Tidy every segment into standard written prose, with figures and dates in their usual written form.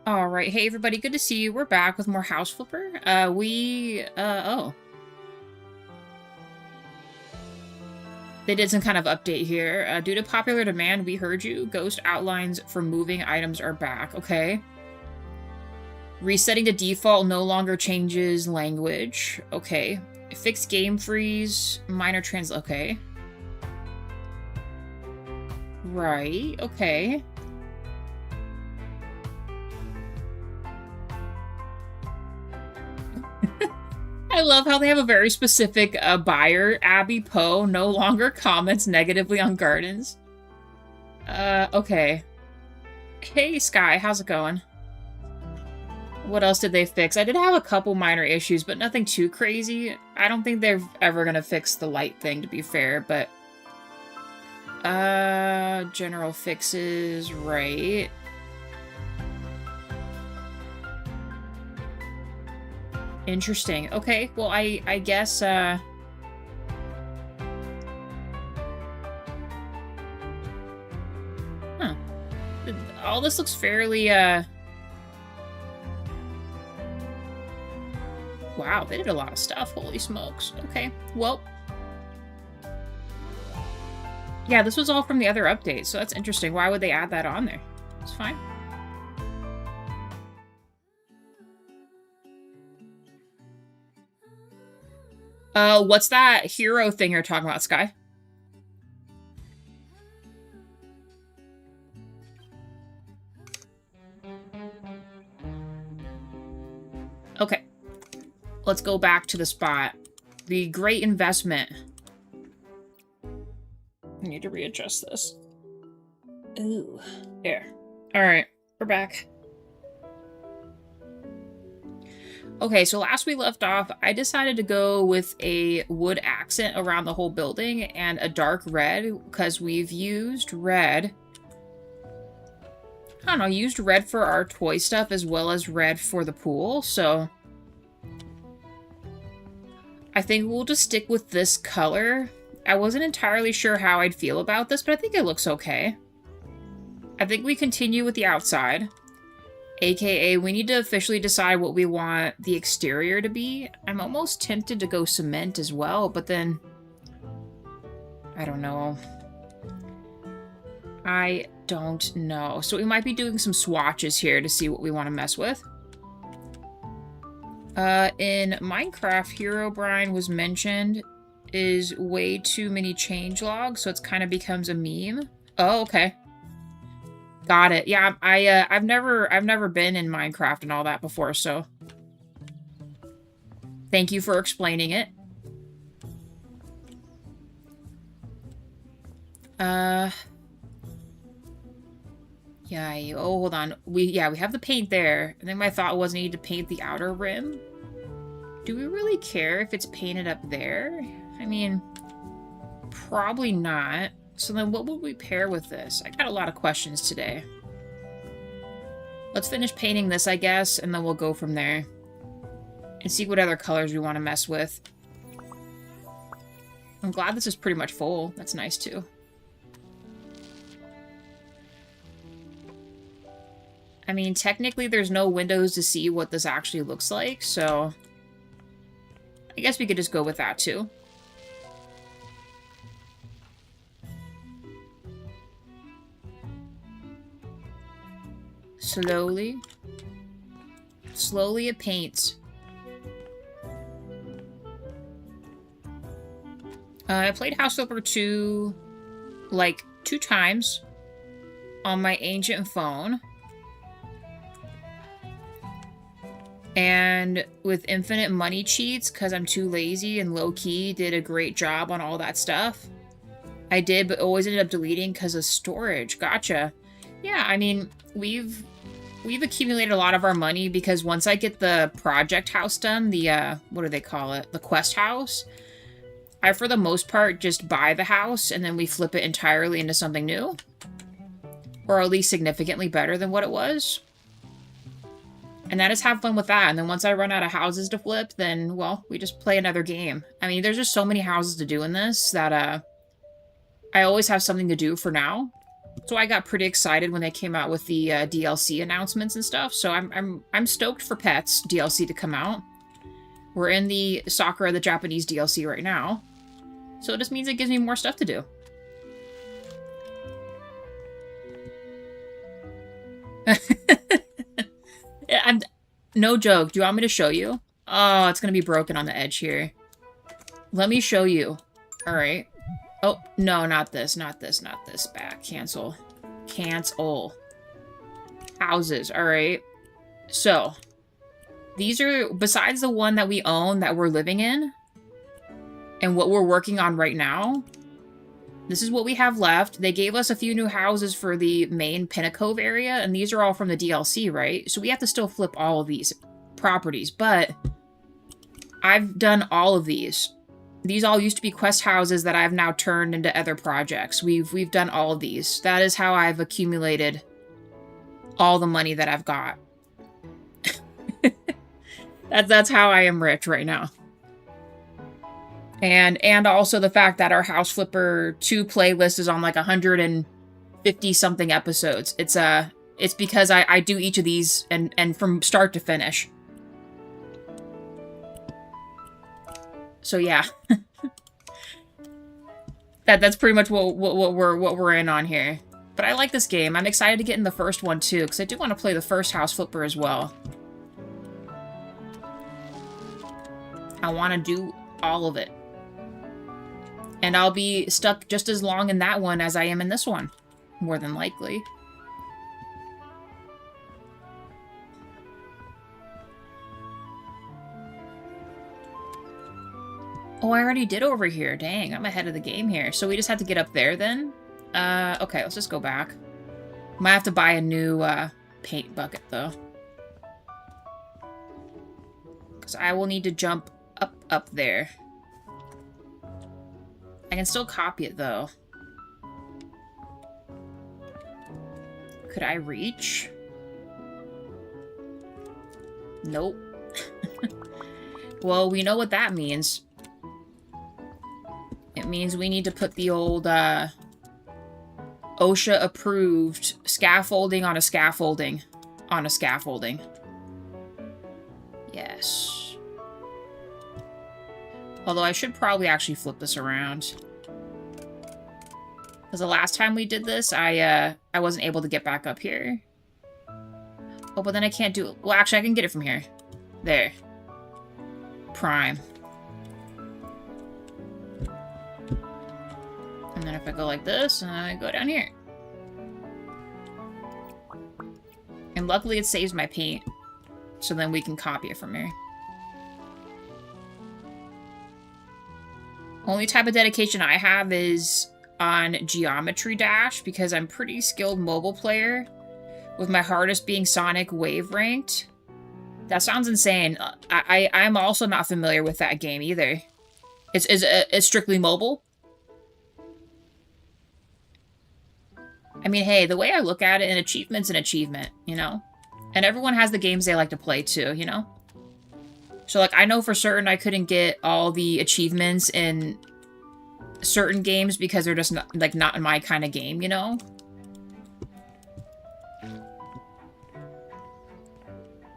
All right, hey everybody, good to see you. We're back with more House Flipper. They did some kind of update here. Due to popular demand, we heard you. Ghost outlines for moving items are back, okay. Resetting the default no longer changes language, okay. Fixed game freeze, minor okay. Right, okay. I love how they have a very specific buyer. Abby Poe no longer comments negatively on gardens. Okay. Hey, Sky, how's it going? What else did they fix? I did have a couple minor issues, but nothing too crazy. I don't think they're ever gonna fix the light thing, to be fair, but... general fixes, right. Interesting. Okay, well, I guess, Huh. All this looks fairly, Wow, they did a lot of stuff. Holy smokes. Okay, well... Yeah, this was all from the other updates, so that's interesting. Why would they add that on there? It's fine. What's that hero thing you're talking about, Sky? Okay. Let's go back to the spot. The great investment. I need to readjust this. Ooh. There. Alright, we're back. Okay, so last we left off, I decided to go with a wood accent around the whole building and a dark red, because we've used red... I don't know, used red for our toy stuff as well as red for the pool, so... I think we'll just stick with this color. I wasn't entirely sure how I'd feel about this, but I think it looks okay. I think we continue with the outside. AKA, we need to officially decide what we want the exterior to be. I'm almost tempted to go cement as well, but then... I don't know. I don't know. So we might be doing some swatches here to see what we want to mess with. In Minecraft, Herobrine was mentioned is way too many changelogs, so it's kind of becomes a meme. Oh, okay. Got it. Yeah, I've never been in Minecraft and all that before, so thank you for explaining it. Yeah, oh, hold on. We have the paint there. And then my thought was I need to paint the outer rim. Do we really care if it's painted up there? I mean, probably not. So then what would we pair with this? I got a lot of questions today. Let's finish painting this, I guess, and then we'll go from there. And see what other colors we want to mess with. I'm glad this is pretty much full. That's nice, too. I mean, technically there's no windows to see what this actually looks like, so... I guess we could just go with that, too. Slowly. Slowly it paints. I played House Flipper 2, like, 2 times on my ancient phone. And with infinite money cheats, because I'm too lazy and low-key, did a great job on all that stuff. I did, but always ended up deleting because of storage. Gotcha. Yeah, I mean, we've accumulated a lot of our money because once I get the project house done, the, what do they call it? The quest house, I, for the most part, just buy the house and then we flip it entirely into something new. Or at least significantly better than what it was. And I just have fun with that. And then once I run out of houses to flip, then, well, we just play another game. I mean, there's just so many houses to do in this that, I always have something to do for now. So I got pretty excited when they came out with the DLC announcements and stuff. So I'm stoked for Pets DLC to come out. We're in the Sakura the Japanese DLC right now. So it just means it gives me more stuff to do. No joke. Do you want me to show you? Oh, it's going to be broken on the edge here. Let me show you. All right. Oh, no, not this. Not this. Not this. Back. Cancel. Cancel. Houses. All right. So, these are, besides the one that we own that we're living in, and what we're working on right now, this is what we have left. They gave us a few new houses for the main Pinnacove area, and these are all from the DLC, right? So we have to still flip all of these properties, but I've done all of these. These all used to be quest houses that I've now turned into other projects. We've done all of these. That is how I've accumulated all the money that I've got. That's how I am rich right now. And also the fact that our House Flipper 2 playlist is on like 150 something episodes. It's because I do each of these and from start to finish. So yeah. that's pretty much what we're in on here. But I like this game. I'm excited to get in the first one too, because I do want to play the first House Flipper as well. I want to do all of it. And I'll be stuck just as long in that one as I am in this one. More than likely. Oh, I already did over here. Dang, I'm ahead of the game here. So we just have to get up there then? Okay, let's just go back. Might have to buy a new paint bucket though. Because I will need to jump up there. I can still copy it, though. Could I reach? Nope. Well, we know what that means. It means we need to put the old, OSHA-approved scaffolding on a scaffolding on a scaffolding. Yes. Although I should probably actually flip this around. Because the last time we did this, I wasn't able to get back up here. Oh, but then I can't do it. Well, actually, I can get it from here. There. Prime. And then if I go like this, and I go down here. And luckily it saves my paint. So then we can copy it from here. Only type of dedication I have is on Geometry Dash because I'm pretty skilled mobile player, with my hardest being Sonic Wave ranked. That sounds insane. I'm also not familiar with that game either. It's strictly mobile? I mean, hey, the way I look at it, an achievement's an achievement, you know? And everyone has the games they like to play too, you know? So, like, I know for certain I couldn't get all the achievements in certain games because they're just not, like, not my kind of game, you know?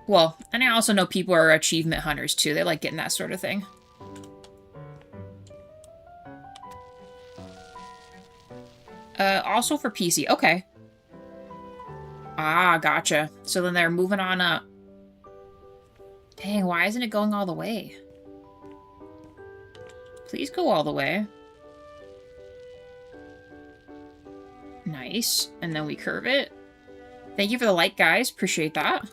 Well, and I also know people are achievement hunters, too. They like getting that sort of thing. Also for PC. Okay. Ah, gotcha. So then they're moving on up. Dang, why isn't it going all the way? Please go all the way. Nice. And then we curve it. Thank you for the like, guys. Appreciate that.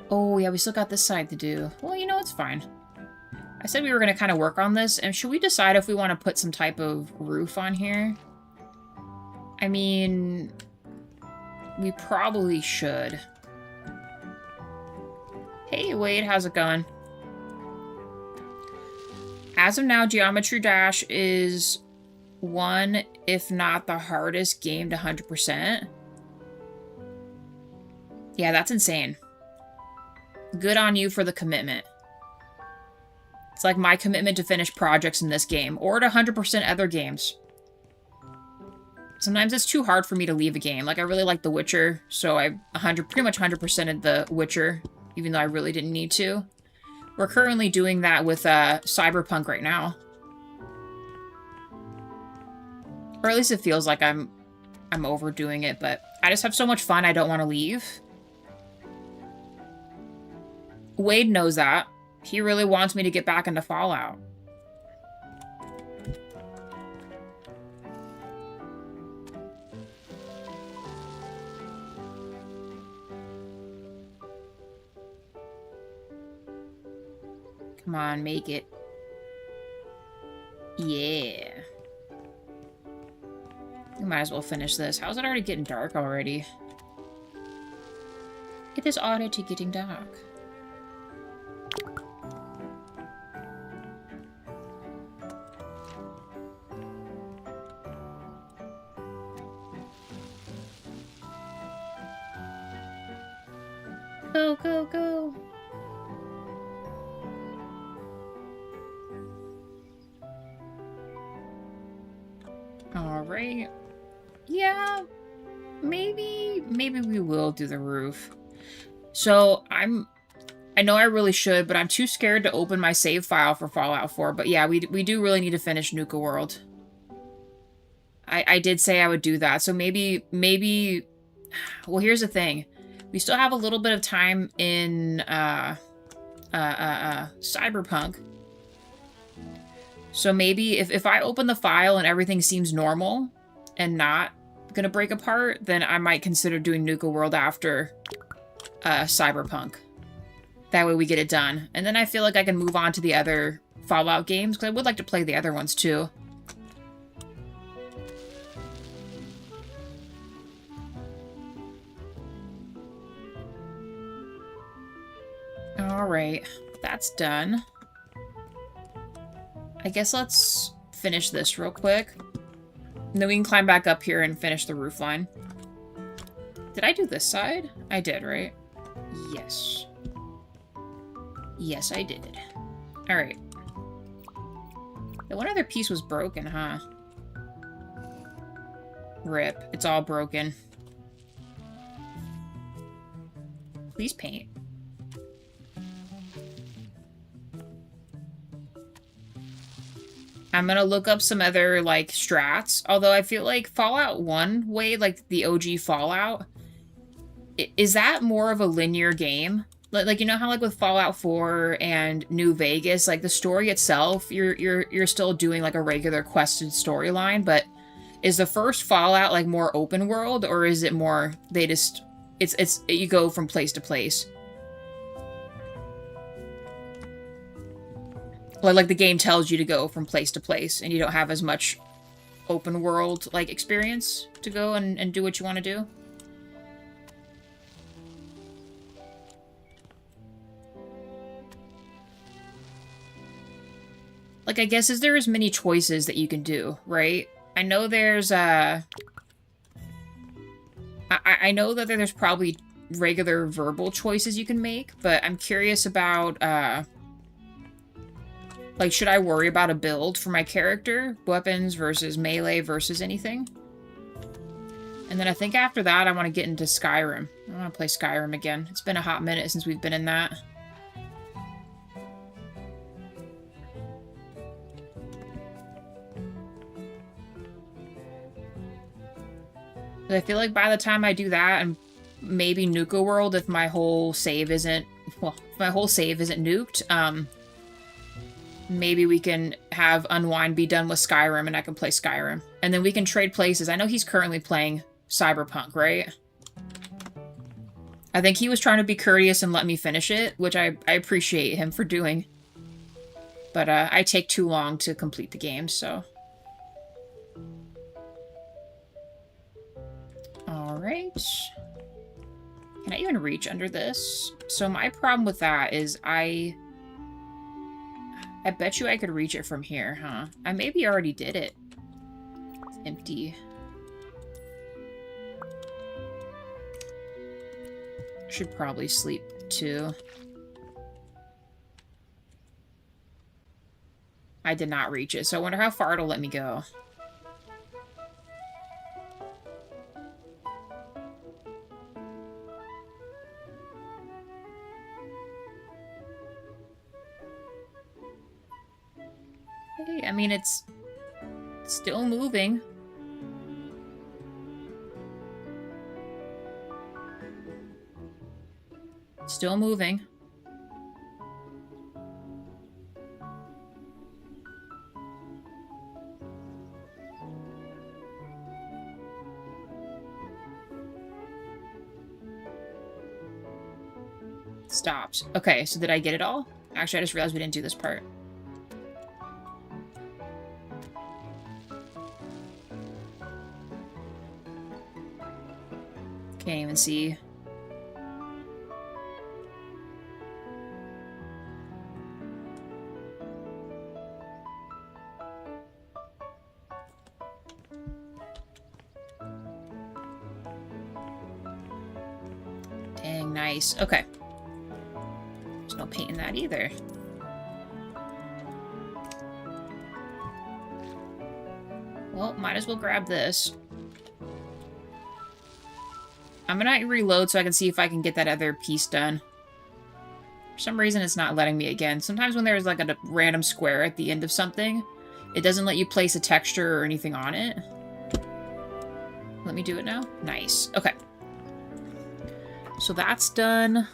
Oh, yeah, we still got this side to do. Well, you know, it's fine. I said we were going to kind of work on this, and should we decide if we want to put some type of roof on here? I mean, we probably should. Hey, Wade, how's it going? As of now, Geometry Dash is one, if not the hardest game to 100%. Yeah, that's insane. Good on you for the commitment. It's like my commitment to finish projects in this game, or to 100% other games. Sometimes it's too hard for me to leave a game. Like, I really like The Witcher, so I pretty much 100%ed The Witcher, even though I really didn't need to. We're currently doing that with Cyberpunk right now. Or at least it feels like I'm overdoing it, but I just have so much fun I don't want to leave. Wade knows that. He really wants me to get back into Fallout. Come on, make it. Yeah. We might as well finish this. How's it already getting dark already? It is already getting dark. Go, go, go. Alright. Yeah, maybe we will do the roof. So, I know I really should, but I'm too scared to open my save file for Fallout 4. But yeah, we do really need to finish Nuka World. I did say I would do that. So maybe... Well, here's the thing. We still have a little bit of time in Cyberpunk. So maybe if I open the file and everything seems normal and not gonna break apart, then I might consider doing Nuka World after Cyberpunk. That way we get it done. And then I feel like I can move on to the other Fallout games, because I would like to play the other ones too. Alright, that's done. I guess let's finish this real quick. And then we can climb back up here and finish the roof line. Did I do this side? I did, right? Yes. Yes, I did. Alright. The one other piece was broken, huh? Rip. It's all broken. Please paint. I'm gonna look up some other, like, strats. Although I feel like Fallout 1 way, like the OG Fallout, is that more of a linear game? Like, you know how, like, with Fallout 4 and New Vegas, like, the story itself, you're still doing, like, a regular quested storyline, but is the first Fallout, like, more open world, or is it more, they just, you go from place to place? Like the game tells you to go from place to place, and you don't have as much open world, like, experience to go and do what you want to do. Like, I guess, is there as many choices that you can do, right? I know there's, I know that there's probably regular verbal choices you can make, but I'm curious about, like, should I worry about a build for my character? Weapons versus melee versus anything? And then I think after that, I want to get into Skyrim. I want to play Skyrim again. It's been a hot minute since we've been in that. But I feel like by the time I do that, and maybe Nuka World, if my whole save isn't... Well, if my whole save isn't nuked, maybe we can have Unwind be done with Skyrim and I can play Skyrim. And then we can trade places. I know he's currently playing Cyberpunk, right? I think he was trying to be courteous and let me finish it, which I appreciate him for doing. But I take too long to complete the game, so... Alright. Can I even reach under this? So my problem with that is I bet you I could reach it from here, huh? I maybe already did it. It's empty. Should probably sleep too. I did not reach it, so I wonder how far it'll let me go. Okay, I mean, it's still moving. Still moving. Stopped. Okay, so did I get it all? Actually, I just realized we didn't do this part. Can't even see. Dang, nice. Okay. There's no paint in that either. Well, might as well grab this. I'm gonna reload so I can see if I can get that other piece done. For some reason, it's not letting me again. Sometimes when there's like a random square at the end of something, it doesn't let you place a texture or anything on it. Let me do it now. Nice. Okay. So that's done.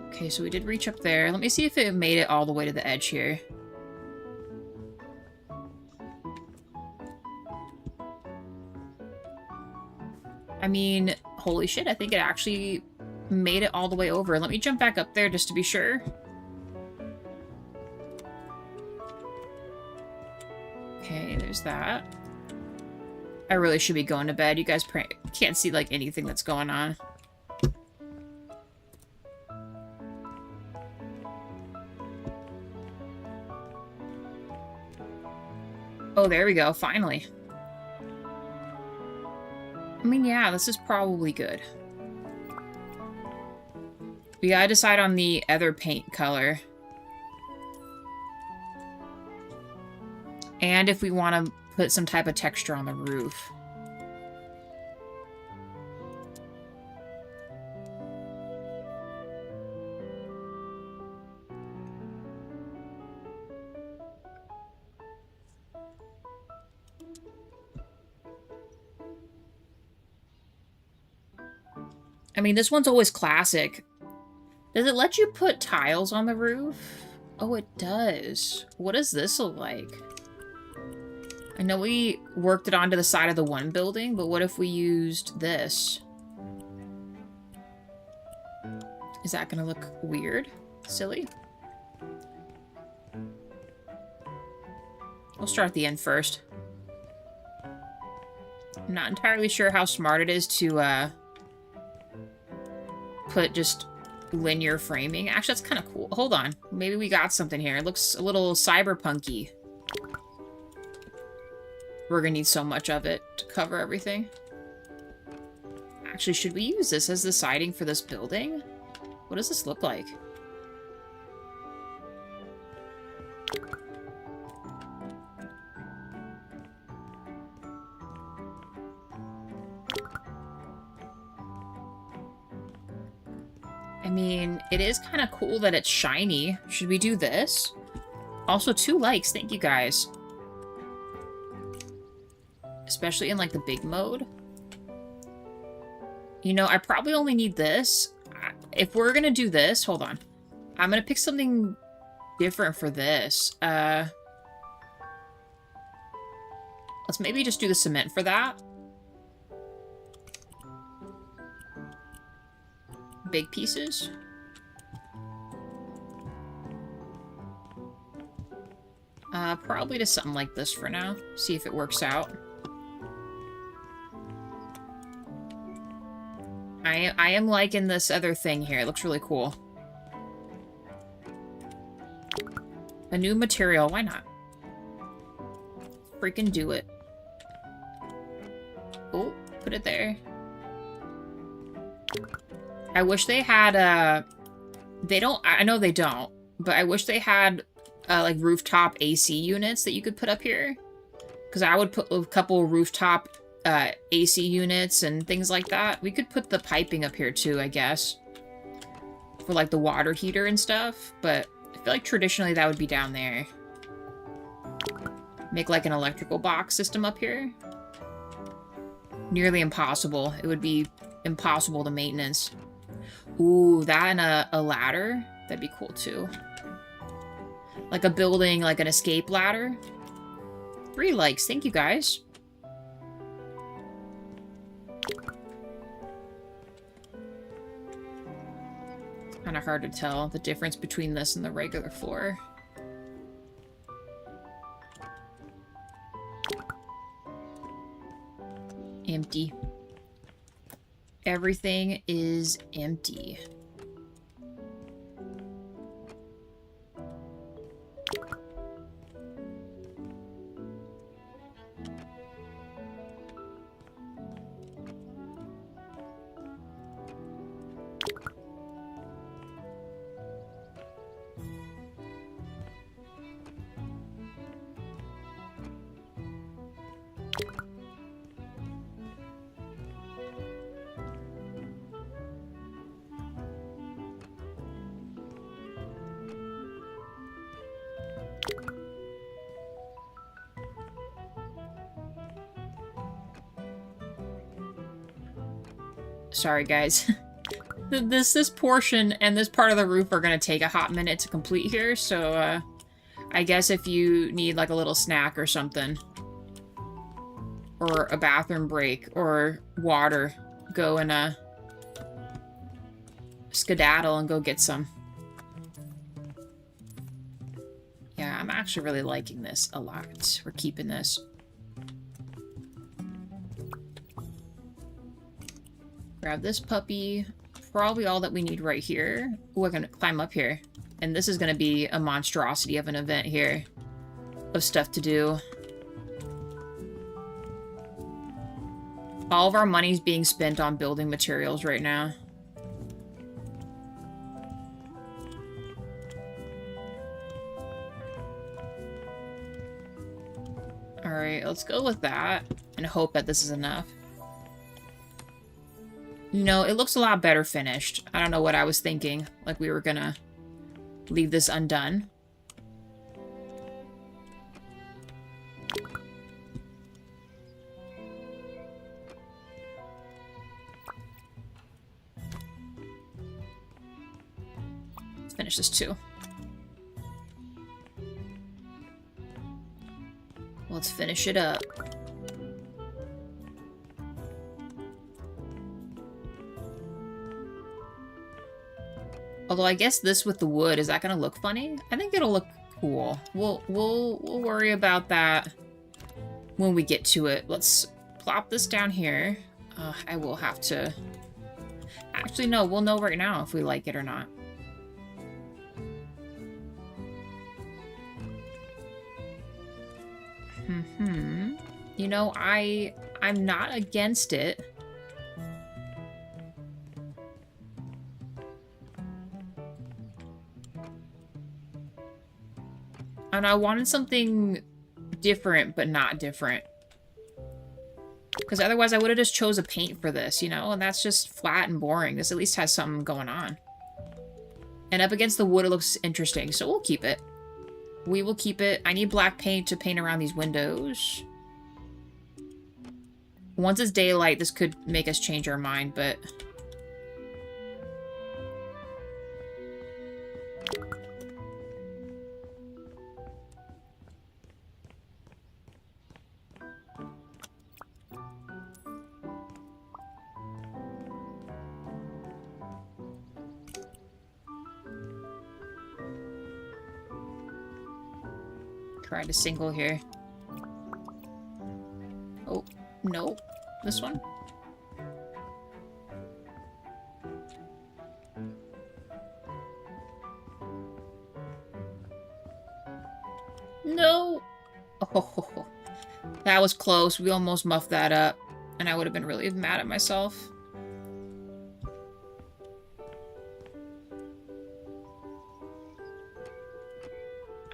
Okay, so we did reach up there. Let me see if it made it all the way to the edge here. I mean, holy shit, I think it actually made it all the way over. Let me jump back up there just to be sure. Okay, there's that. I really should be going to bed. You guys can't see, like, anything that's going on. Oh, there we go, finally. I mean, yeah, this is probably good. We gotta decide on the other paint color. And if we want to put some type of texture on the roof. I mean, this one's always classic. Does it let you put tiles on the roof? Oh, it does. What does this look like? I know we worked it onto the side of the one building, but what if we used this? Is that gonna look weird? Silly? We'll start at the end first. I'm not entirely sure how smart it is to, put just linear framing. Actually, that's kind of cool. Hold on. Maybe we got something here. It looks a little cyberpunky. We're gonna need so much of it to cover everything. Actually, should we use this as the siding for this building? What does this look like? I mean, it is kind of cool that it's shiny. Should we do this? Also, 2 likes. Thank you, guys. Especially in, like, the big mode. You know, I probably only need this. If we're gonna do this, hold on. I'm gonna pick something different for this. Let's maybe just do the cement for that. Big pieces. Probably just something like this for now. See if it works out. I am liking this other thing here. It looks really cool. A new material. Why not? Freaking do it. Oh, put it there. I wish they had, they don't, I know they don't, but I wish they had like rooftop AC units that you could put up here. Because I would put a couple rooftop AC units and things like that. We could put the piping up here too, I guess. For like the water heater and stuff. But I feel like traditionally that would be down there. Make like an electrical box system up here. Nearly impossible. It would be impossible to maintenance. Ooh, that and a ladder. That'd be cool too. Like a building, like an escape ladder. 3 likes. Thank you, guys. It's kind of hard to tell the difference between this and the regular floor. Empty. Everything is empty. Sorry, guys. This portion and this part of the roof are going to take a hot minute to complete here, so, I guess if you need, like, a little snack or something, or a bathroom break, or water, go and, skedaddle and go get some. Yeah, I'm actually really liking this a lot. We're keeping this. Grab this puppy. Probably all that we need right here. We're gonna climb up here. And this is gonna be a monstrosity of an event here. Of stuff to do. All of our money's being spent on building materials right now. Alright, let's go with that. And hope that this is enough. You know, it looks a lot better finished. I don't know what I was thinking. Like we were gonna leave this undone. Let's finish this too. Let's finish it up. Although I guess this with the wood, is that gonna look funny? I think it'll look cool. We'll worry about that when we get to it. Let's plop this down here. I will have to... Actually, no, we'll know right now if we like it or not. You know, I'm not against it. And I wanted something different, but not different. Because otherwise I would have just chose a paint for this, you know? And that's just flat and boring. This at least has something going on. And up against the wood, it looks interesting. So we'll keep it. We will keep it. I need black paint to paint around these windows. Once it's daylight, this could make us change our mind, but... Try to single here. Oh, no. This one? No! Oh, that was close. We almost muffed that up. And I would have been really mad at myself.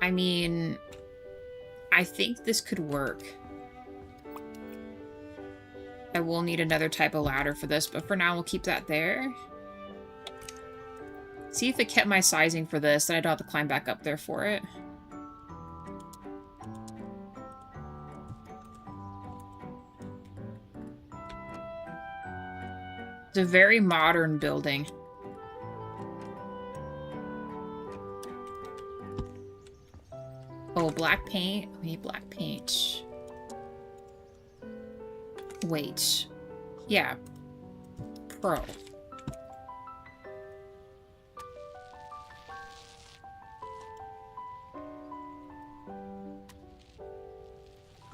I I mean, I think this could work. I will need another type of ladder for this, but for now we'll keep that there. See if it kept my sizing for this, then I don't have to climb back up there for it. It's a very modern building. Oh, black paint. We need black paint. Wait. Yeah. Pro.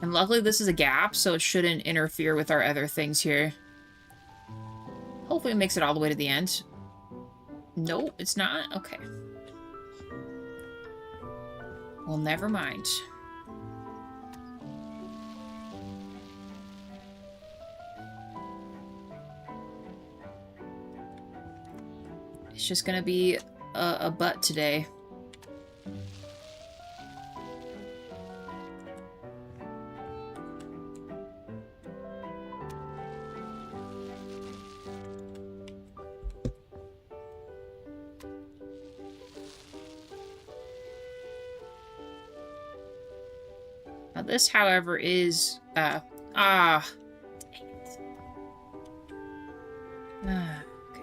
And luckily this is a gap, so it shouldn't interfere with our other things here. Hopefully it makes it all the way to the end. Nope, it's not? Okay. Well, never mind. It's just gonna be a butt today. Now this, however, is, dang it. Okay.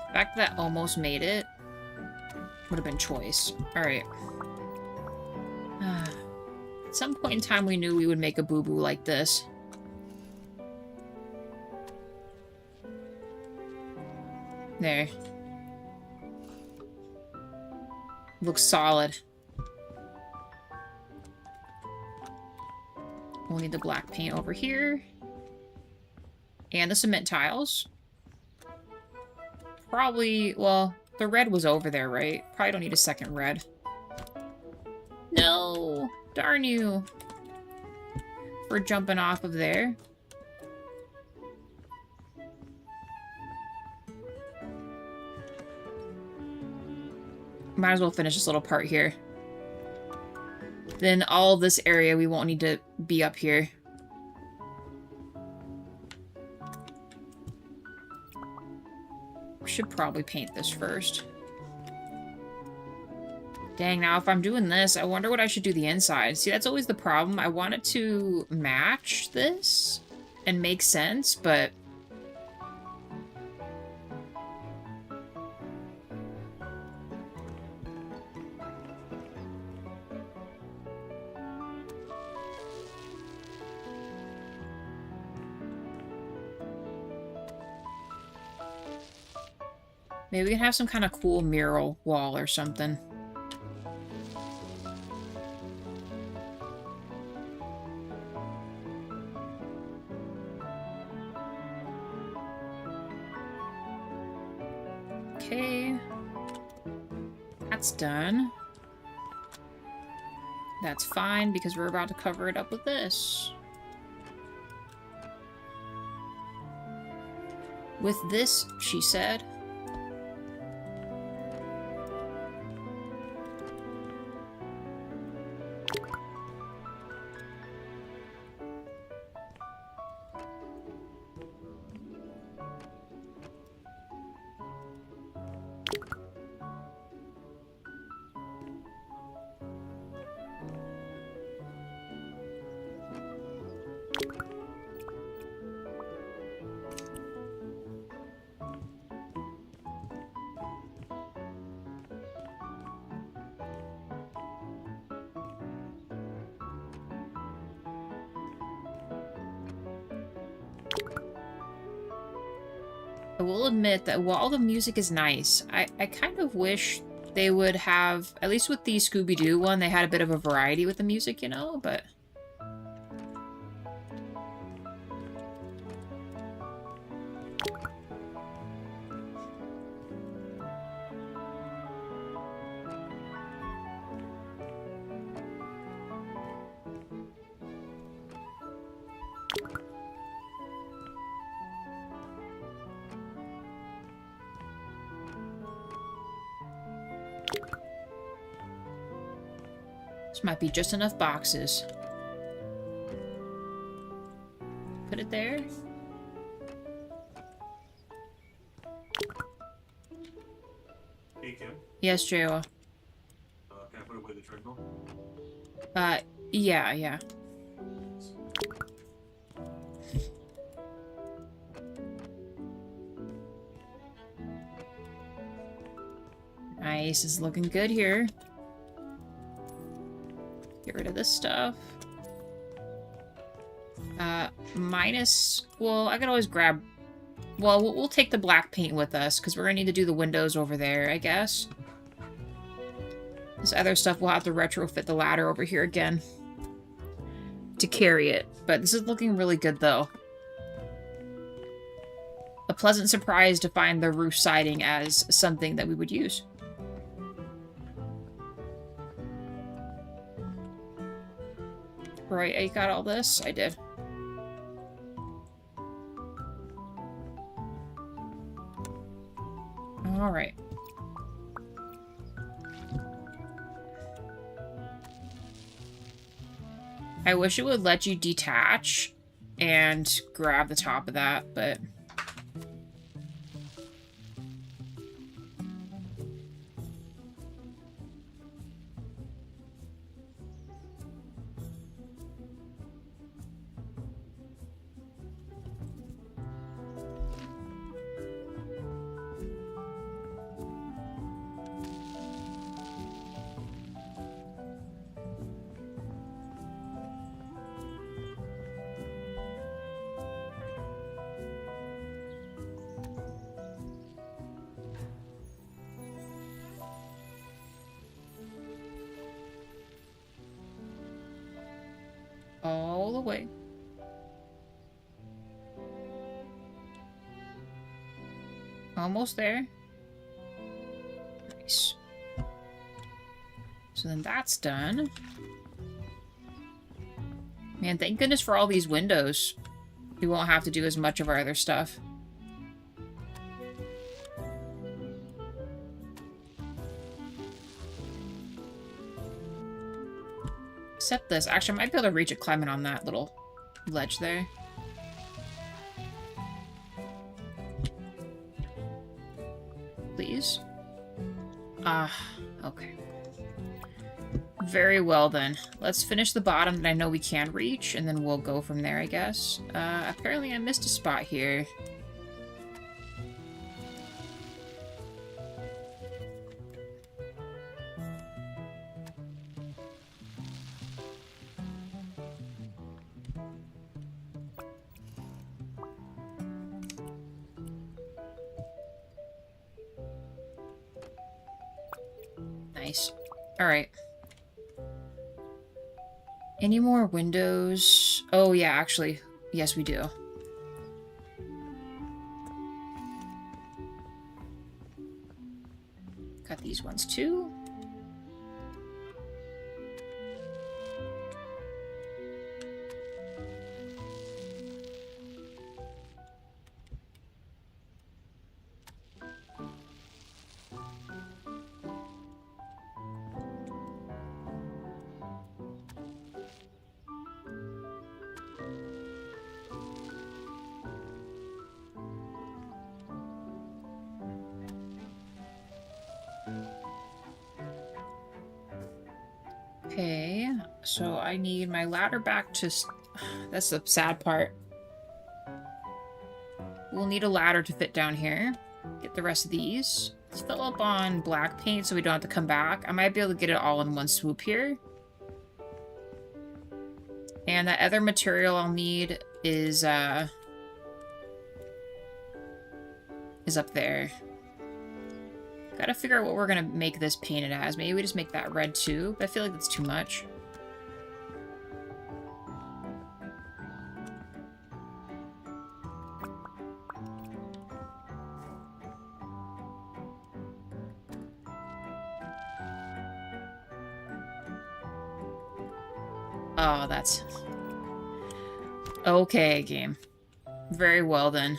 The fact that almost made it would have been choice. Alright. At some point in time, we knew we would make a boo-boo like this. There. Looks solid. We'll need the black paint over here. And the cement tiles. Probably, well, the red was over there, right? Probably don't need a second red. No! Darn you! For jumping off of there. Might as well finish this little part here. Then all this area, we won't need to be up here. We should probably paint this first. Dang, now if I'm doing this, I wonder what I should do the inside. See, that's always the problem. I want it to match this and make sense, but... maybe we can have some kind of cool mural wall or something. Okay. That's done. That's fine because we're about to cover it up with this. With this, she said. I will admit that while the music is nice, I kind of wish they would have, at least with the Scooby-Doo one, they had a bit of a variety with the music, you know, but... This might be just enough boxes. Put it there. Hey, Kim. Yes, Joe. Can I put away the treadmill? Yeah. Nice, it's looking good here. Get rid of this stuff. Minus... Well, I can always grab... Well, we'll take the black paint with us, because we're going to need to do the windows over there, I guess. This other stuff, we'll have to retrofit the ladder over here again to carry it. But this is looking really good, though. A pleasant surprise to find the roof siding as something that we would use. Right, I got all this? I did. Alright. I wish it would let you detach and grab the top of that, but... all the way. Almost there. Nice. So then that's done. Man, thank goodness for all these windows. We won't have to do as much of our other stuff. Except this. Actually, I might be able to reach it climbing on that little ledge there. Please? Okay. Very well then. Let's finish the bottom that I know we can reach, and then we'll go from there, I guess. Apparently I missed a spot here. Nice. Alright. Any more windows? Oh, yeah, actually. Yes, we do. Got these ones, too. Okay, so I need my ladder back to... That's the sad part. We'll need a ladder to fit down here. Get the rest of these. Let's fill up on black paint so we don't have to come back. I might be able to get it all in one swoop here. And that other material I'll need is up there. Gotta figure out what we're gonna make this painted as. Maybe we just make that red too, but I feel like that's too much. Oh, that's... Okay, game. Very well then.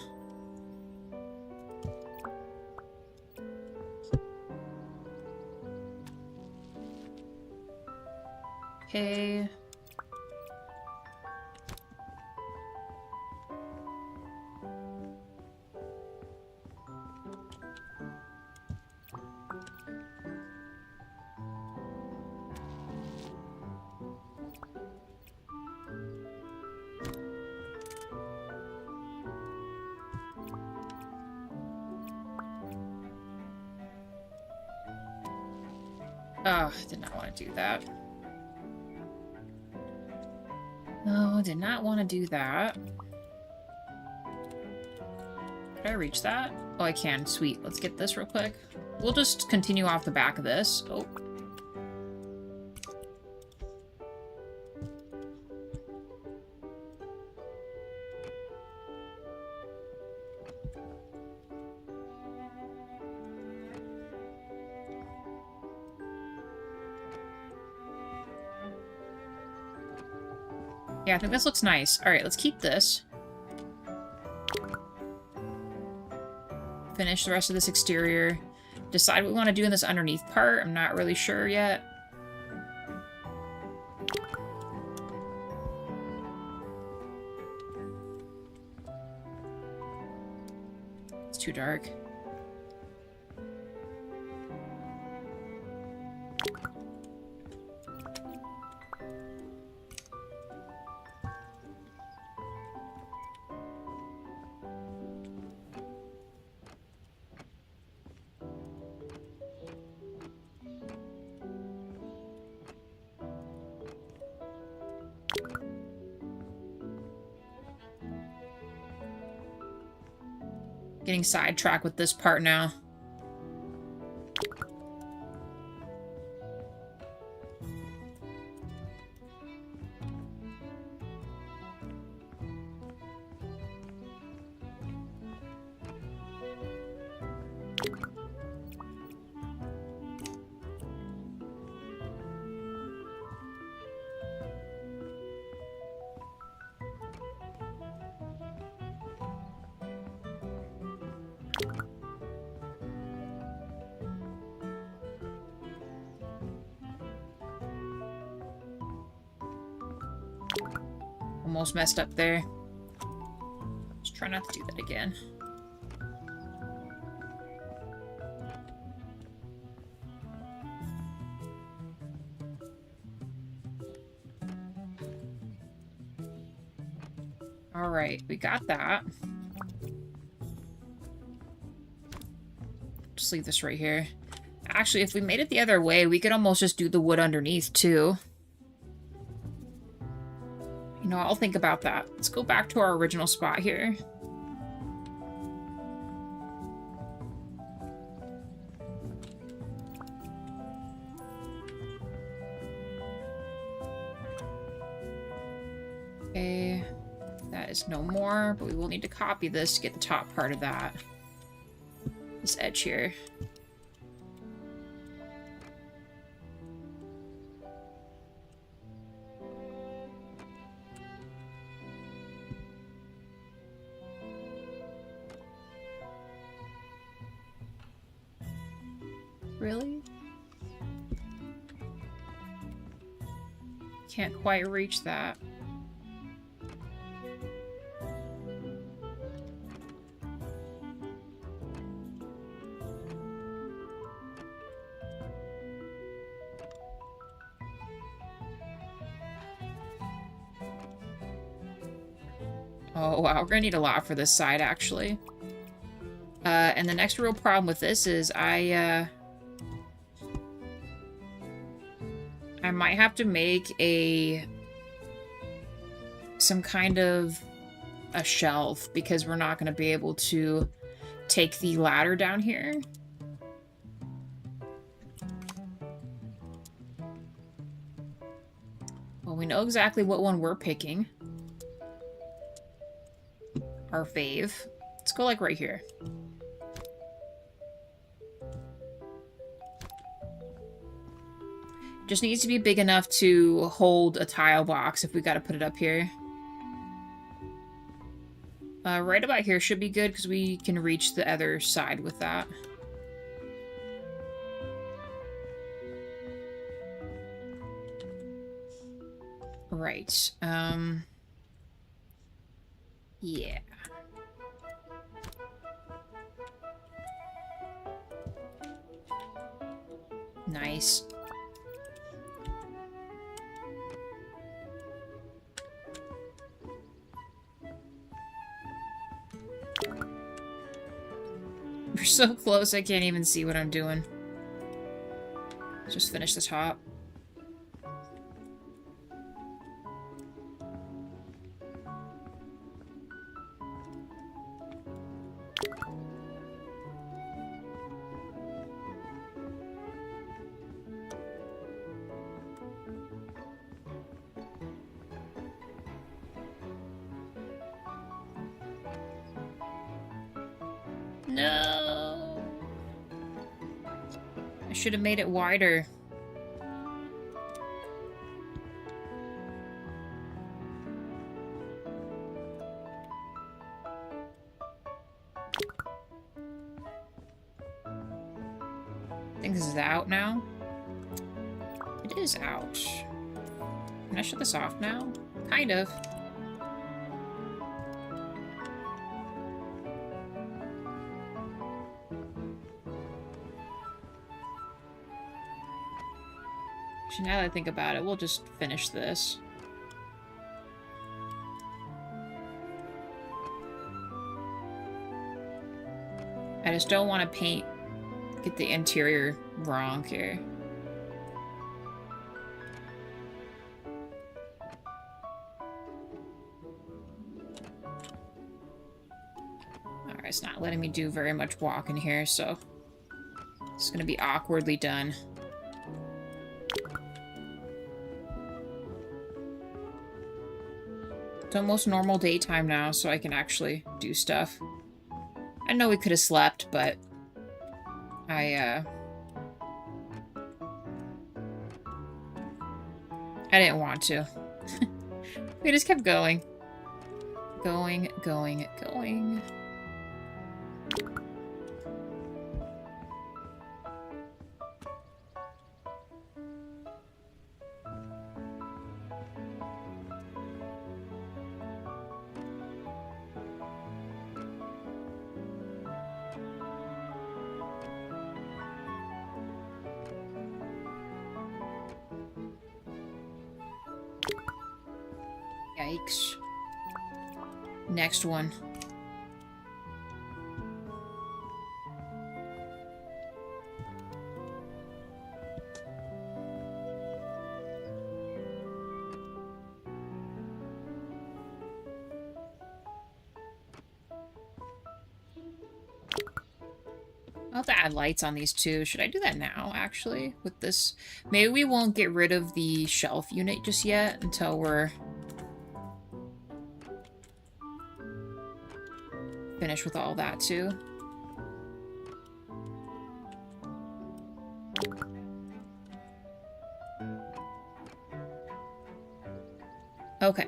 Okay. Oh, did not want to do that. No, did not want to do that. Can I reach that? Oh, I can. Sweet. Let's get this real quick. We'll just continue off the back of this. Oh. Yeah, I think this looks nice. Alright, let's keep this. Finish the rest of this exterior. Decide what we want to do in this underneath part. I'm not really sure yet. It's too dark. Getting sidetracked with this part now. Almost messed up there. Just try not to do that again. Alright, we got that. Just leave this right here. Actually, if we made it the other way, we could almost just do the wood underneath, too. You know, I'll think about that. Let's go back to our original spot here. Okay, that is no more, but we will need to copy this to get the top part of that. This edge here. Really? Can't quite reach that. Oh wow, we're gonna need a lot for this side actually. And the next real problem with this is I might have to make some kind of a shelf because we're not going to be able to take the ladder down here. Well, we know exactly what one we're picking. Our fave. Let's go like right here. Just needs to be big enough to hold a tile box if we got to put it up here. Right about here should be good because we can reach the other side with that. right. Yeah. Nice. We're so close, I can't even see what I'm doing. Just finish the top. No! I should have made it wider. I think this is out now. It is out. Can I shut this off now? Kind of. Actually, now that I think about it, we'll just finish this. I just don't want to get the interior wrong here. Alright, it's not letting me do very much walking here, so it's gonna be awkwardly done. It's almost normal daytime now, so I can actually do stuff. I know we could have slept, but I didn't want to. We just kept going. Going. Yikes. Next one. I'll have to add lights on these two. Should I do that now, actually, with this? Maybe we won't get rid of the shelf unit just yet until we're finished with all that, too. Okay.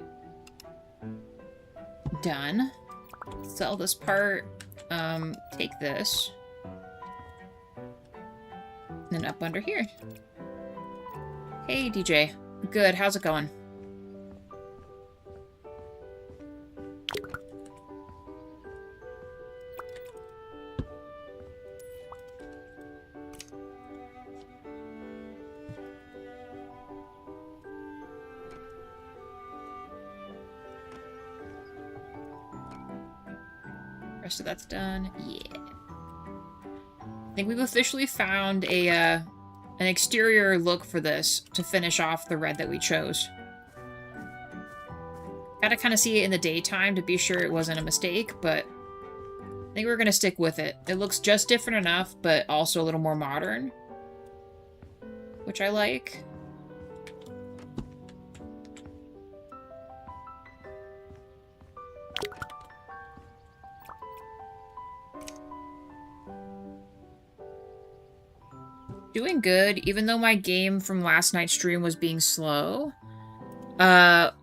Done. Sell this part. Take this. And then up under here. Hey, DJ. Good, how's it going? Rest of that's done. Yeah. I think we've officially found an exterior look for this to finish off the red that we chose. Gotta kind of see it in the daytime to be sure it wasn't a mistake, but I think we're gonna stick with it. It looks just different enough, but also a little more modern, which I like. Doing good, even though my game from last night's stream was being slow. A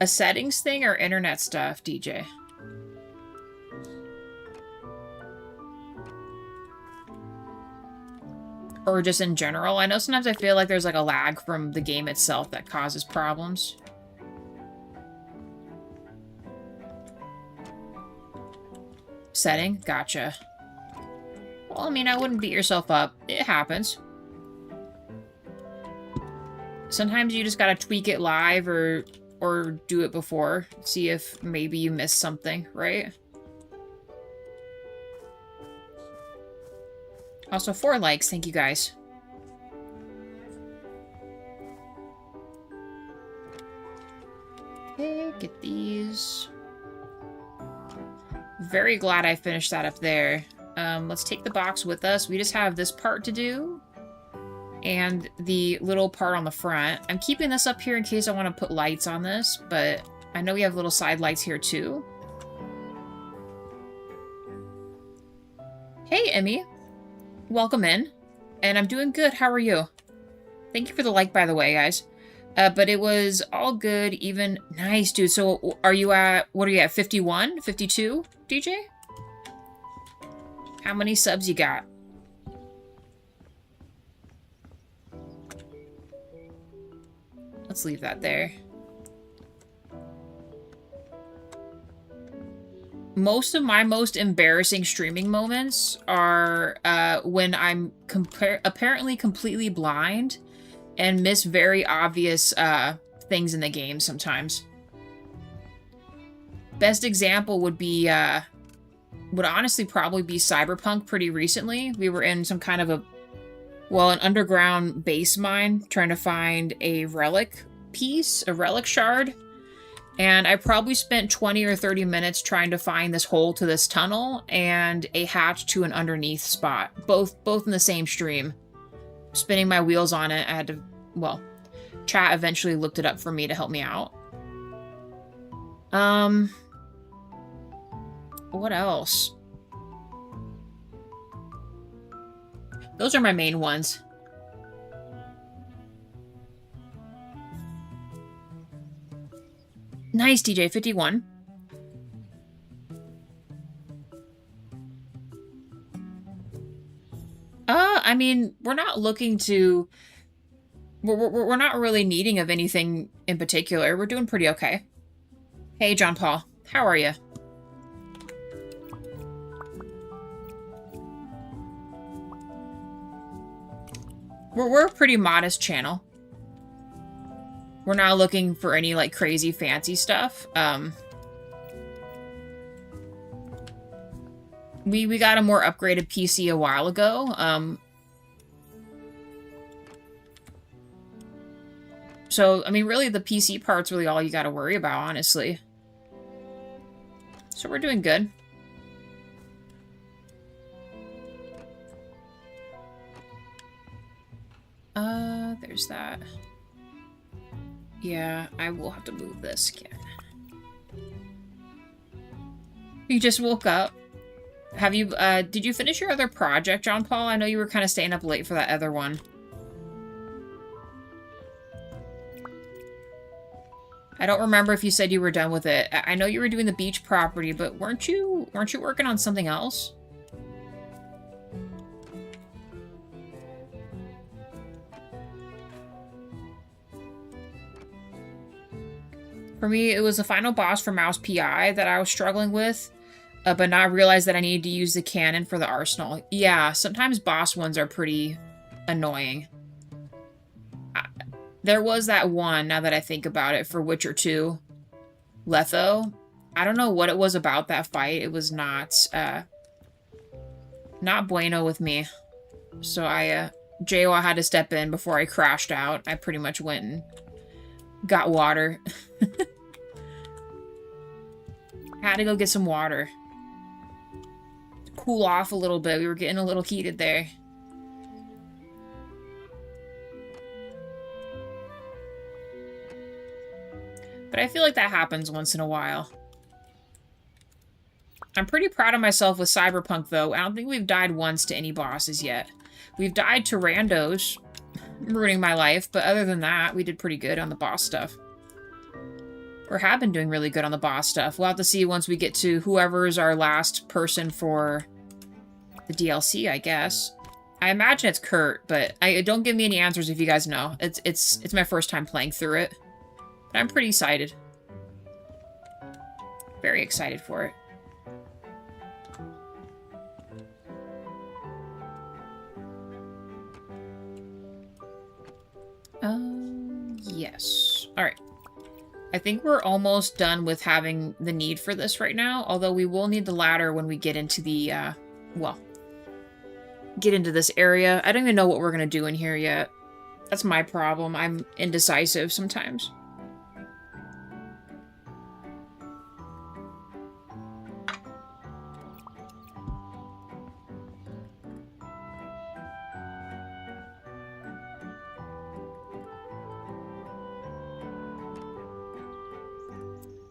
settings thing or internet stuff, DJ? Or just in general? I know sometimes I feel like there's like a lag from the game itself that causes problems. setting. Gotcha. Well, I mean, I wouldn't beat yourself up. It happens. Sometimes you just gotta tweak it live or do it before. See if maybe you missed something, right? Also, 4 likes. Thank you, guys. Okay, get these. Very glad I finished that up there. Let's take the box with us. We just have this part to do. And the little part on the front. I'm keeping this up here in case I want to put lights on this, but I know we have little side lights here too. Hey, Emmy. Welcome in. And I'm doing good. How are you? Thank you for the like, by the way, guys. But it was all good, even... Nice, dude. So are you at... What are you at? 51? 52, DJ? How many subs you got? Let's leave that there. Most of my most embarrassing streaming moments are when I'm apparently completely blind and miss very obvious things in the game sometimes. Best example would be, would honestly probably be Cyberpunk pretty recently. We were in some kind of an underground base mine trying to find a relic piece, a relic shard. And I probably spent 20 or 30 minutes trying to find this hole to this tunnel and a hatch to an underneath spot. Both in the same stream. Spinning my wheels on it, I had to, well, chat eventually looked it up for me to help me out. What else? Those are my main ones. Nice, DJ, 51. I mean, we're not looking to... We're not really needing of anything in particular. We're doing pretty okay. Hey, John Paul. How are you? We're a pretty modest channel. We're not looking for any, like, crazy fancy stuff. We got a more upgraded PC a while ago. So, I mean, really, the PC part's really all you gotta worry about, honestly. So we're doing good. There's that. Yeah, I will have to move this again. You just woke up. Have you, did you finish your other project, John Paul? I know you were kind of staying up late for that other one. I don't remember if you said you were done with it. I know you were doing the beach property, but weren't you working on something else? For me, it was the final boss for Mouse PI that I was struggling with, but not realize that I needed to use the cannon for the arsenal. Yeah, sometimes boss ones are pretty annoying. There was that one, now that I think about it, for Witcher 2, Letho. I don't know what it was about that fight. It was not bueno with me. So JO, I had to step in before I crashed out. I pretty much went and got water. Had to go get some water. Cool off a little bit. We were getting a little heated there. But I feel like that happens once in a while. I'm pretty proud of myself with Cyberpunk, though. I don't think we've died once to any bosses yet. We've died to randos, ruining my life, but other than that, we did pretty good on the boss stuff. Or have been doing really good on the boss stuff. We'll have to see once we get to whoever is our last person for the DLC, I guess. I imagine it's Kurt, but don't give me any answers if you guys know. It's my first time playing through it. But I'm pretty excited. Very excited for it. I think we're almost done with having the need for this right now, although we will need the ladder when we get into the, well, get into this area. I don't even know what we're going to do in here yet. That's my problem. I'm indecisive sometimes.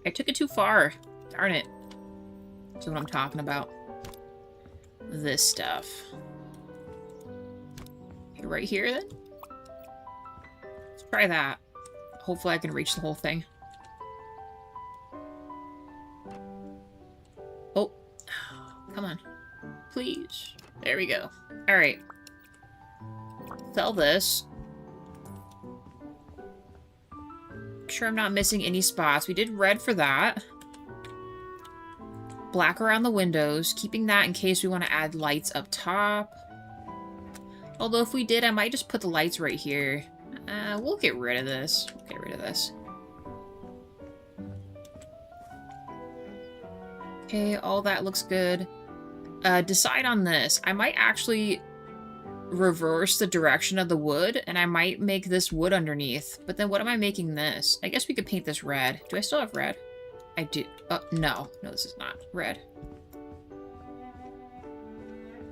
I took it too far. Darn it. That's what I'm talking about. This stuff. Okay, right here, then? Let's try that. Hopefully I can reach the whole thing. Oh. Come on. Please. There we go. Alright. Sell this. Sure I'm not missing any spots. We did red for that. Black around the windows. Keeping that in case we want to add lights up top. Although if we did, I might just put the lights right here. We'll get rid of this. We'll get rid of this. Okay, all that looks good. Decide on this. I might actually reverse the direction of the wood, and I might make this wood underneath. But then what am I making this? I guess we could paint this red. Do I still have red? I do. No. No, this is not red.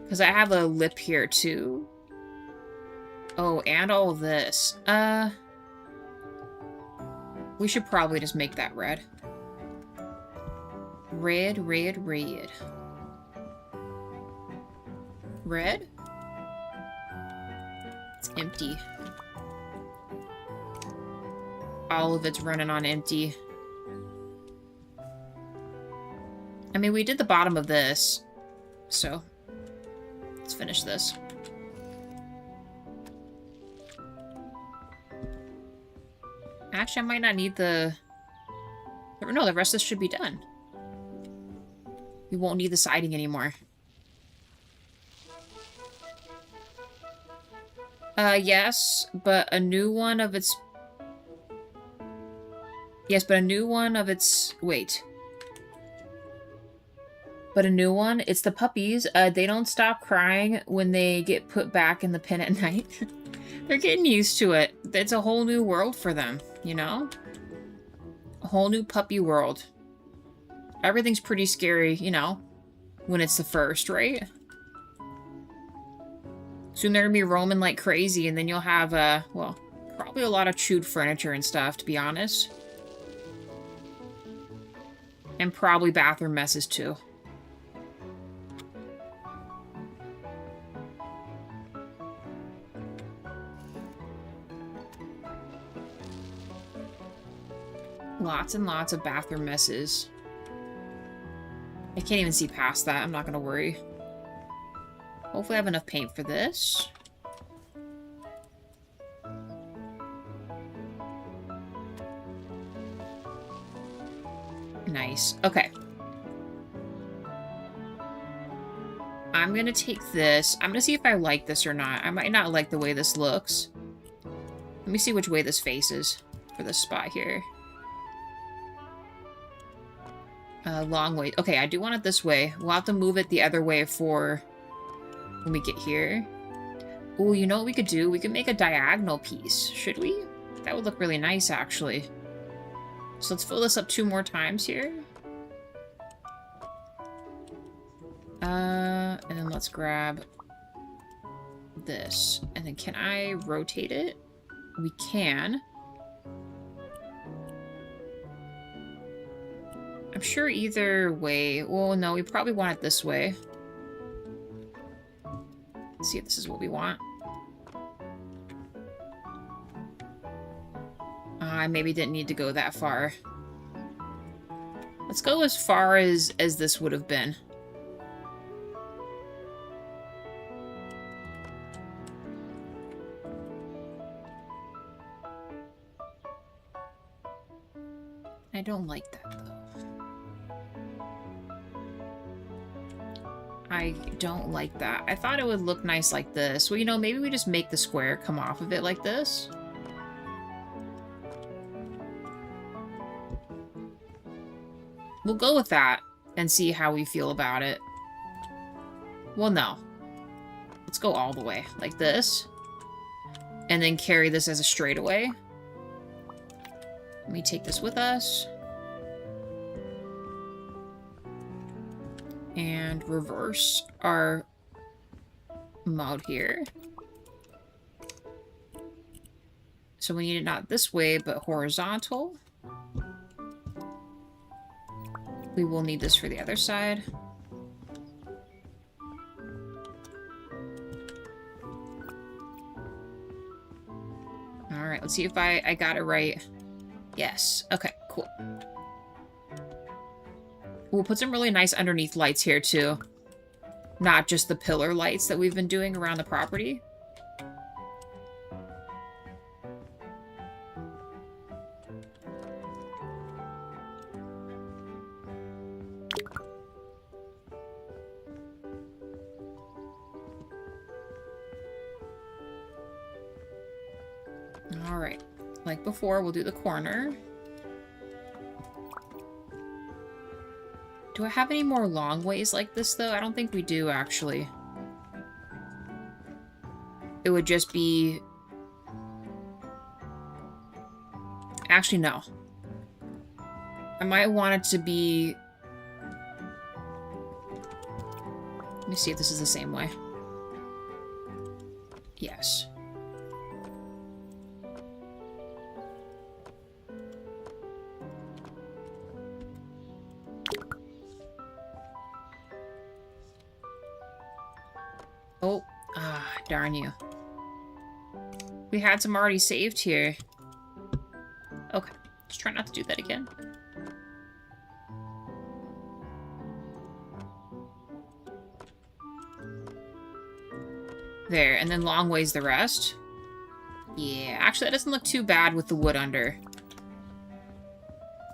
Because I have a lip here, too. Oh, and all of this. We should probably just make that red. Red, red, red. Red? It's empty. All of it's running on empty. I mean, we did the bottom of this, so let's finish this. Actually, I might not need the... No, the rest of this should be done. We won't need the siding anymore. Yes, but a new one of its... Yes, but a new one of its... Wait. But a new one, it's the puppies. They don't stop crying when they get put back in the pen at night. They're getting used to it. It's a whole new world for them, you know? A whole new puppy world. Everything's pretty scary, you know, when it's the first, right? Soon they're gonna be roaming like crazy, and then you'll have, well, probably a lot of chewed furniture and stuff, to be honest. And probably bathroom messes, too. Lots and lots of bathroom messes. I can't even see past that. I'm not gonna worry. Hopefully I have enough paint for this. Nice. Okay. I'm gonna take this. I'm gonna see if I like this or not. I might not like the way this looks. Let me see which way this faces for this spot here. Long way. Okay, I do want it this way. We'll have to move it the other way for when we get here. Oh, you know what we could do? We could make a diagonal piece. Should we? That would look really nice, actually. So let's fill this up 2 more times here. And then let's grab this. And then can I rotate it? We can. I'm sure either way... Well, no, we probably want it this way. Let's see if this is what we want. I maybe didn't need to go that far. Let's go as far as this would have been. I don't like that, though. I don't like that. I thought it would look nice like this. Well, you know, maybe we just make the square come off of it like this. We'll go with that and see how we feel about it. Well, no. Let's go all the way, like this. And then carry this as a straightaway. Let me take this with us. And reverse our mode here. So we need it not this way, but horizontal. We will need this for the other side. Alright, let's see if I got it right. Yes. Okay, cool. We'll put some really nice underneath lights here, too. Not just the pillar lights that we've been doing around the property. Alright. Like before, we'll do the corner. Do I have any more long ways like this, though? I don't think we do, actually. It would just be... Actually, no. I might want it to be... Let me see if this is the same way. Yes. Oh, darn you. We had some already saved here. Okay, let's try not to do that again. There, and then long ways the rest. Yeah, actually that doesn't look too bad with the wood under.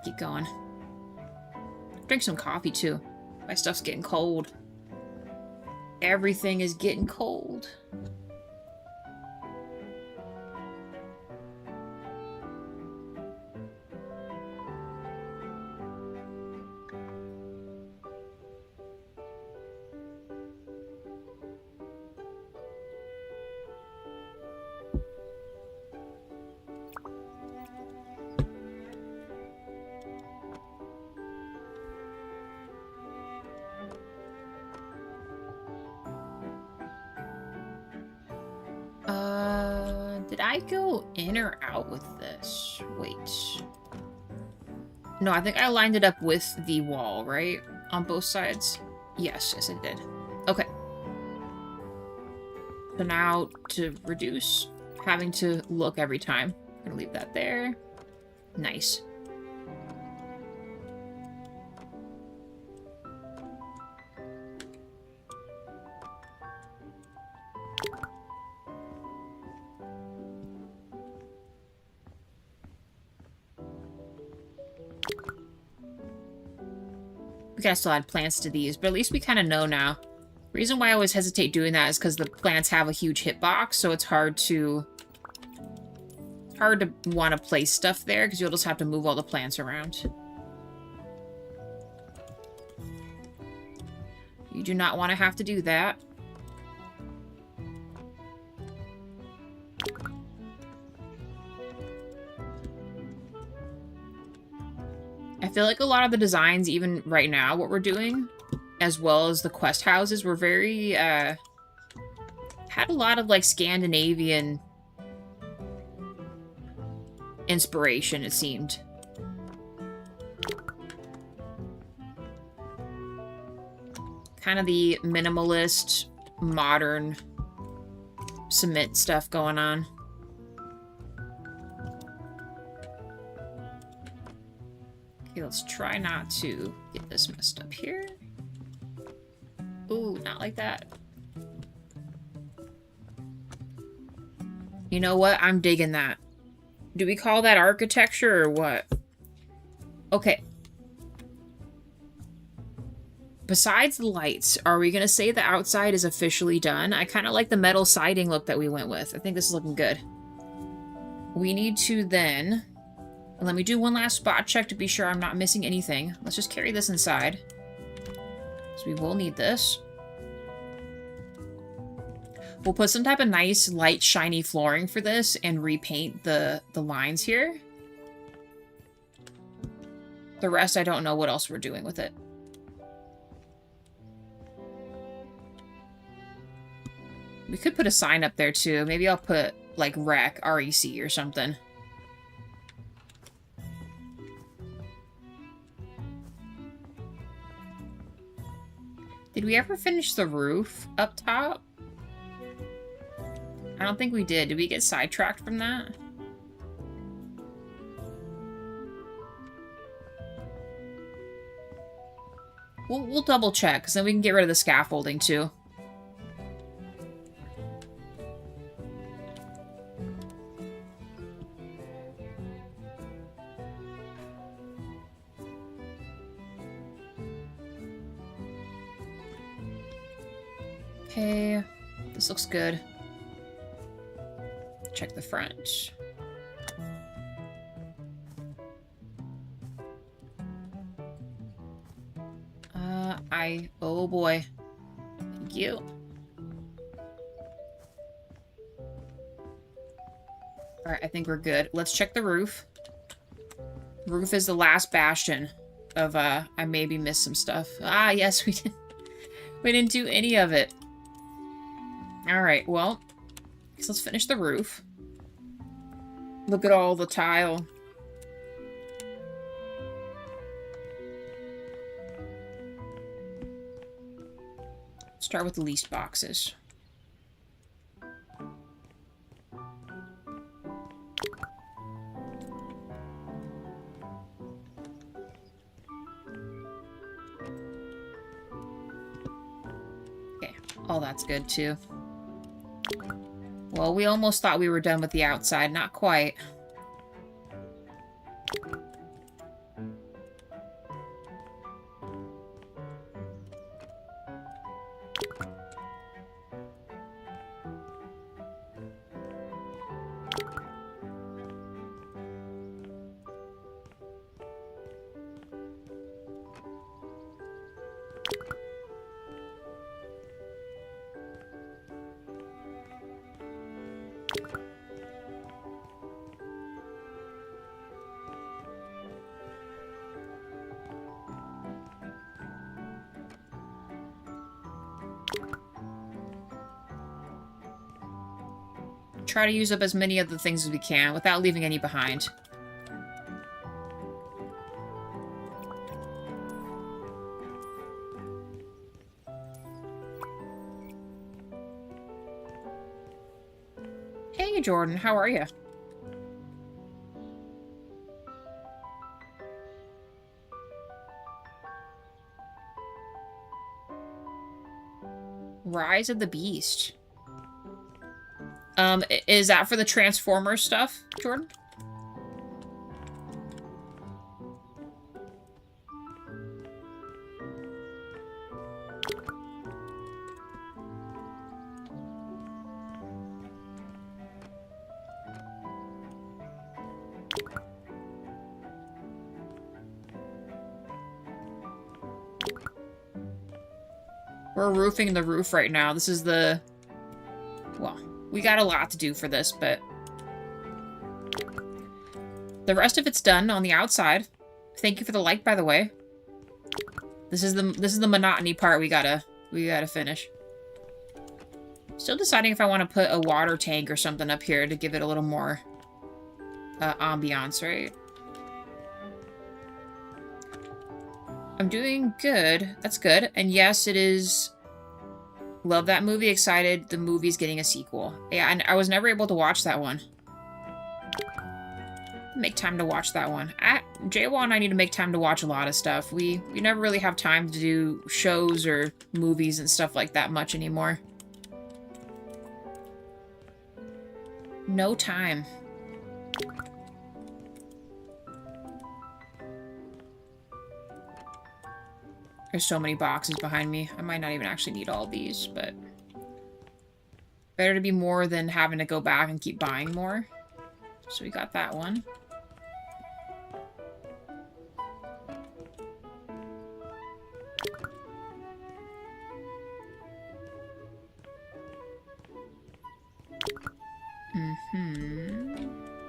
Keep going. Drink some coffee too. My stuff's getting cold. Everything is getting cold. Did I go in or out with this? Wait. No, I think I lined it up with the wall, right? On both sides? Yes, I did. Okay. So now, to reduce having to look every time, I'm gonna leave that there. Nice. We gotta still add plants to these, but at least we kind of know now. The reason why I always hesitate doing that is because the plants have a huge hitbox, so it's hard to want to place stuff there, because you'll just have to move all the plants around. You do not want to have to do that. I feel like a lot of the designs, even right now, what we're doing, as well as the quest houses, were very, had a lot of, like, Scandinavian inspiration, it seemed. Kind of the minimalist, modern cement stuff going on. Okay, let's try not to get this messed up here. Ooh, not like that. You know what? I'm digging that. Do we call that architecture or what? Okay. Besides the lights, are we going to say the outside is officially done? I kind of like the metal siding look that we went with. I think this is looking good. We need to then And let me do one last spot check to be sure I'm not missing anything. Let's just carry this inside. So we will need this. We'll put some type of nice, light, shiny flooring for this and repaint the lines here. The rest, I don't know what else we're doing with it. We could put a sign up there, too. Maybe I'll put, like, REC, R-E-C, or something. Did we ever finish the roof up top? I don't think we did. Did we get sidetracked from that? We'll double check, because then we can get rid of the scaffolding, too. Okay, this looks good. Check the front. Oh boy. Thank you. Alright, I think we're good. Let's check the roof. Roof is the last bastion of, I maybe missed some stuff. Ah, yes, we did. We didn't do any of it. Alright, well, so let's finish the roof. Look at all the tile. Start with the least boxes. Okay, oh, that's good too. Well, we almost thought we were done with the outside. Not quite. Try to use up as many of the things as we can without leaving any behind. Hey, Jordan, how are you? Rise of the Beast. Is that for the Transformers stuff, Jordan? We're roofing the roof right now. This is the... Well, we got a lot to do for this, but... The rest of it's done on the outside. Thank you for the like, by the way. This is the monotony part we gotta finish. Still deciding if I want to put a water tank or something up here to give it a little more ambiance, right? I'm doing good. That's good. And yes, it is... Love that movie. Excited. The movie's getting a sequel. Yeah, and I was never able to watch that one. Make time to watch that one. JWall and I need to make time to watch a lot of stuff. We never really have time to do shows or movies and stuff like that much anymore. No time. There's so many boxes behind me. I might not even actually need all these, but... Better to be more than having to go back and keep buying more. So we got that one.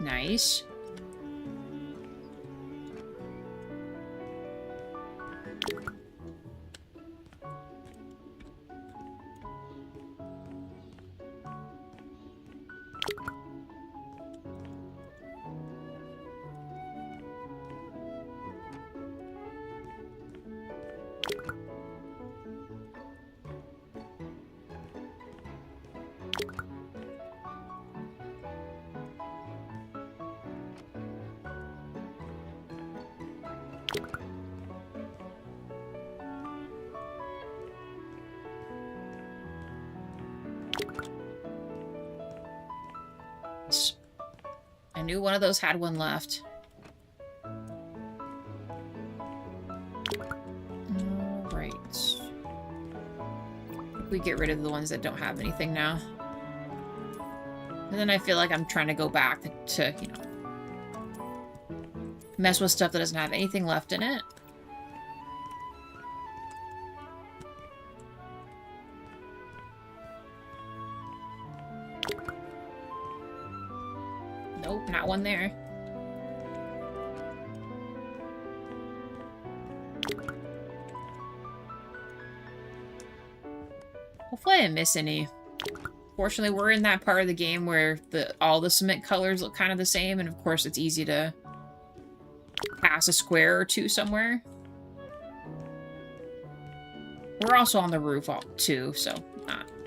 Nice. I knew one of those had one left. Alright. We get rid of the ones that don't have anything now. And then I feel like I'm trying to go back to, you know, mess with stuff that doesn't have anything left in it. Nope, not one there. Hopefully I didn't miss any. Fortunately, we're in that part of the game where all the cement colors look kind of the same, and of course it's easy to pass a square or two somewhere. We're also on the roof too, so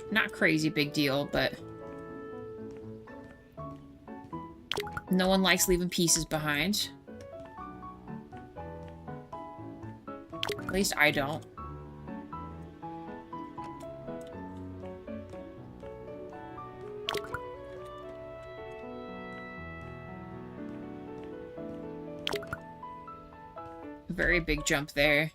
not crazy big deal, but no one likes leaving pieces behind. At least I don't. Very big jump there.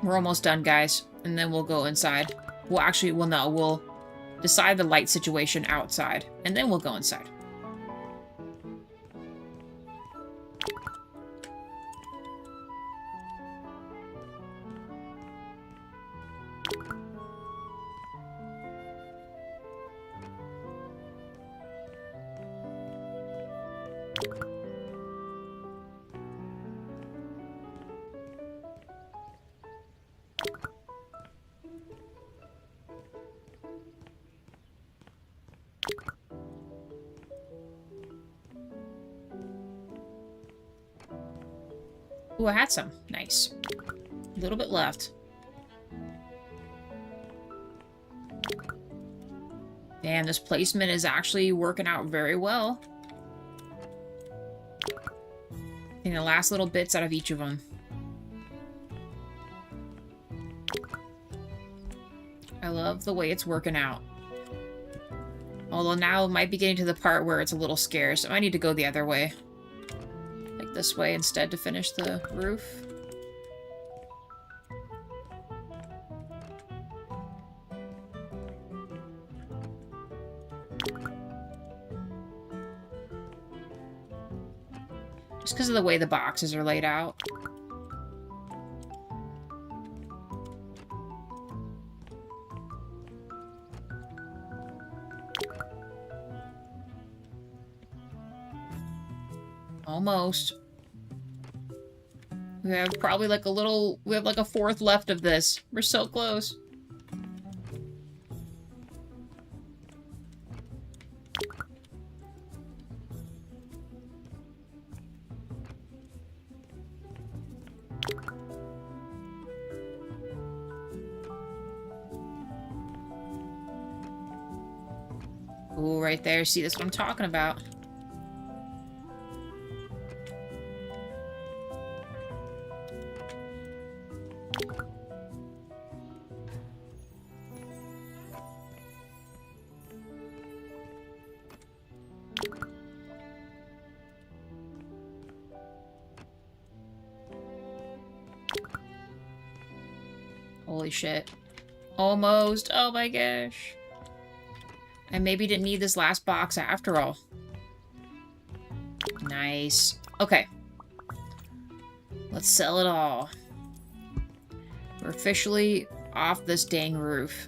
We're almost done, guys. And then we'll go inside. Well, actually, well, no. We'll decide the light situation outside. And then we'll go inside. Ooh, I had some. Nice. A little bit left. Damn, this placement is actually working out very well. Getting the last little bits out of each of them. I love the way it's working out. Although now it might be getting to the part where it's a little scarce, so I need to go the other way. Like this way instead to finish the roof. Just because of the way the boxes are laid out. Almost. We have probably like we have like a fourth left of this. We're so close. Ooh, right there. See, that's what I'm talking about. Holy shit. Almost. Oh my gosh. I maybe didn't need this last box after all. Nice. Okay. Let's sell it all. We're officially off this dang roof.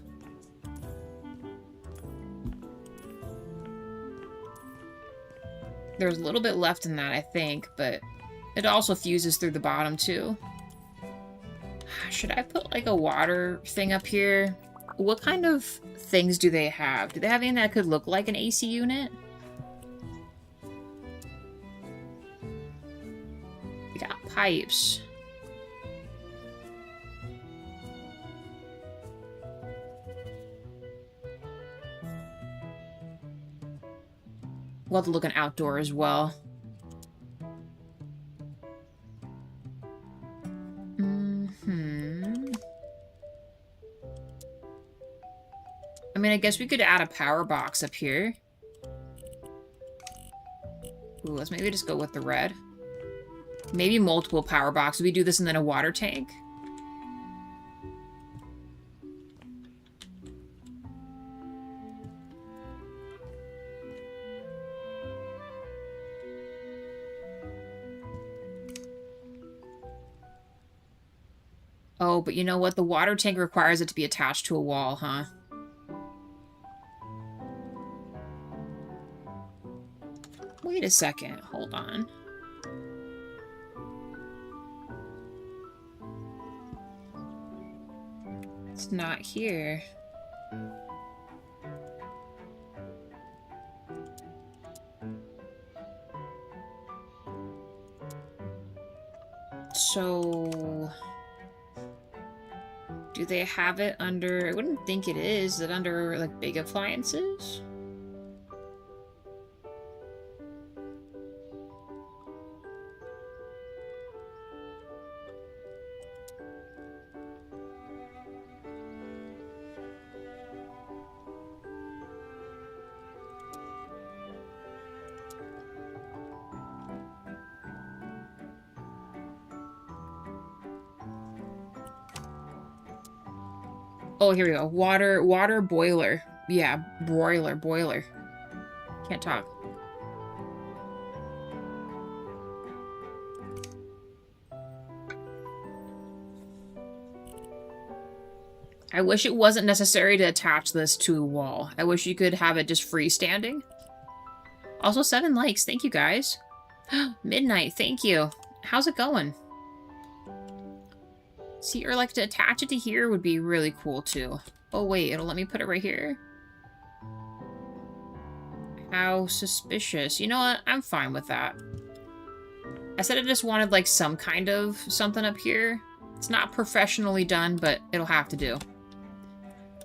There's a little bit left in that, I think, but it also fuses through the bottom, too. Should I put, like, a water thing up here? What kind of things do they have? Do they have anything that could look like an AC unit? They got pipes. We'll have to look an outdoor as well. I mean, I guess we could add a power box up here. Ooh, let's maybe just go with the red. Maybe multiple power boxes. We do this and then a water tank. Oh, but you know what? The water tank requires it to be attached to a wall, huh? Wait a second. Hold on. It's not here. So... do they have it under... I wouldn't think it is. Is it under, like, big appliances? Oh, here we go. Water boiler. Yeah, boiler. Can't talk. I wish it wasn't necessary to attach this to a wall. I wish you could have it just freestanding. Also, 7 likes. Thank you, guys. Midnight, thank you. How's it going? See, or like to attach it to here would be really cool too. Oh wait, it'll let me put it right here? How suspicious. You know what? I'm fine with that. I said I just wanted like some kind of something up here. It's not professionally done, but it'll have to do.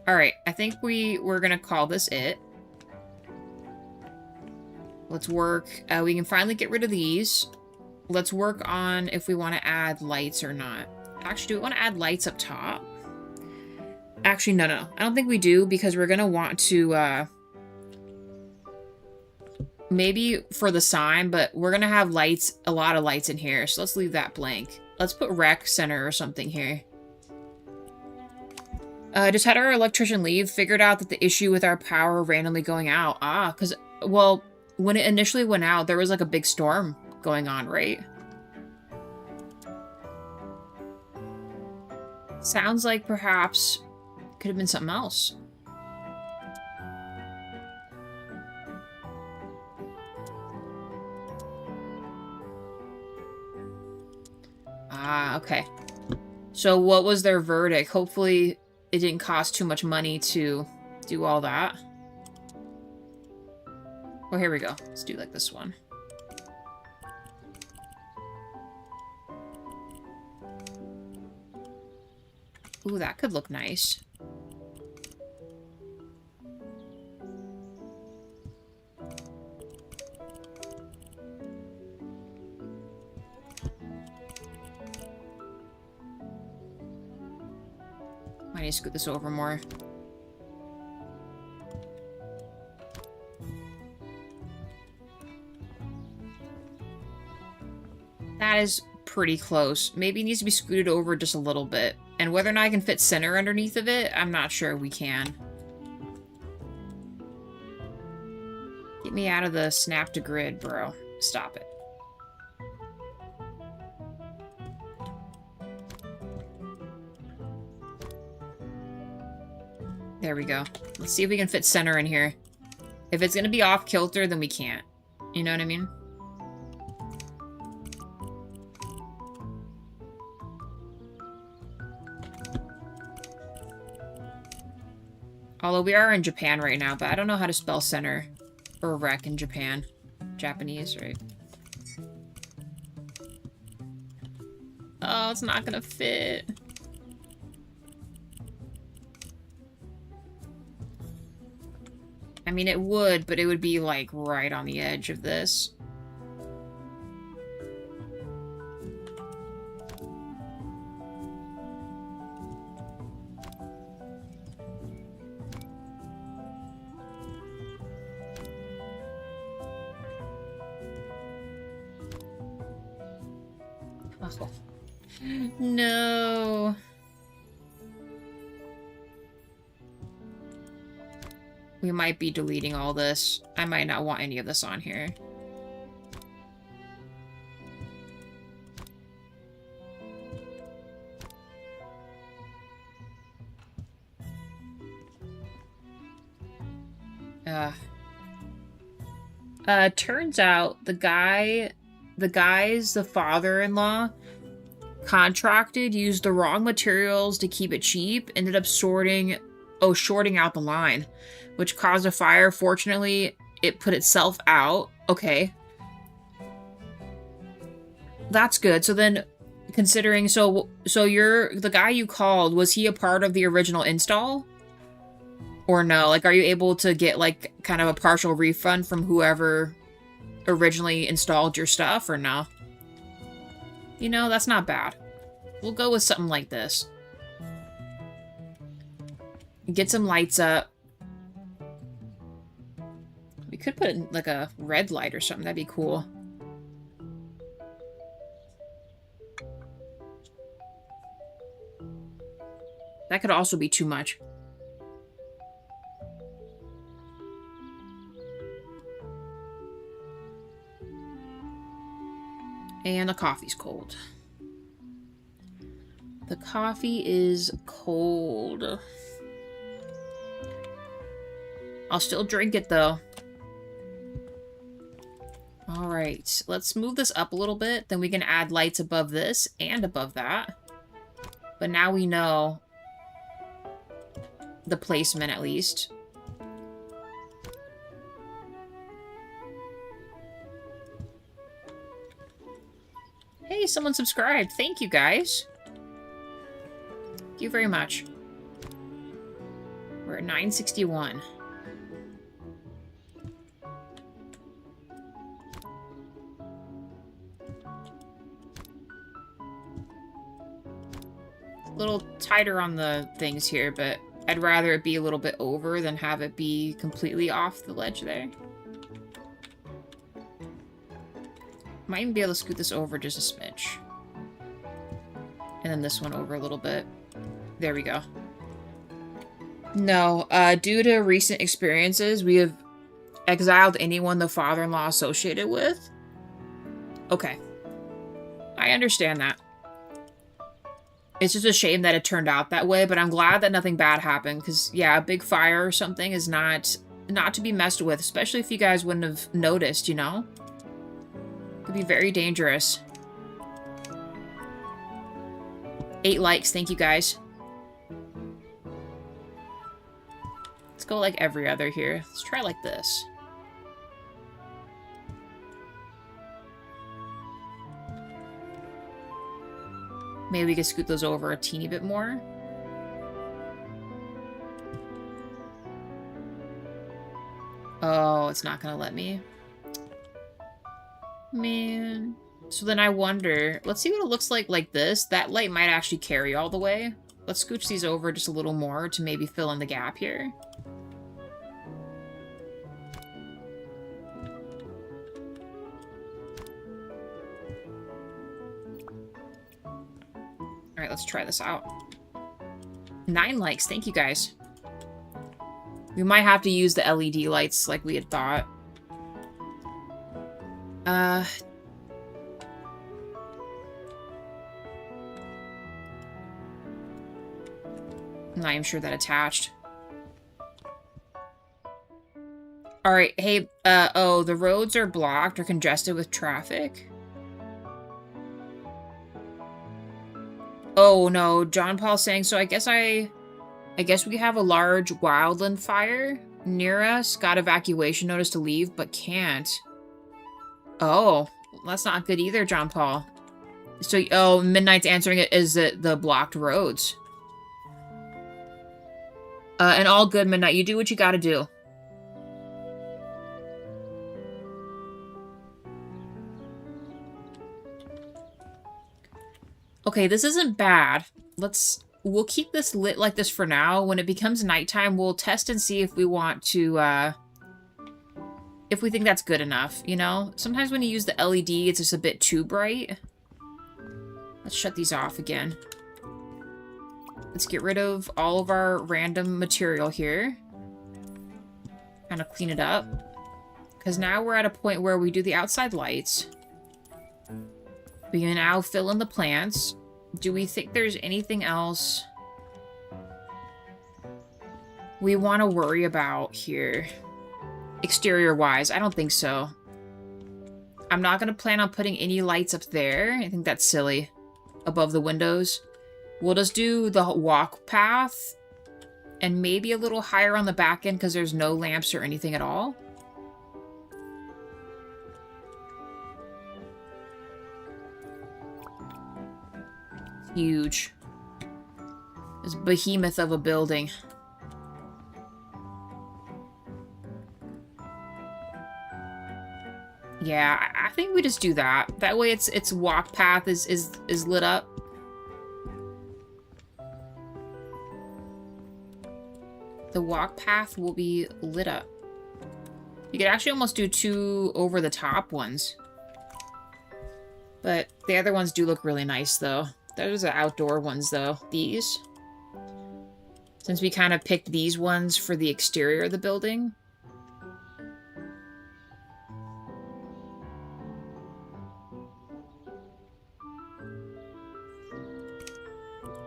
Alright, I think we're gonna call this it. Let's work. We can finally get rid of these. Let's work on if we want to add lights or not. Actually, do we want to add lights up top? Actually, no. I don't think we do because we're going to want to, maybe for the sign, but we're going to have lights, a lot of lights in here. So let's leave that blank. Let's put rec center or something here. Just had our electrician leave, figured out that the issue with our power randomly going out. Because, well, when it initially went out, there was like a big storm going on, right? Sounds like perhaps could have been something else. Okay. So what was their verdict? Hopefully it didn't cost too much money to do all that. Oh, here we go. Let's do like this one. Ooh, that could look nice. Might need to scoot this over more. That is pretty close. Maybe it needs to be scooted over just a little bit. And whether or not I can fit center underneath of it, I'm not sure we can. Get me out of the snap to grid, bro. Stop it. There we go. Let's see if we can fit center in here. If it's gonna be off kilter, then we can't. You know what I mean? Although we are in Japan right now, but I don't know how to spell center or rec in Japan. Japanese, right? Oh, it's not gonna fit. I mean, it would, but it would be, like, right on the edge of this. Oh. No. We might be deleting all this. I might not want any of this on here. Turns out the father-in-law contracted, used the wrong materials to keep it cheap, ended up shorting out the line, which caused a fire. Fortunately, it put itself out. Okay. That's good. So then, considering, so the guy you called, was he a part of the original install? Or no? Like, are you able to get, like, kind of a partial refund from whoever originally installed your stuff, or no? You know, that's not bad. We'll go with something like this. Get some lights up. We could put in, like, a red light or something. That'd be cool. That could also be too much. And the coffee's cold. The coffee is cold. I'll still drink it, though. Alright, let's move this up a little bit. Then we can add lights above this and above that. But now we know the placement, at least. Hey, someone subscribed. Thank you, guys. Thank you very much. We're at 961. A little tighter on the things here, but I'd rather it be a little bit over than have it be completely off the ledge there. Might even be able to scoot this over just a smidge. And then this one over a little bit. There we go. No, due to recent experiences, we have exiled anyone the father-in-law associated with. Okay. I understand that. It's just a shame that it turned out that way, but I'm glad that nothing bad happened, because, yeah, a big fire or something is not to be messed with, especially if you guys wouldn't have noticed, you know? Could be very dangerous. 8 likes, thank you guys. Let's go like every other here. Let's try like this. Maybe we can scoot those over a teeny bit more. Oh, it's not gonna let me. Man. So then I wonder, let's see what it looks like this. That light might actually carry all the way. Let's scooch these over just a little more to maybe fill in the gap here. Alright, let's try this out. 9 likes, thank you guys. We might have to use the LED lights like we had thought. I'm not even sure that attached. All right, hey, oh, the roads are blocked or congested with traffic. Oh no, John Paul's saying, so I guess we have a large wildland fire near us. Got evacuation notice to leave, but can't. Oh, that's not good either, John Paul. So, oh, Midnight's answering it is the blocked roads. And all good, Midnight. You do what you gotta do. Okay, this isn't bad. We'll keep this lit like this for now. When it becomes nighttime, we'll test and see if we want to, if we think that's good enough, you know? Sometimes when you use the LED, it's just a bit too bright. Let's shut these off again. Let's get rid of all of our random material here. Kind of clean it up. Because now we're at a point where we do the outside lights. We can now fill in the plants. Do we think there's anything else we want to worry about here? Exterior-wise, I don't think so. I'm not going to plan on putting any lights up there. I think that's silly. Above the windows. We'll just do the walk path. And maybe a little higher on the back end because there's no lamps or anything at all. Huge. This behemoth of a building. Yeah, I think we just do that. That way its walk path is lit up. The walk path will be lit up. You could actually almost do 2 over the top ones. But the other ones do look really nice though. Those are outdoor ones, though. These. Since we kind of picked these ones for the exterior of the building.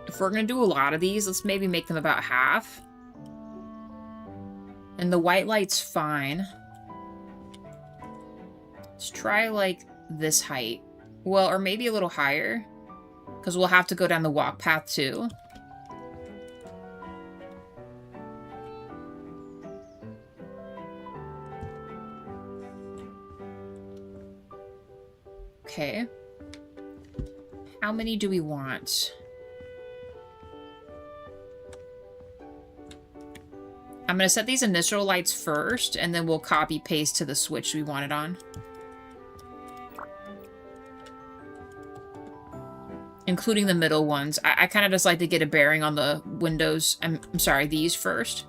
If we're going to do a lot of these, let's maybe make them about half. And the white light's fine. Let's try, like, this height. Well, or maybe a little higher. Because we'll have to go down the walk path, too. Okay. How many do we want? I'm going to set these initial lights first, and then we'll copy-paste to the switch we want it on. Including the middle ones. I kind of just like to get a bearing on the windows. I'm sorry, these first.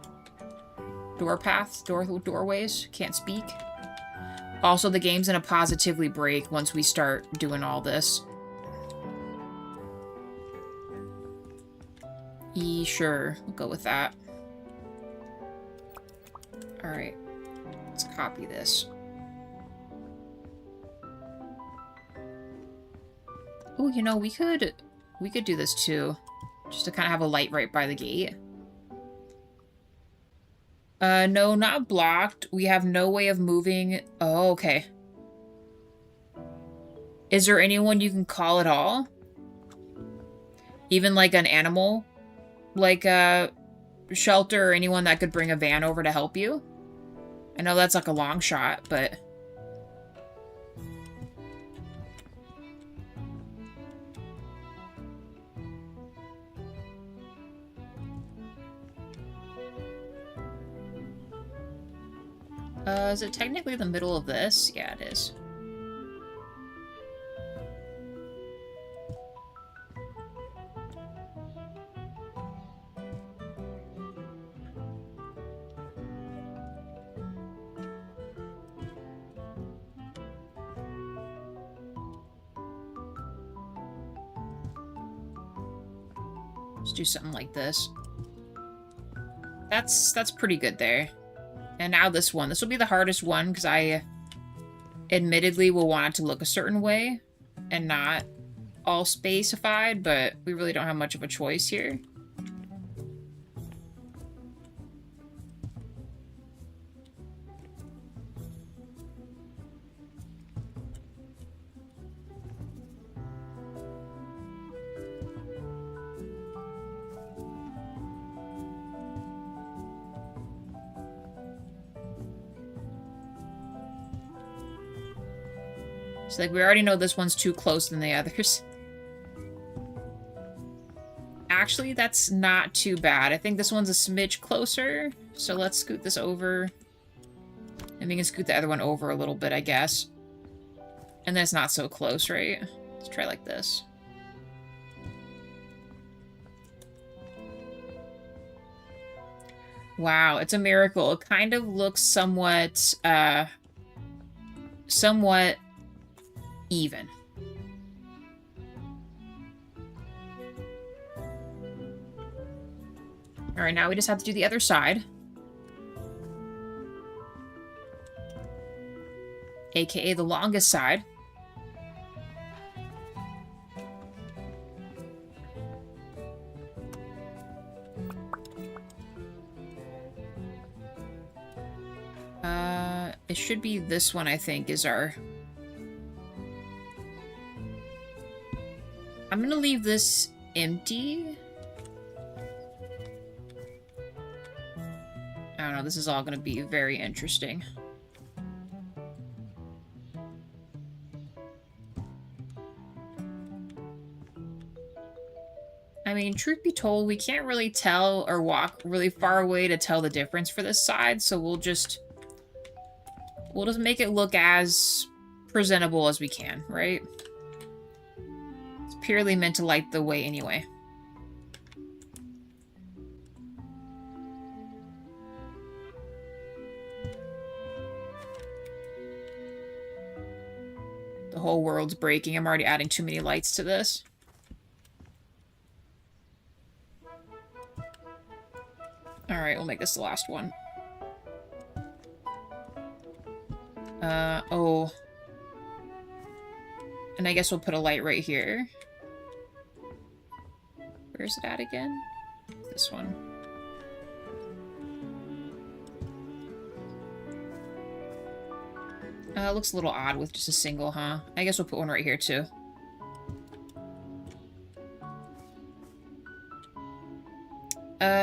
Door paths, doorways. Can't speak. Also, the game's gonna positively break once we start doing all this. Sure. We'll go with that. Alright. Let's copy this. Oh, you know, we could do this too. Just to kind of have a light right by the gate. No, not blocked. We have no way of moving. Oh, okay. Is there anyone you can call at all? Even like an animal? Like a shelter or anyone that could bring a van over to help you? I know that's like a long shot, but... is it technically the middle of this? Yeah, it is. Let's do something like this. That's pretty good there. And now this one. This will be the hardest one because I admittedly will want it to look a certain way and not all spacified, but we really don't have much of a choice here. So, like, we already know this one's too close than the others. Actually, that's not too bad. I think this one's a smidge closer. So let's scoot this over. And we can scoot the other one over a little bit, I guess. And then it's not so close, right? Let's try like this. Wow, it's a miracle. It kind of looks somewhat, somewhat even. Alright, now we just have to do the other side. AKA the longest side. It should be this one, I think, is our... I'm gonna leave this empty. I don't know, this is all gonna be very interesting. I mean, truth be told, we can't really tell or walk really far away to tell the difference for this side, so we'll just make it look as presentable as we can, right? It's purely meant to light the way anyway. The whole world's breaking. I'm already adding too many lights to this. Alright, we'll make this the last one. Oh. And I guess we'll put a light right here. Where's it at again? This one. It looks a little odd with just a single, huh? I guess we'll put one right here, too.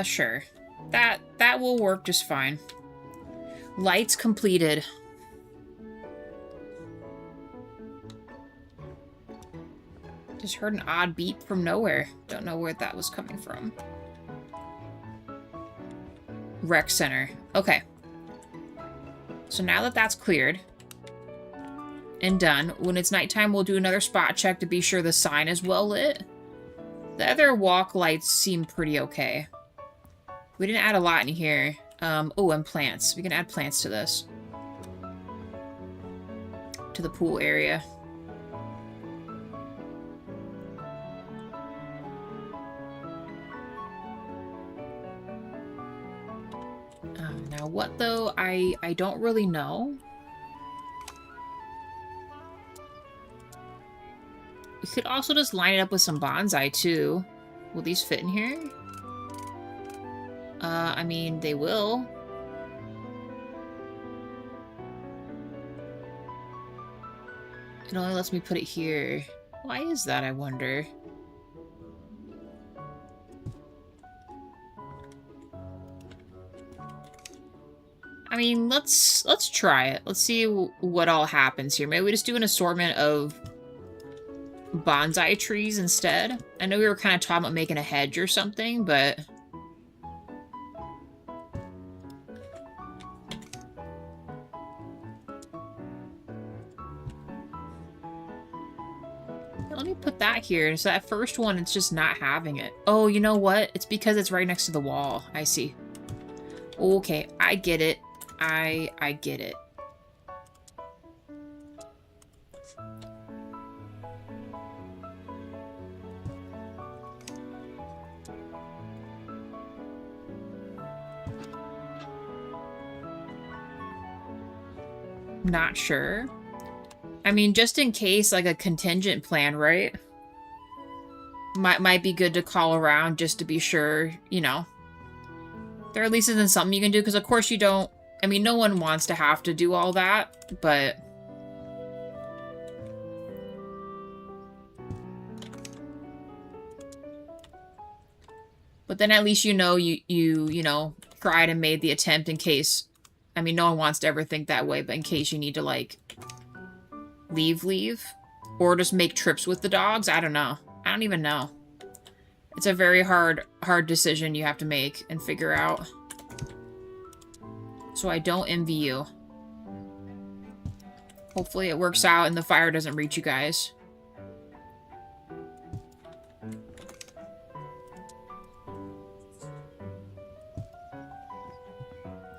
Sure. That will work just fine. Lights completed. Just heard an odd beep from nowhere. Don't know where that was coming from. Rec center. Okay. So now that that's cleared and done, when it's nighttime, we'll do another spot check to be sure the sign is well lit. The other walk lights seem pretty okay. We didn't add a lot in here. Oh, and plants. We can add plants to this. To the pool area. Now what though? I don't really know. We could also just line it up with some bonsai too. Will these fit in here? I mean, they will. It only lets me put it here. Why is that, I wonder? I mean, let's try it. Let's see what all happens here. Maybe we just do an assortment of bonsai trees instead. I know we were kind of talking about making a hedge or something, but... Let me put that here. So that first one, it's just not having it. Oh, you know what? It's because it's right next to the wall. I see. Okay, I get it. I get it. Not sure. I mean, just in case, like a contingent plan, right? Might be good to call around just to be sure, you know. There at least isn't something you can do, because of course you don't... I mean, no one wants to have to do all that, but... But then at least you know you know, tried and made the attempt in case... I mean, no one wants to ever think that way, but in case you need to, like, leave. Or just make trips with the dogs. I don't know. I don't even know. It's a very hard decision you have to make and figure out. So I don't envy you. Hopefully it works out and the fire doesn't reach you guys.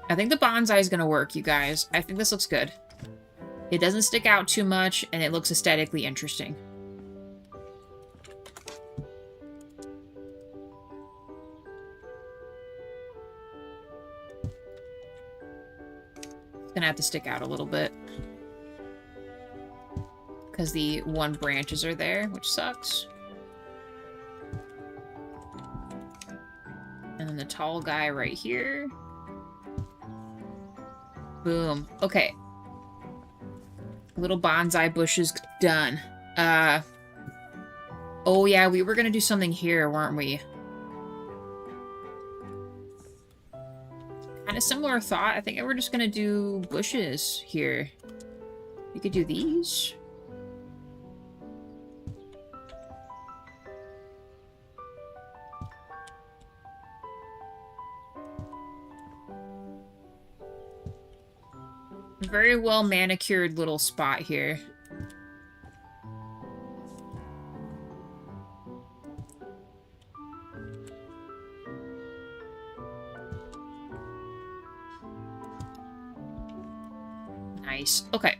I think the bonsai is going to work, you guys. I think this looks good. It doesn't stick out too much, and it looks aesthetically interesting. It's gonna have to stick out a little bit. Because the one branches are there, which sucks. And then the tall guy right here. Boom. Okay. Little bonsai bushes done. Oh yeah, we were gonna do something here, weren't we? Kind of similar thought. I think we're just gonna do bushes here. We could do these. Very well manicured little spot here. Nice. Okay.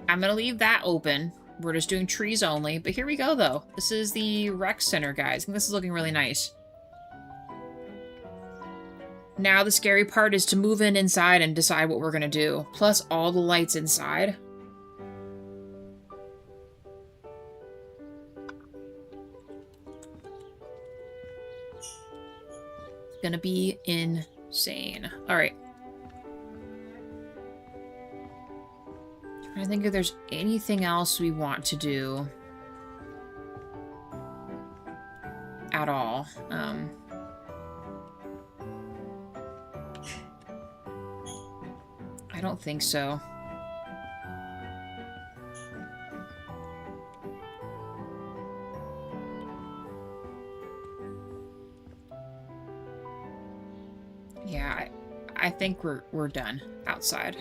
I'm gonna leave that open. We're just doing trees only. But here we go, though. This is the rec center, guys. I think this is looking really nice. Now the scary part is to move in inside and decide what we're gonna do. Plus all the lights inside. It's gonna be insane. Alright. I think if there's anything else we want to do at all. I don't think so. Yeah, I think we're done outside.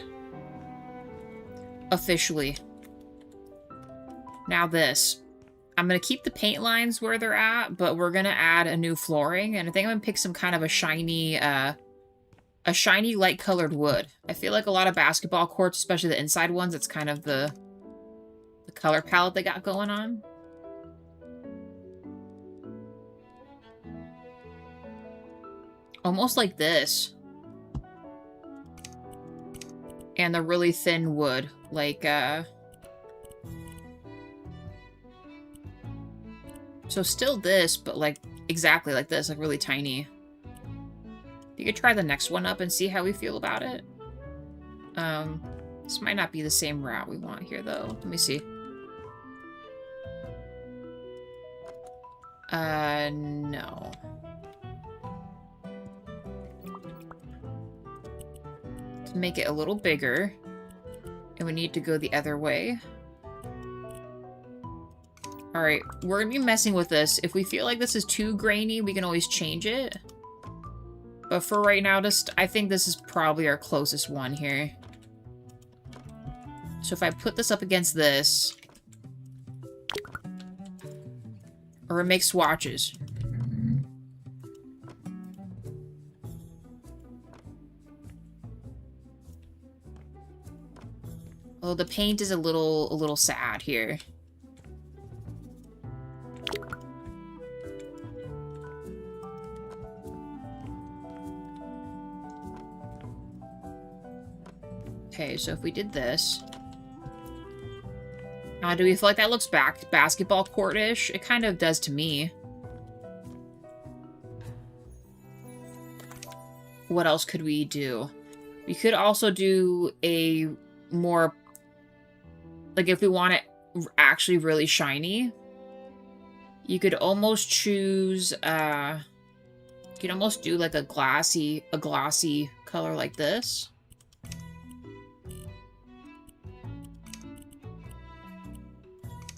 Officially. Now this. I'm gonna keep the paint lines where they're at, but we're gonna add a new flooring, and I think I'm gonna pick some kind of a shiny light-colored wood. I feel like a lot of basketball courts, especially the inside ones, it's kind of the color palette they got going on. Almost like this. And the really thin wood, like, so still this, but, like, exactly like this, like, really tiny. You could try the next one up and see how we feel about it. This might not be the same route we want here, though. Let me see. No. To make it a little bigger, and we need to go the other way. Alright, we're gonna be messing with this. If we feel like this is too grainy, we can always change it. But for right now, I think this is probably our closest one here. So if I put this up against this, or make swatches. Oh, the paint is a little sad here. Okay, so if we did this... do we feel like that looks basketball court-ish? It kind of does to me. What else could we do? We could also do a more... Like, if we want it actually really shiny, you could almost choose, you could almost do, like, a glossy color like this.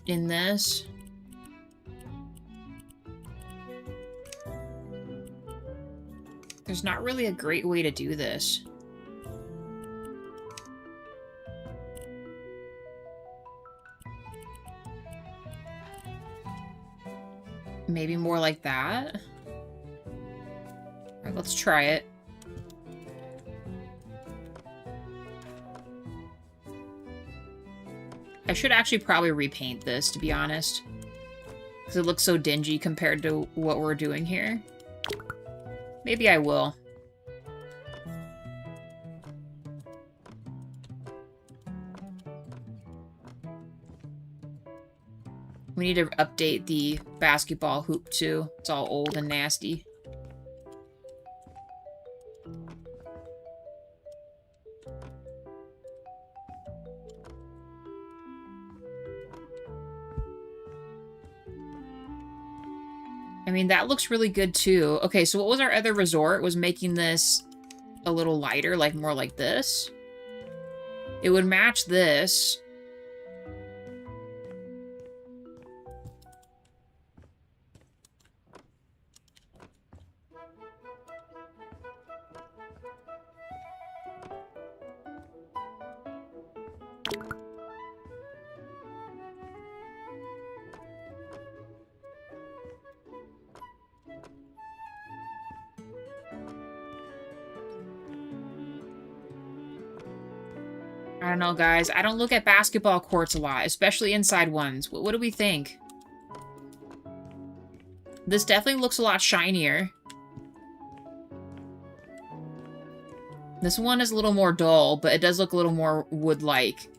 in this. There's not really a great way to do this. Maybe more like that? Alright, let's try it. I should actually probably repaint this, to be honest. Because it looks so dingy compared to what we're doing here. Maybe I will. We need to update the basketball hoop, too. It's all old and nasty. I mean, that looks really good, too. Okay, so what was our other resort? Was making this a little lighter, like more like this? It would match this. I don't know, guys. I don't look at basketball courts a lot, especially inside ones. What do we think? This definitely looks a lot shinier. This one is a little more dull, but it does look a little more wood-like.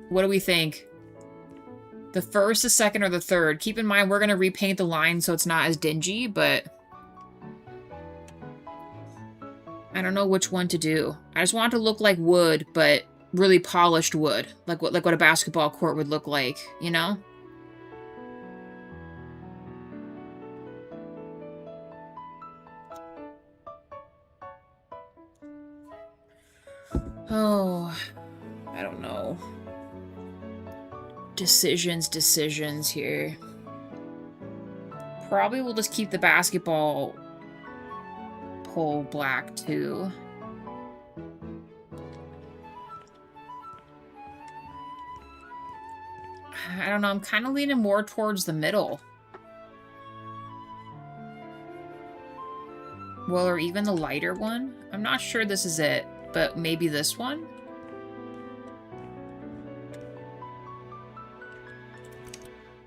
What do we think? The first, the second, or the third? Keep in mind, we're going to repaint the line so it's not as dingy, but I don't know which one to do. I just want it to look like wood, but really polished wood, like what a basketball court would look like, you know? Oh, I don't know. Decisions here. Probably we'll just keep the basketball pole black too. I don't know, I'm kind of leaning more towards the middle. Well, or even the lighter one. I'm not sure this is it, but maybe this one?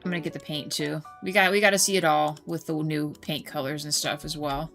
I'm gonna get the paint too. We got to see it all with the new paint colors and stuff as well.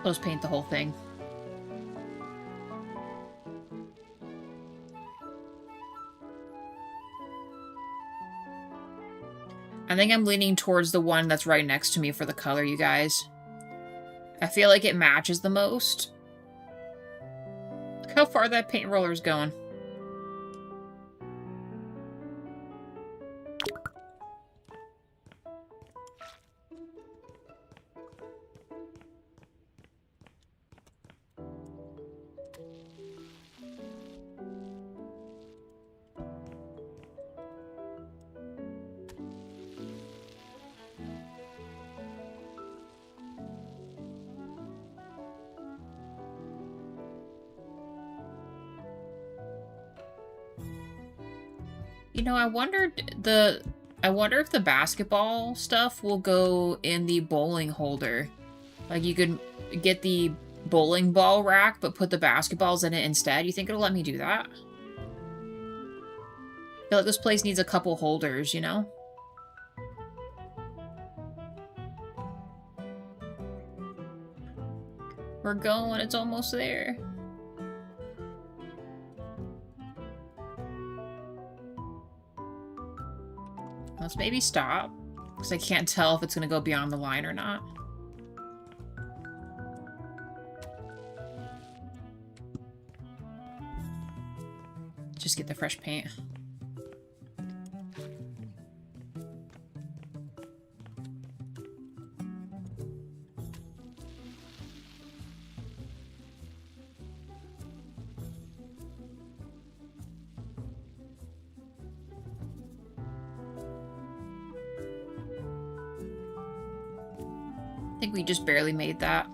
Let's paint the whole thing. I think I'm leaning towards the one that's right next to me for the color, you guys. I feel like it matches the most. Look how far that paint roller's going. You know, I wonder if the basketball stuff will go in the bowling holder. Like, you could get the bowling ball rack, but put the basketballs in it instead. You think it'll let me do that? feel like this place needs a couple holders, you know? We're going, it's almost there. Let's maybe stop, because I can't tell if it's going to go beyond the line or not. Just get the fresh paint. I think we just barely made that.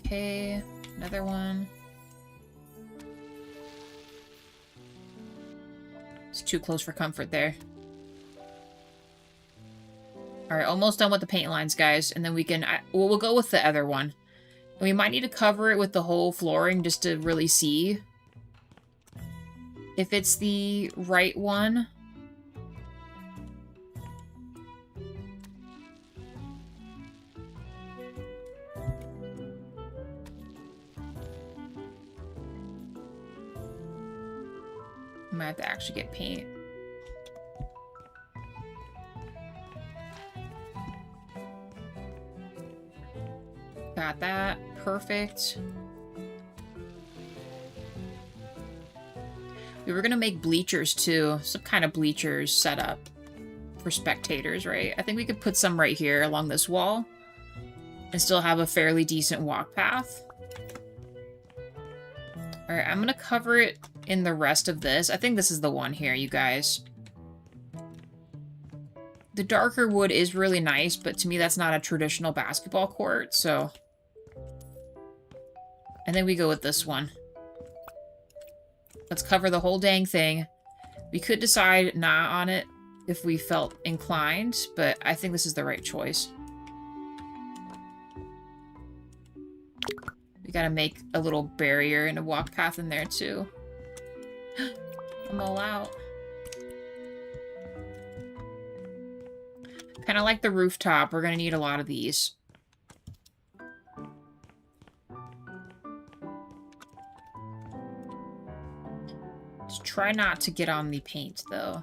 Okay, another one. It's too close for comfort there. Alright, almost done with the paint lines, guys. And then we can... we'll go with the other one. And we might need to cover it with the whole flooring just to really see if it's the right one. I might have to actually get paint. Got that. Perfect. We were gonna make bleachers too. Some kind of bleachers set up for spectators, right? I think we could put some right here along this wall and still have a fairly decent walk path. Alright, I'm gonna cover it in the rest of this. I think this is the one here, you guys. The darker wood is really nice, but to me that's not a traditional basketball court, so... And then we go with this one. Let's cover the whole dang thing. We could decide not on it if we felt inclined, but I think this is the right choice. We gotta make a little barrier and a walk path in there too. I'm all out. Kind of like the rooftop. We're gonna need a lot of these. Just try not to get on the paint, though.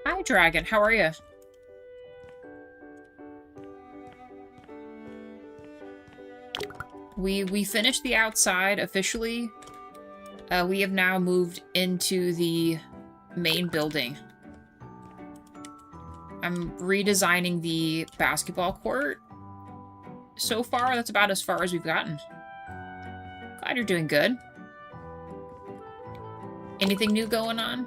Hi, Dragon. How are you? We finished the outside officially. We have now moved into the main building. I'm redesigning the basketball court. So far, that's about as far as we've gotten. Glad you're doing good. Anything new going on?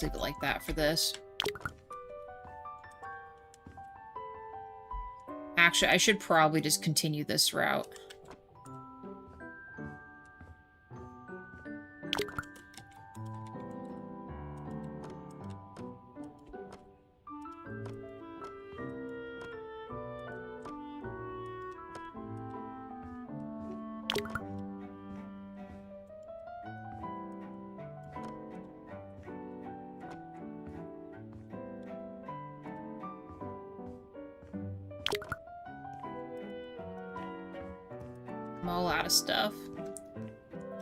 Leave it like that for this. Actually, I should probably just continue this route. I'm all out of stuff.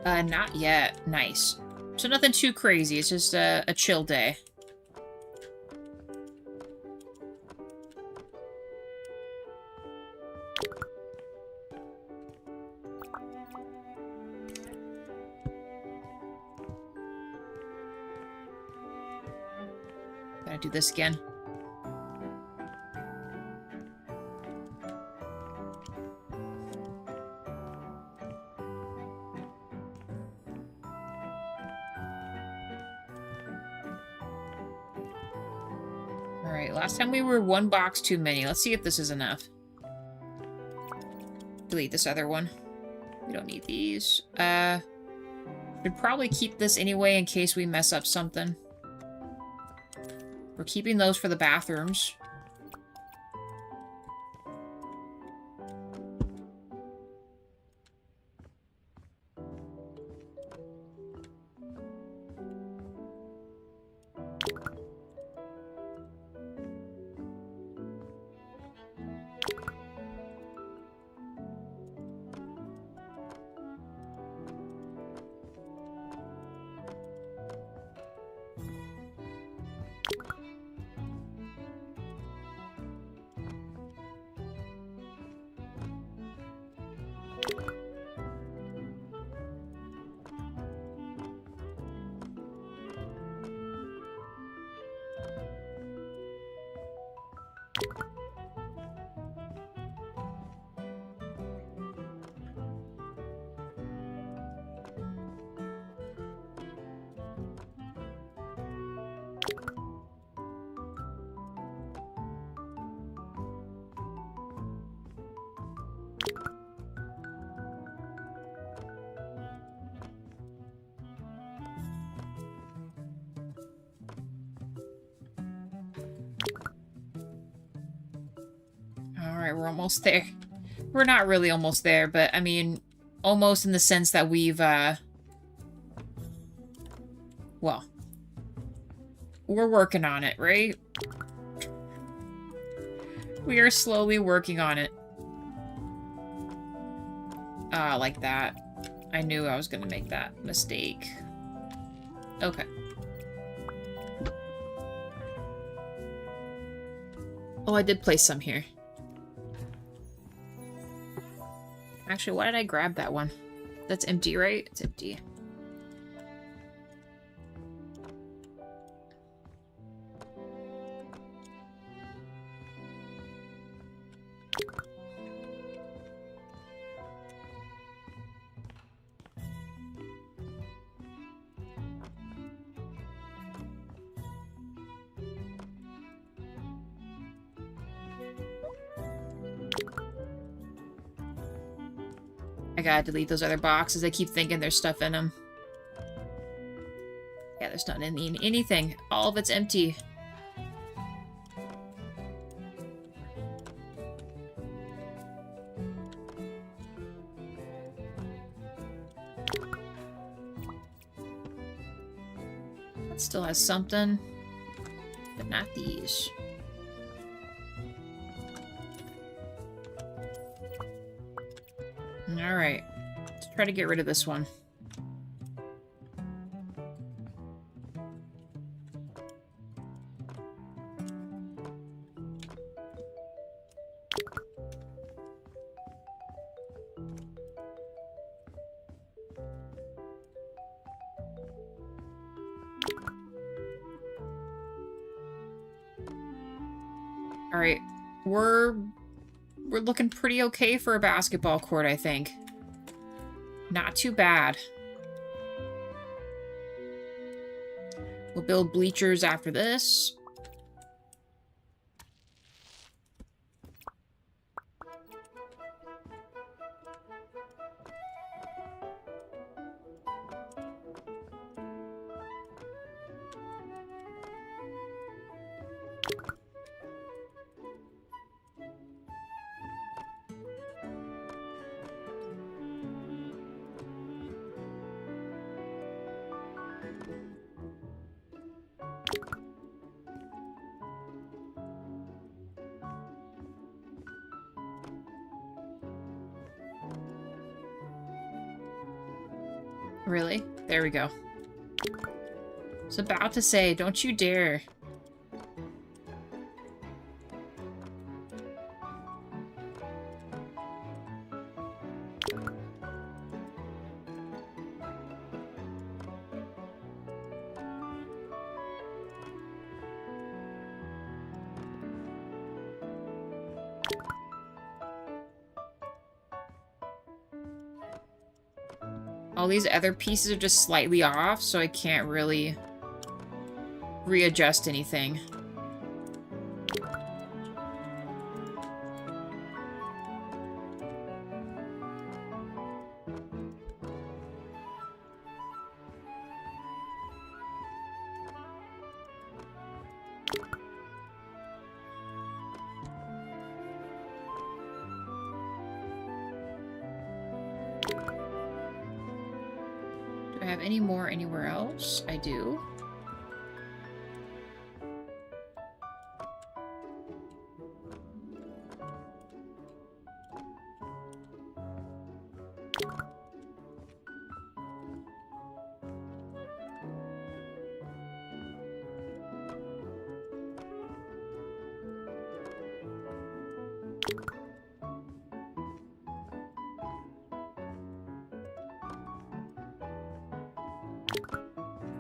Not yet. Nice. So nothing too crazy. It's just a chill day. Gotta do this again. Alright, last time we were one box too many. Let's see if this is enough. Delete this other one. We don't need these. Should probably keep this anyway in case we mess up something. We're keeping those for the bathrooms. Alright, we're almost there. We're not really almost there, but I mean, almost in the sense that we've, well, we're working on it, right? We are slowly working on it. Like that. I knew I was gonna make that mistake. Okay. Oh, I did place some here. Actually, why did I grab that one? That's empty, right? It's empty. I gotta delete those other boxes. I keep thinking there's stuff in them. Yeah, there's not anything. All of it's empty. That still has something, but not these. Alright, let's try to get rid of this one. Alright, we're looking pretty okay for a basketball court, I think. Not too bad. We'll build bleachers after this. Really? There we go. I was about to say, don't you dare. All these other pieces are just slightly off, so I can't really readjust anything. Do I have any more anywhere else? I do.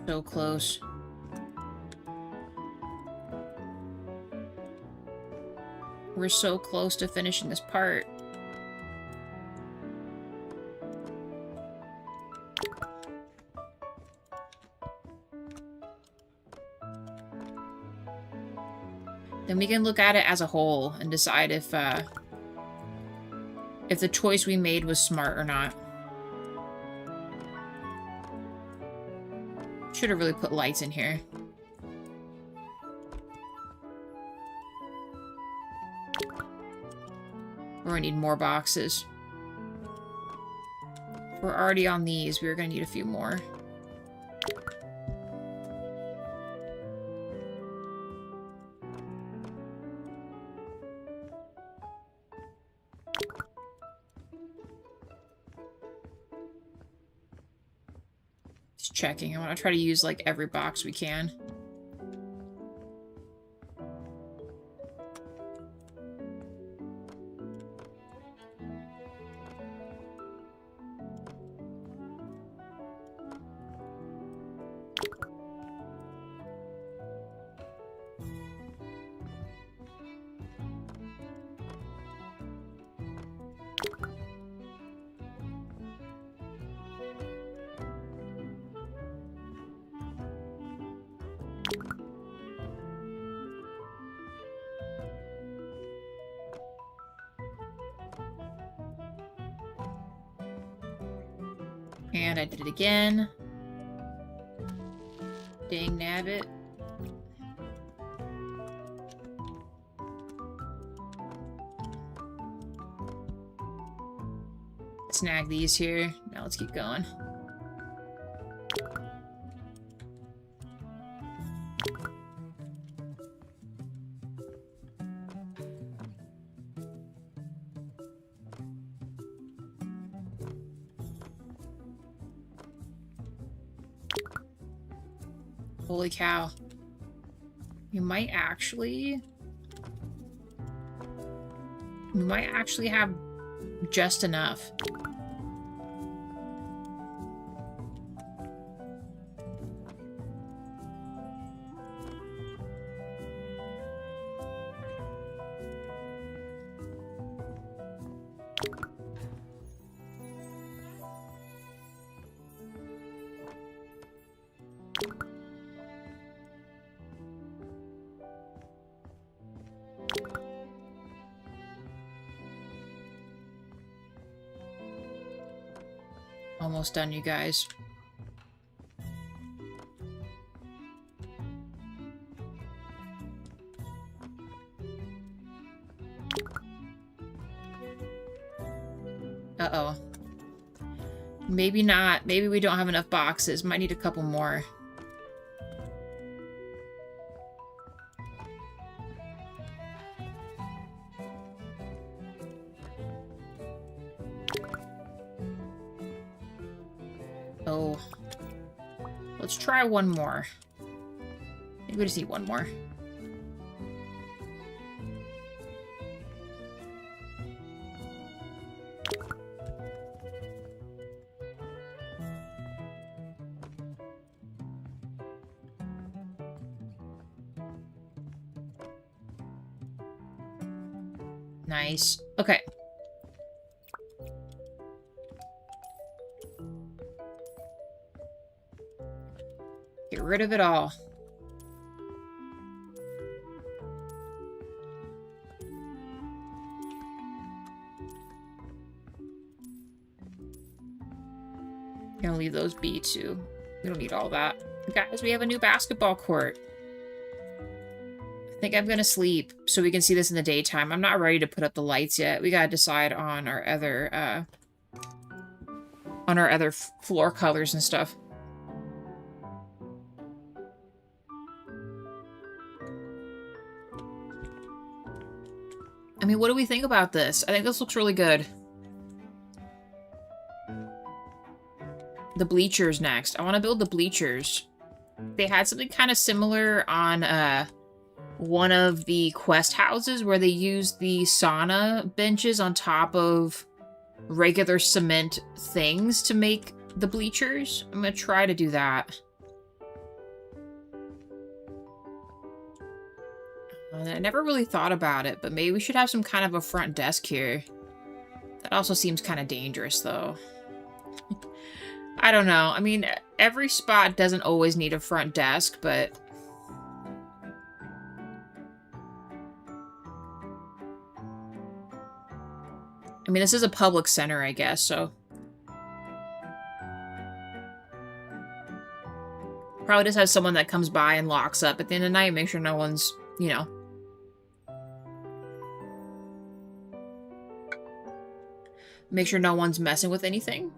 So close. We're so close to finishing this part. Then we can look at it as a whole and decide if the choice we made was smart or not. Should have really put lights in here. Or I need more boxes. If we're already on these, we're gonna need a few more. Just checking. I want to try to use like every box we can. And I did it again. Dang nabbit. Snag these here. Now let's keep going. Holy cow. We might actually have just enough. Almost done, you guys. Uh-oh. Maybe not. Maybe we don't have enough boxes. Might need a couple more. Oh. Let's try one more. I think we just need one more. Nice. Okay. rid of it all. Gonna leave those be too. We don't need all that. Guys, we have a new basketball court. I think I'm gonna sleep so we can see this in the daytime. I'm not ready to put up the lights yet. We gotta decide on our other floor colors and stuff. I mean, what do we think about this? I think this looks really good. The bleachers next. I want to build the bleachers. They had something kind of similar on one of the quest houses where they used the sauna benches on top of regular cement things to make the bleachers. I'm going to try to do that. I never really thought about it, but maybe we should have some kind of a front desk here. That also seems kind of dangerous, though. I don't know. I mean, every spot doesn't always need a front desk, but... I mean, this is a public center, I guess, so... Probably just has someone that comes by and locks up at the end of the night, make sure no one's, you know... Make sure no one's messing with anything.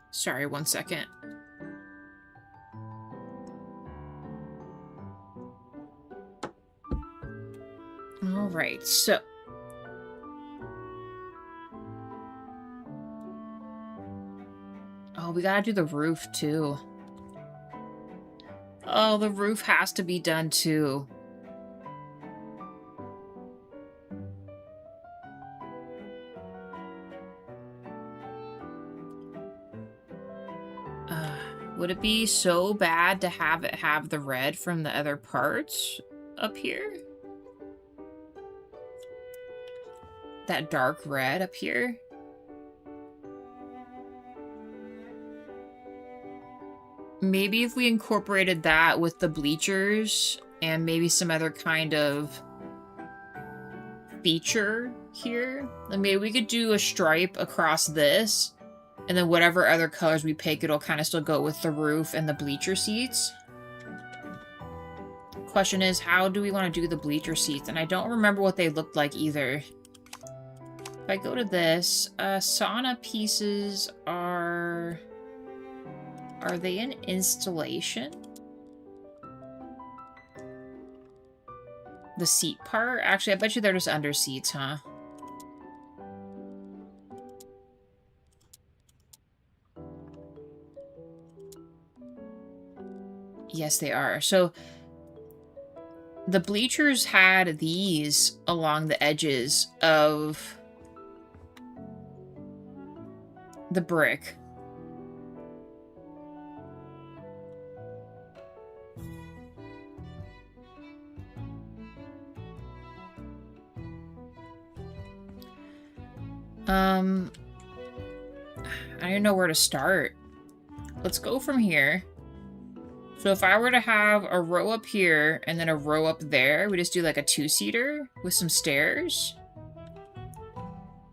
Sorry, 1 second. All right, so... Oh, we gotta do the roof, too. Oh, the roof has to be done, too. Would it be so bad to have it have the red from the other parts up here? That dark red up here? Maybe if we incorporated that with the bleachers and maybe some other kind of feature here. And maybe we could do a stripe across this. And then whatever other colors we pick, it'll kind of still go with the roof and the bleacher seats. Question is, how do we want to do the bleacher seats? And I don't remember what they looked like either. If I go to this, sauna pieces are... Are they in installation? The seat part? Actually, I bet you they're just under seats, huh? Yes, they are. So, the bleachers had these along the edges of the brick. I don't know where to start. Let's go from here. So if I were to have a row up here and then a row up there, we just do like a two-seater with some stairs.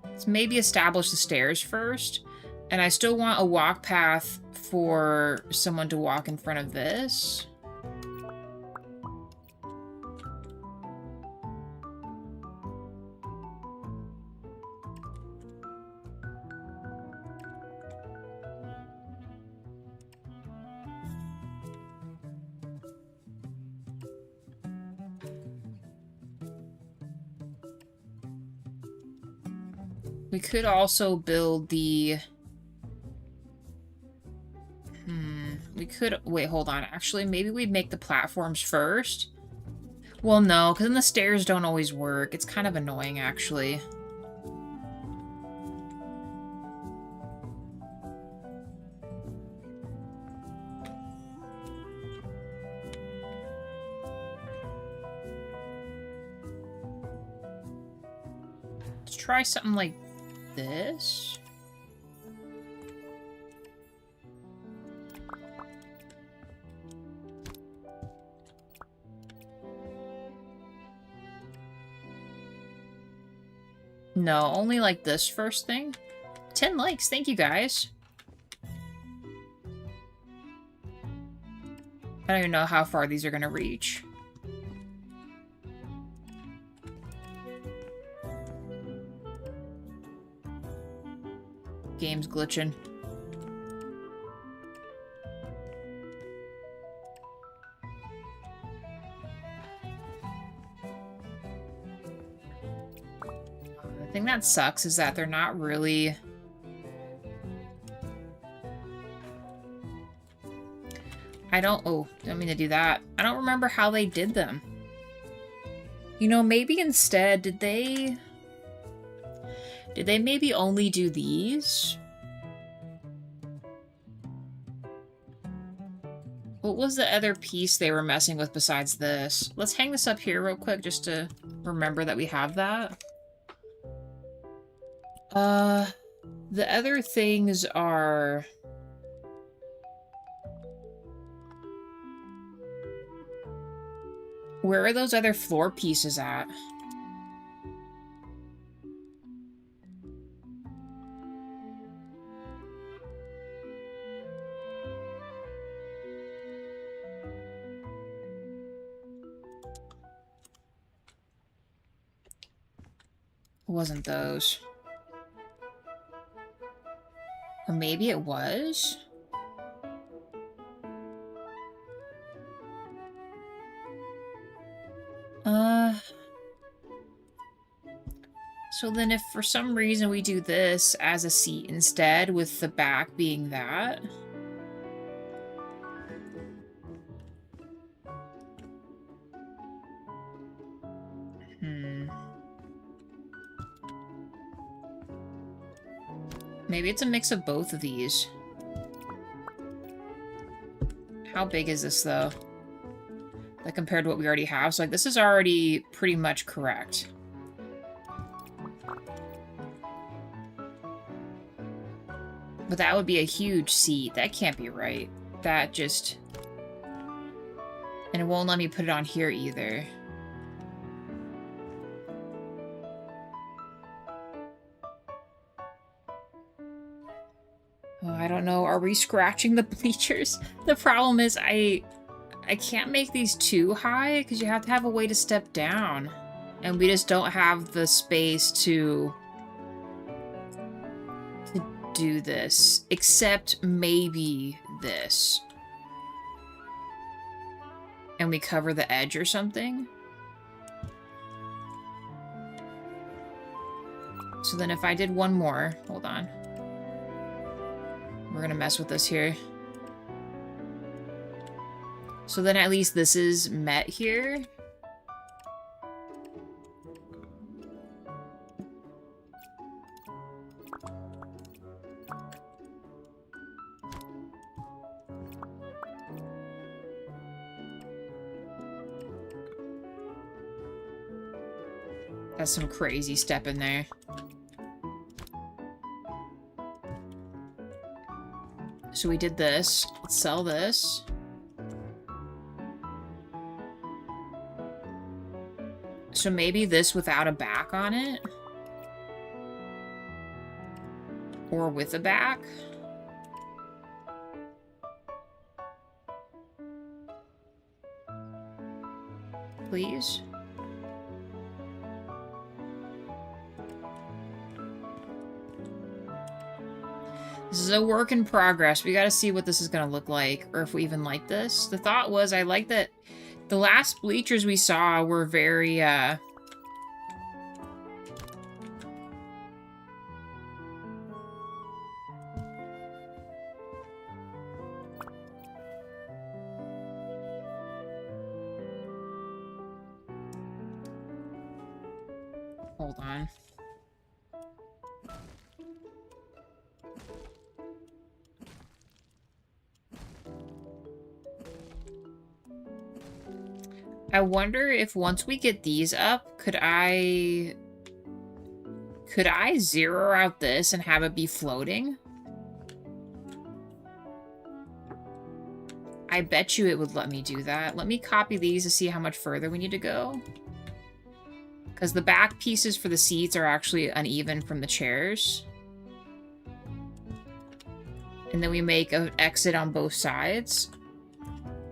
Let's maybe establish the stairs first. And I still want a walk path for someone to walk in front of this. We could also build the... We could... Wait, hold on. Actually, maybe we'd make the platforms first. Well, no, because then the stairs don't always work. It's kind of annoying, actually. Let's try something like this. No, only like this first thing. 10 likes, thank you guys. I don't even know how far these are gonna reach. Game's glitching. The thing that sucks is that they're not really... don't mean to do that. I don't remember how they did them. You know, maybe instead, did they maybe only do these? What was the other piece they were messing with besides this? Let's hang this up here real quick just to remember that we have that. The other things are... Where are those other floor pieces at? It wasn't those. Or maybe it was? So then if for some reason we do this as a seat instead, with the back being that... Maybe it's a mix of both of these. How big is this, though? Like, compared to what we already have? So, like, this is already pretty much correct. But that would be a huge seat. That can't be right. That just... And it won't let me put it on here either. Oh, I don't know. Are we scratching the bleachers? The problem is I can't make these too high because you have to have a way to step down. And we just don't have the space to do this. Except maybe this. And we cover the edge or something. So then if I did one more, hold on. We're gonna mess with this here. So then at least this is met here. That's some crazy step in there. So we did this. Let's sell this. So maybe this without a back on it? Or with a back? Please? This is a work in progress. We gotta see what this is gonna look like, or if we even like this. The thought was, I like that the last bleachers we saw were very, Hold on. I wonder if once we get these up, could I Could I zero out this and have it be floating? I bet you it would let me do that. Let me copy these to see how much further we need to go. Because the back pieces for the seats are actually uneven from the chairs. And then we make an exit on both sides.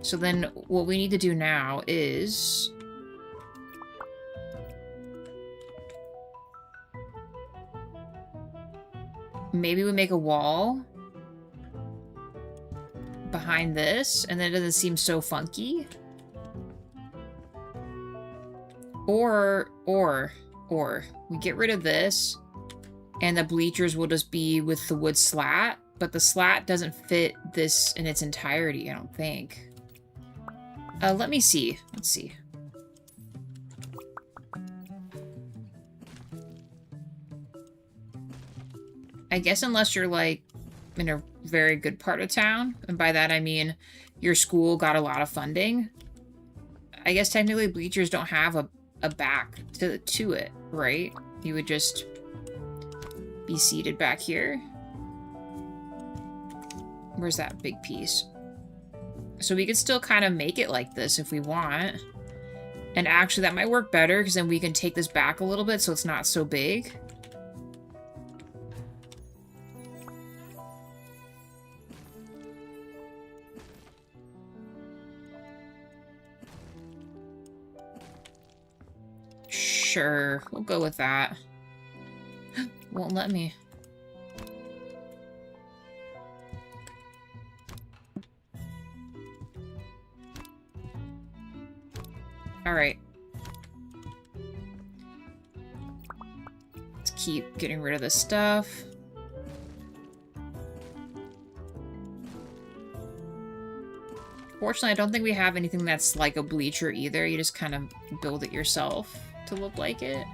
So then what we need to do now is... maybe we make a wall behind this, and then it doesn't seem so funky. Or we get rid of this, and the bleachers will just be with the wood slat, but the slat doesn't fit this in its entirety, I don't think. Let me see. Let's see. I guess unless you're, like, in a very good part of town, and by that I mean your school got a lot of funding. I guess technically bleachers don't have a back to it, right? You would just be seated back here. Where's that big piece? So we could still kind of make it like this if we want. And actually that might work better because then we can take this back a little bit so it's not so big. Sure, we'll go with that. Won't let me. Alright. Let's keep getting rid of this stuff. Fortunately, I don't think we have anything that's like a bleacher either. You just kind of build it yourself to look like it.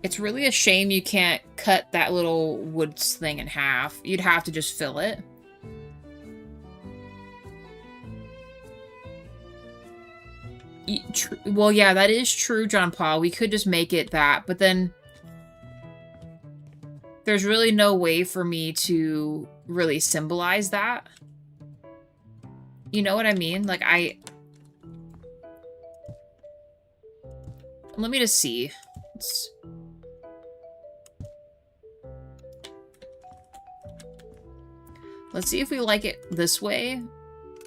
It's really a shame you can't cut that little wood thing in half. You'd have to just fill it. Well, yeah, that is true, John Paul. We could just make it that, but then there's really no way for me to really symbolize that. You know what I mean? Like, let me just see. Let's see if we like it this way.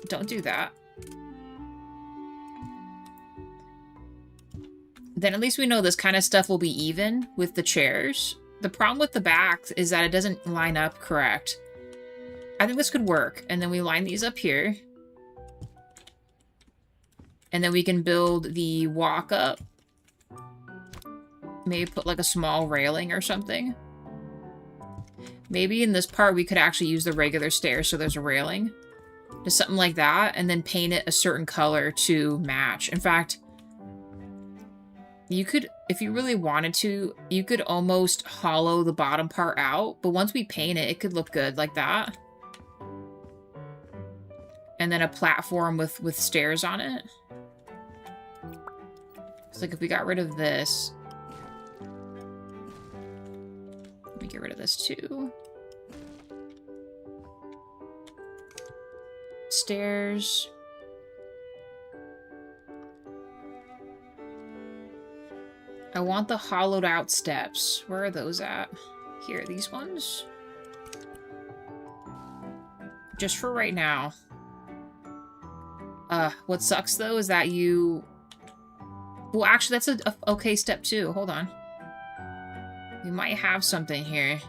Don't do that. Then at least we know this kind of stuff will be even with the chairs. The problem with the back is that it doesn't line up correct. I think this could work. And then we line these up here. And then we can build the walk up. Maybe put like a small railing or something. Maybe in this part we could actually use the regular stairs so there's a railing. Just something like that. And then paint it a certain color to match. In fact, you could, if you really wanted to, you could almost hollow the bottom part out. But once we paint it, it could look good like that. And then a platform with stairs on it. It's like if we got rid of this. Let me get rid of this too. Stairs. I want the hollowed out steps. Where are those at? Here, these ones? Just for right now. What sucks though is that you... Well, actually that's a okay step too. Hold on. We might have something here.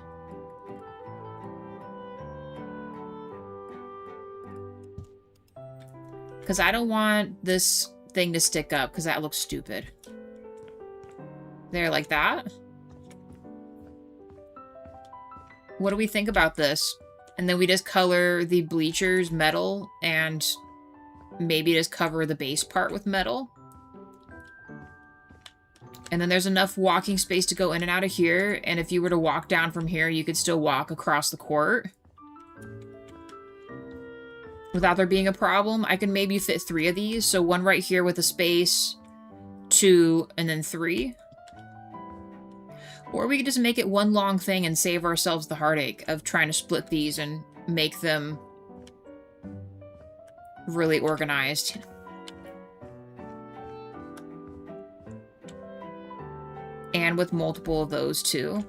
Because I don't want this thing to stick up because that looks stupid. There, like that. What do we think about this? And then we just color the bleachers metal and maybe just cover the base part with metal. And then there's enough walking space to go in and out of here. And if you were to walk down from here, you could still walk across the court. without there being a problem. I can maybe fit 3 of these. So 1 right here with a space, 2, and then 3. Or we could just make it one long thing and save ourselves the heartache of trying to split these and make them really organized. And with multiple of those too.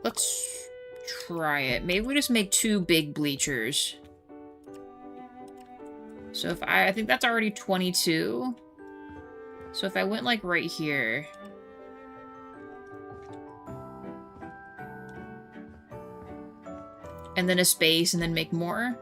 Let's try it. Maybe we just make 2 big bleachers. So if I think that's already 22. So if I went like right here. And then a space and then make more.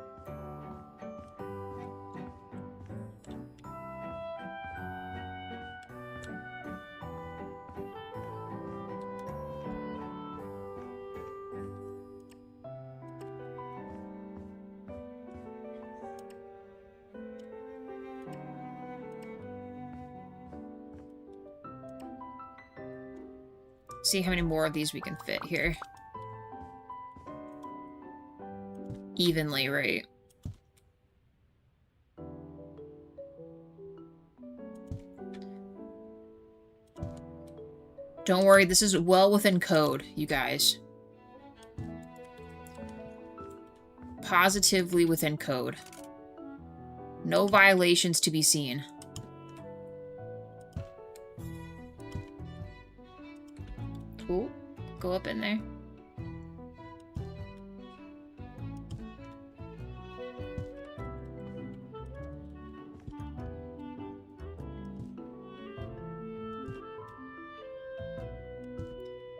See how many more of these we can fit here. Evenly, right? Don't worry, this is well within code, you guys. Positively within code. No violations to be seen. Ooh, go up in there.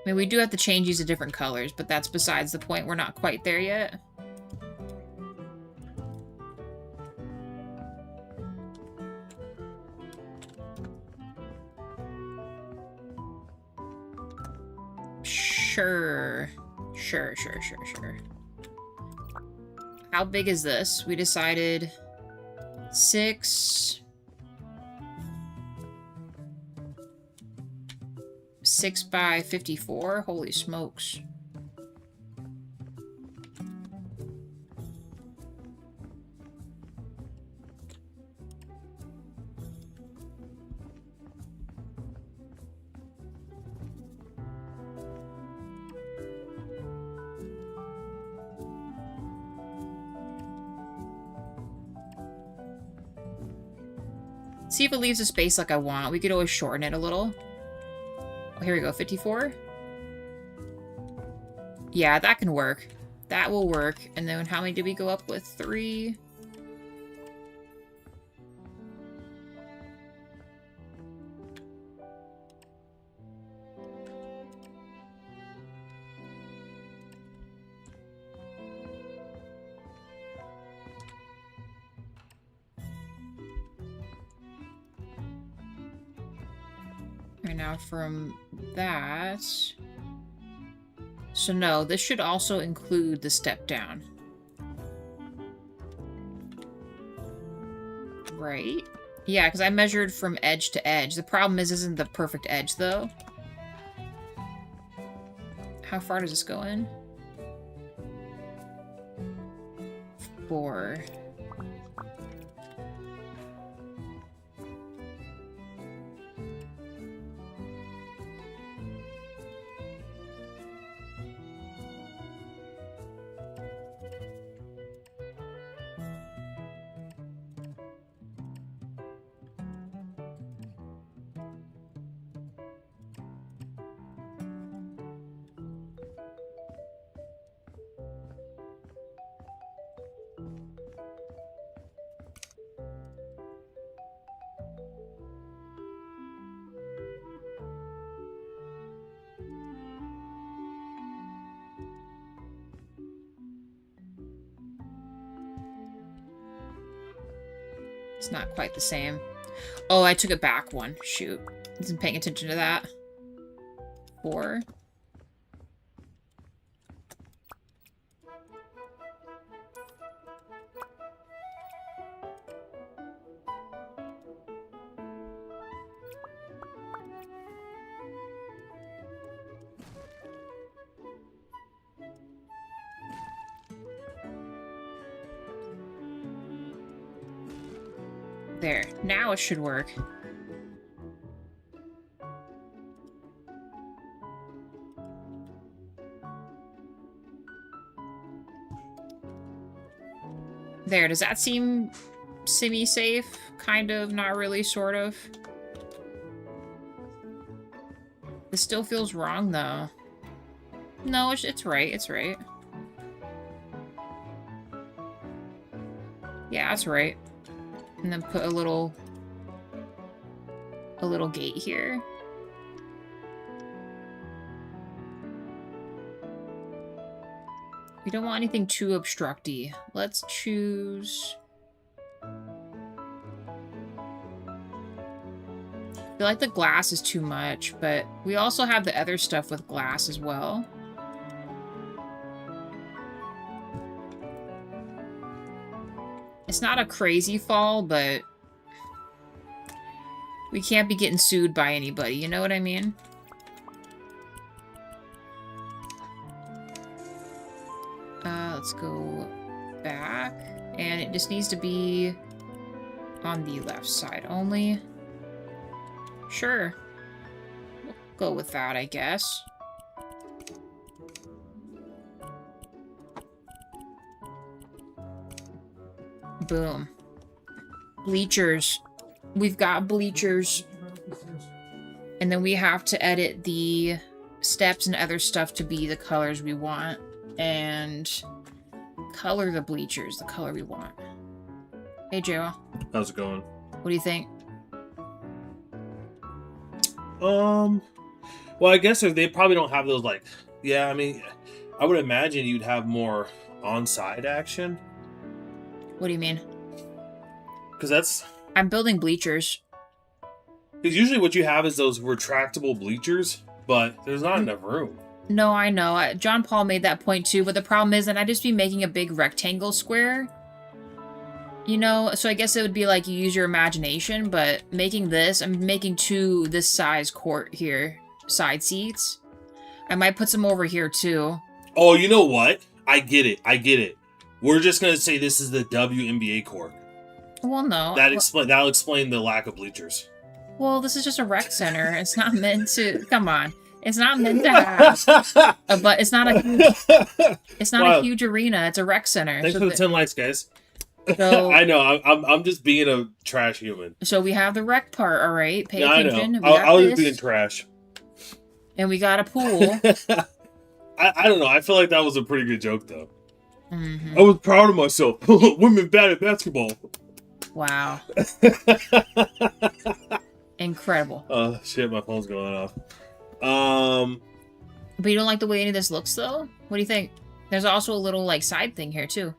I mean, we do have to change these to different colors, but that's besides the point. We're not quite there yet. Sure. Sure. How big is this? We decided 6 by 54. Holy smokes. See if it leaves a space like I want. We could always shorten it a little. Oh, here we go, 54. Yeah, that can work. That will work. And then how many did we go up with? 3. Right now from that... So no, this should also include the step down. Right? Yeah, because I measured from edge to edge. The problem is, isn't the perfect edge, though. How far does this go in? 4. It's not quite the same. Oh, I took it back one. Shoot. Wasn't paying attention to that. 4. There. Now it should work. There. Does that seem semi-safe? Kind of, not really, sort of. This still feels wrong, though. No, it's right. It's right. Yeah, that's right. And then put a little gate here. We don't want anything too obstructy. Let's choose... I feel like the glass is too much, but we also have the other stuff with glass as well. It's not a crazy fall, but we can't be getting sued by anybody, you know what I mean? Let's go back, and it just needs to be on the left side only. Sure. We'll go with that, I guess. Boom. Bleachers. We've got bleachers. And then we have to edit the steps and other stuff to be the colors we want. And color the bleachers the color we want. Hey, Joe. How's it going? What do you think? Well, I guess they probably don't have those, like, yeah, I mean, I would imagine you'd have more on-side action. What do you mean? Because that's... I'm building bleachers. Because usually what you have is those retractable bleachers, but there's not enough room. No, I know. John Paul made that point too, but the problem is that I'd just be making a big rectangle square. You know, so I guess it would be like you use your imagination, but making this, I'm making two this size court here, side seats. I might put some over here too. Oh, you know what? I get it. I get it. We're just going to say this is the WNBA court. Well, no. That'll explain the lack of bleachers. Well, this is just a rec center. It's not meant to... Come on. It's not meant to have... but it's not a huge... It's not a huge arena. It's a rec center. Thanks for the 10 likes, guys. So, I know. I'm just being a trash human. So we have the rec part, all right? Pay yeah, attention. I know. I was just being trash. And we got a pool. I don't know. I feel like that was a pretty good joke, though. Mm-hmm. I was proud of myself. Women bad at basketball. Wow. Incredible. Oh, shit. My phone's going off. But you don't like the way any of this looks, though? What do you think? There's also a little, like, side thing here, too.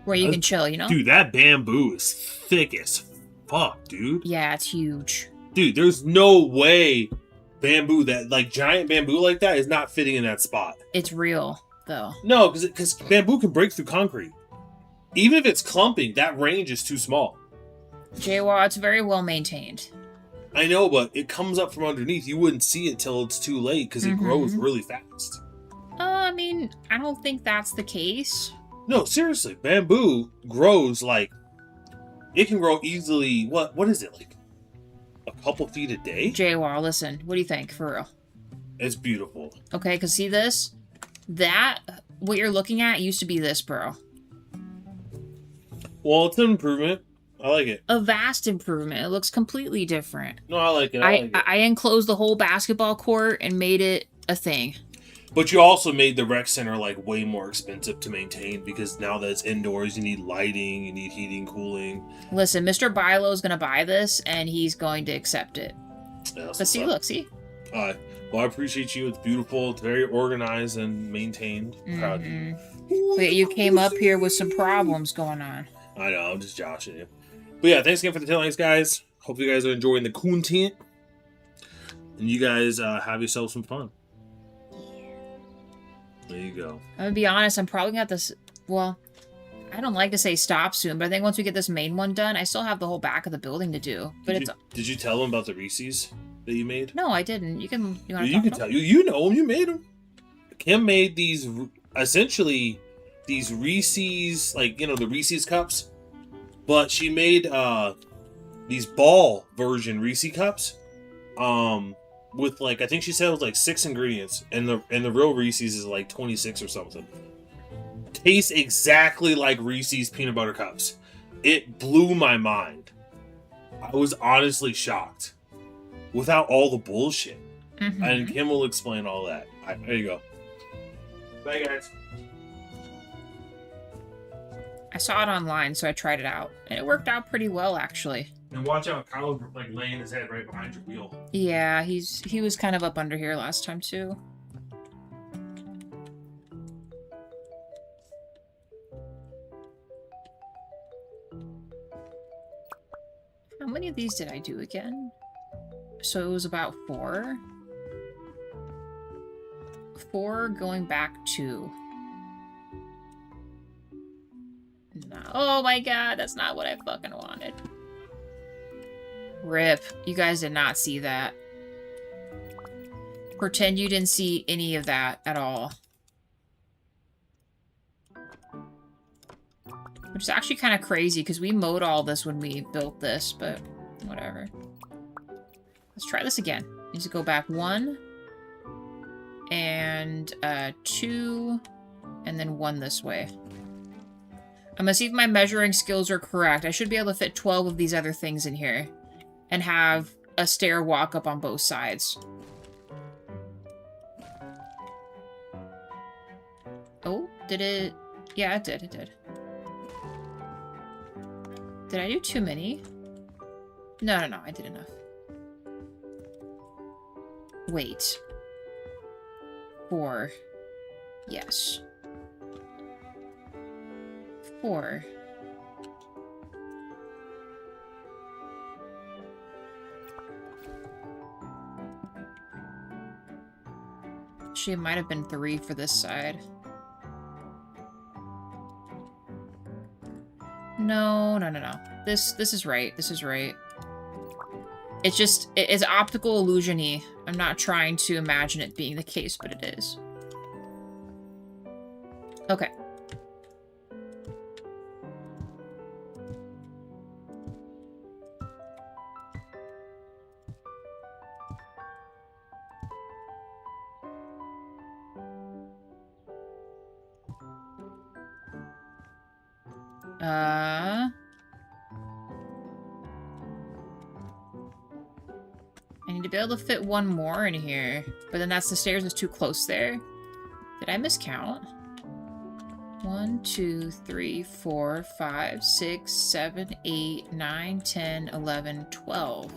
Where you can chill, you know? Dude, that bamboo is thick as fuck, dude. Yeah, it's huge. Dude, there's no way bamboo, that, like, giant bamboo like that is not fitting in that spot. It's real, though. No, because bamboo can break through concrete. Even if it's clumping, that range is too small. JWA, it's very well maintained. I know, but it comes up from underneath. You wouldn't see it till it's too late because it grows really fast. I mean, I don't think that's the case. No, seriously, bamboo grows like... It can grow easily... What is it, like a couple feet a day? JWA, listen, what do you think, for real? It's beautiful. Okay, because see this? That, what you're looking at, used to be this, bro. Well, it's an improvement. I like it. A vast improvement. It looks completely different. No, I like it. I enclosed the whole basketball court and made it a thing. But you also made the rec center like way more expensive to maintain because now that it's indoors, you need lighting, you need heating, cooling. Listen, Mr. Bilo is going to buy this and he's going to accept it. Yeah, but see, look, see? Well, I appreciate you. It's beautiful. It's very organized and maintained. Proud of you. But you came up here with some problems going on. I know, I'm just joshing you. But yeah, thanks again for the 10 likes, guys. Hope you guys are enjoying the content. And you guys have yourselves some fun. There you go. I'm going to be honest, I'm probably going to have this... Well, I don't like to say stop soon, but I think once we get this main one done, I still have the whole back of the building to do. But Did you tell them about the Reese's that you made? No, I didn't. You can... You can tell. You know them. You made them. Kim made these... Essentially, these Reese's... Like, you know, the Reese's cups. But she made these ball version Reese cups. With like, I think she said it was like 6 ingredients, and the real Reese's is like 26 or something. Tastes exactly like Reese's peanut butter cups. It blew my mind. I was honestly shocked. Without all the bullshit. And Kim will explain all that. There you go. Bye, guys. I saw it online, so I tried it out. And it worked out pretty well, actually. And watch out, Kyle's like laying his head right behind your wheel. Yeah, he was kind of up under here last time, too. How many of these did I do again? So it was about 4. 4 going back to... No. Oh my god, that's not what I fucking wanted. RIP. You guys did not see that. Pretend you didn't see any of that at all. Which is actually kind of crazy, because we mowed all this when we built this, but whatever. Let's try this again. Needs to go back 1, and 2, and then 1 this way. I'm gonna see if my measuring skills are correct. I should be able to fit 12 of these other things in here, and have a stair walk up on both sides. Oh, did it? Yeah, it did, it did. Did I do too many? No, I did enough. Wait. 4. Yes. 4. Actually, it might have been 3 for this side. No. This is right. This is right. It's just, it's optical illusion-y. I'm not trying to imagine it being the case, but it is. Okay. I need to be able to fit 1 more in here, but then that's the stairs is too close there. Did I miscount? 1, 2, 3, 4, 5, 6, 7, 8, 9, 10, 11, 12.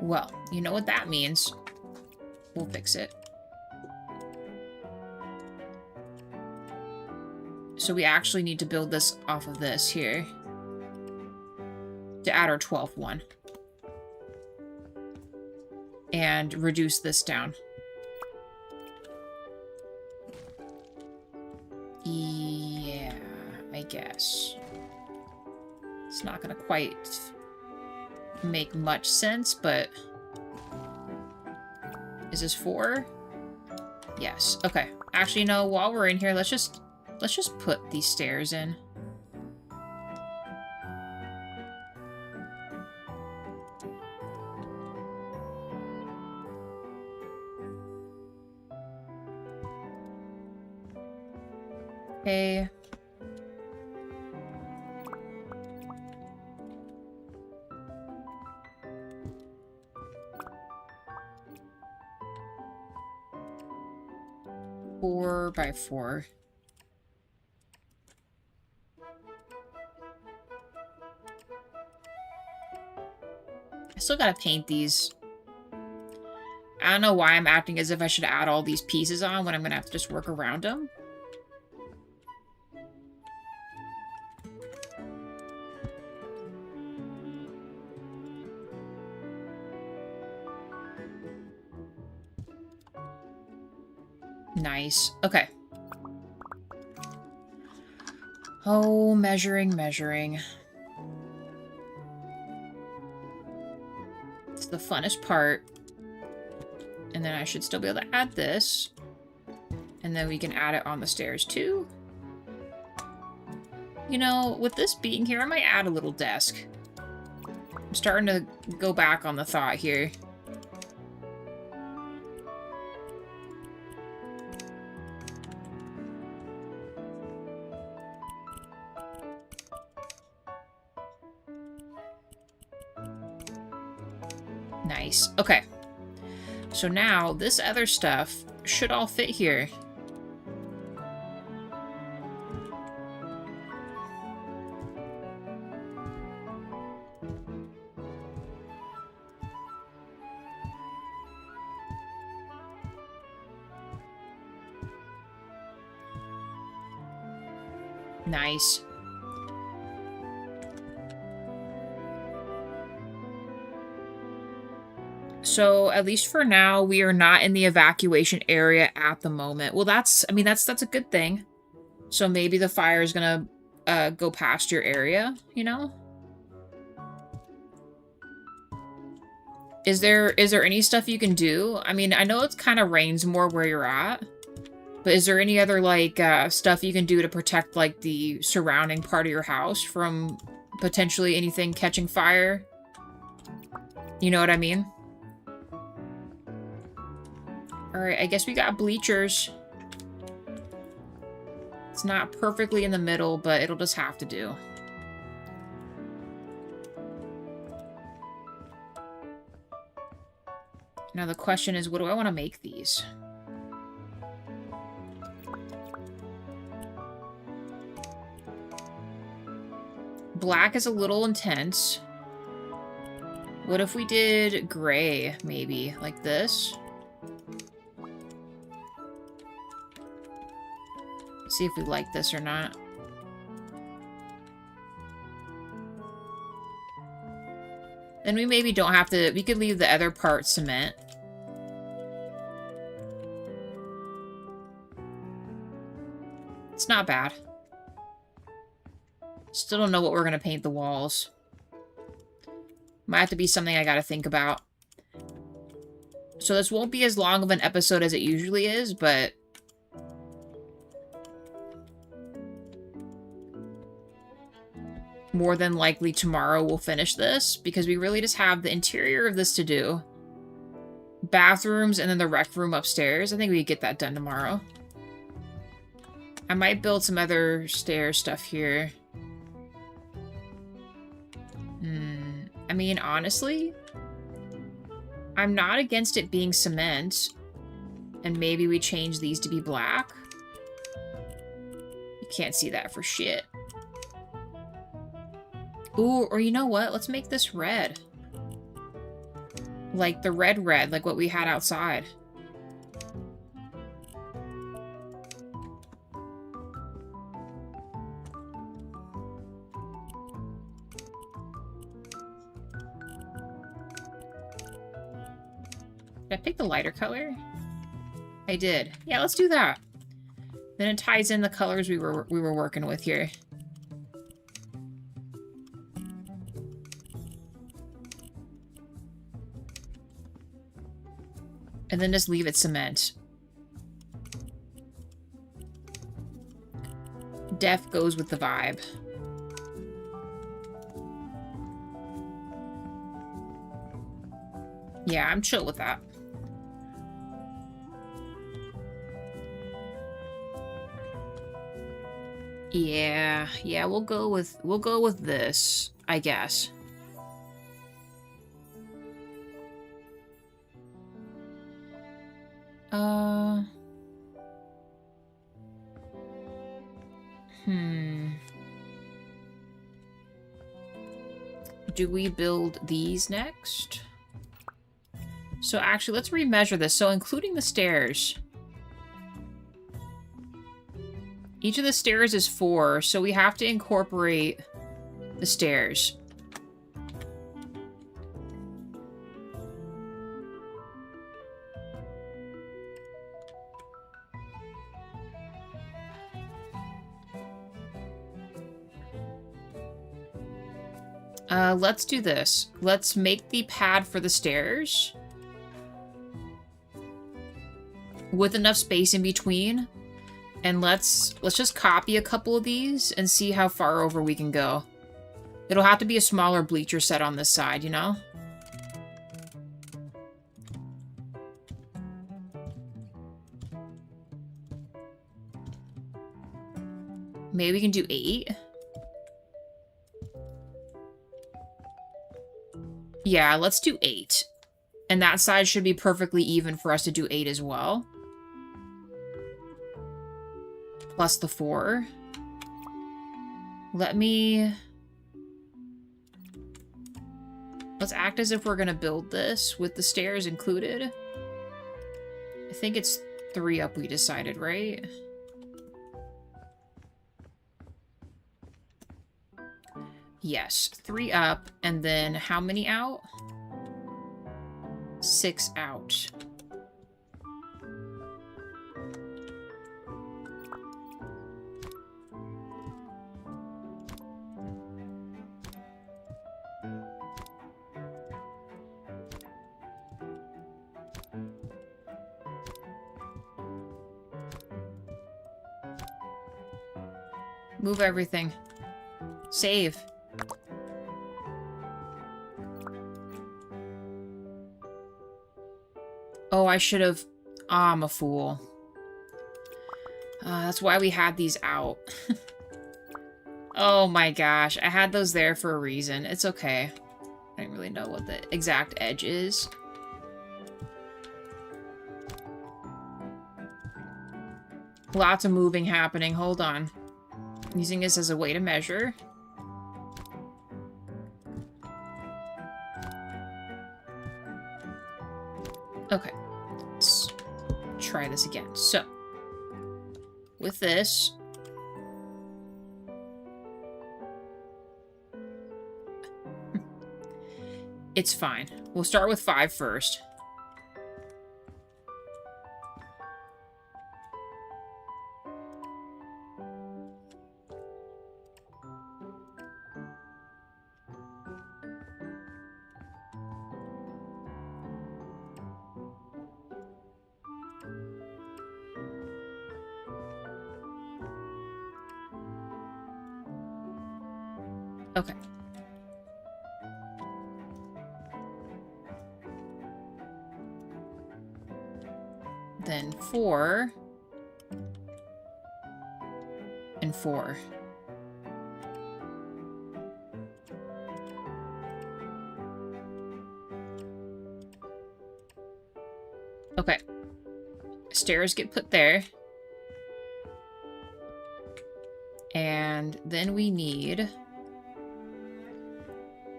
Well, you know what that means. We'll fix it. So we actually need to build this off of this here. To add our 12th one. And reduce this down. Yeah, I guess. It's not gonna quite make much sense, but... Is this 4? Yes, okay. Actually, no, while we're in here, let's just put these stairs in. Okay. Four by 4. I still gotta paint these. I don't know why I'm acting as if I should add all these pieces on when I'm gonna have to just work around them. Nice. Okay. Oh, measuring. It's the funnest part. And then I should still be able to add this. And then we can add it on the stairs too. You know, with this being here, I might add a little desk. I'm starting to go back on the thought here. Nice. Okay. So now, this other stuff should all fit here. Nice. So, at least for now, we are not in the evacuation area at the moment. Well, that's a good thing. So maybe the fire is gonna go past your area, you know? Is there any stuff you can do? I mean, I know it kind of rains more where you're at, but is there any other, like, stuff you can do to protect, like, the surrounding part of your house from potentially anything catching fire? You know what I mean? Alright, I guess we got bleachers. It's not perfectly in the middle, but it'll just have to do. Now the question is, what do I want to make these? Black is a little intense. What if we did gray, maybe? Like this? See if we like this or not. Then we maybe don't have to... We could leave the other part cement. It's not bad. Still don't know what we're going to paint the walls. Might have to be something I got to think about. So this won't be as long of an episode as it usually is, but... more than likely tomorrow we'll finish this, because we really just have the interior of this to do. Bathrooms and then the rec room upstairs. I think we could get that done tomorrow. I might build some other stair stuff here. I mean, honestly, I'm not against it being cement. And maybe we change these to be black. You can't see that for shit. Ooh, or you know what? Let's make this red. Like the red, like what we had outside. Did I pick the lighter color? I did. Yeah, let's do that. Then it ties in the colors we were working with here. And then just leave it cement. Def goes with the vibe. Yeah, I'm chill with that. Yeah, we'll go with this, I guess. Do we build these next? So actually, let's remeasure this. So including the stairs. Each of the stairs is 4, so we have to incorporate the stairs. Let's do this. Let's make the pad for the stairs with enough space in between, And let's just copy a couple of these and see how far over we can go. It'll have to be a smaller bleacher set on this side, you know? Maybe we can do 8. Yeah, let's do 8. And that side should be perfectly even for us to do 8 as well. Plus the 4. Let's act as if we're gonna build this with the stairs included. I think it's 3 up we decided, right? Yes, 3 up, and then how many out? 6 out. Move everything. Save. Oh, I should have... I'm a fool. That's why we had these out. Oh my gosh. I had those there for a reason. It's okay. I don't really know what the exact edge is. Lots of moving happening. Hold on. I'm using this as a way to measure. Okay. Let's try this again. So, with this... It's fine. We'll start with 5 first. Okay. Then 4 and 4. Okay. Stairs get put there. And then we need...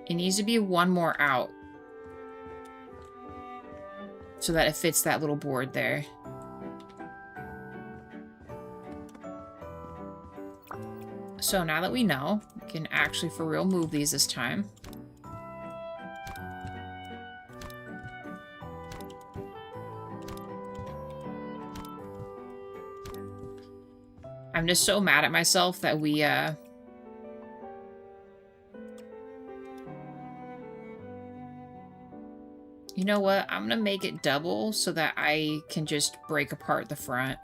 It needs to be 1 more out. So that it fits that little board there. So now that we know, we can actually for real move these this time. I'm just so mad at myself that we, You know what? I'm gonna make it double so that I can just break apart the front.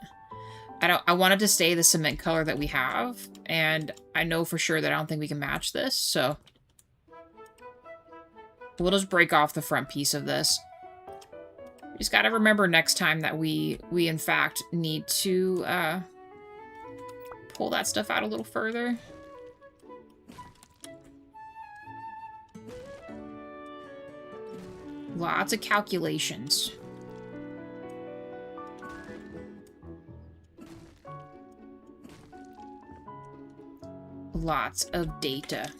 I wanted to stay the cement color that we have, and I know for sure that I don't think we can match this, so we'll just break off the front piece of this. We just gotta remember next time that we in fact need to pull that stuff out a little further. Lots of calculations. Lots of data.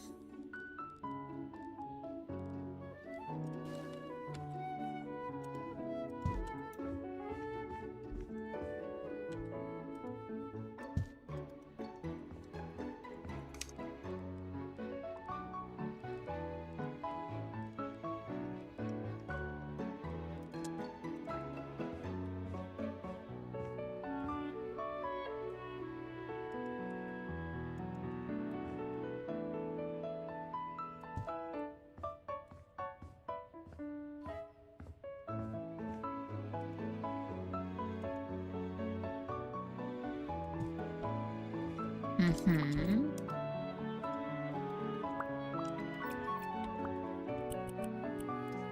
Mm-hmm.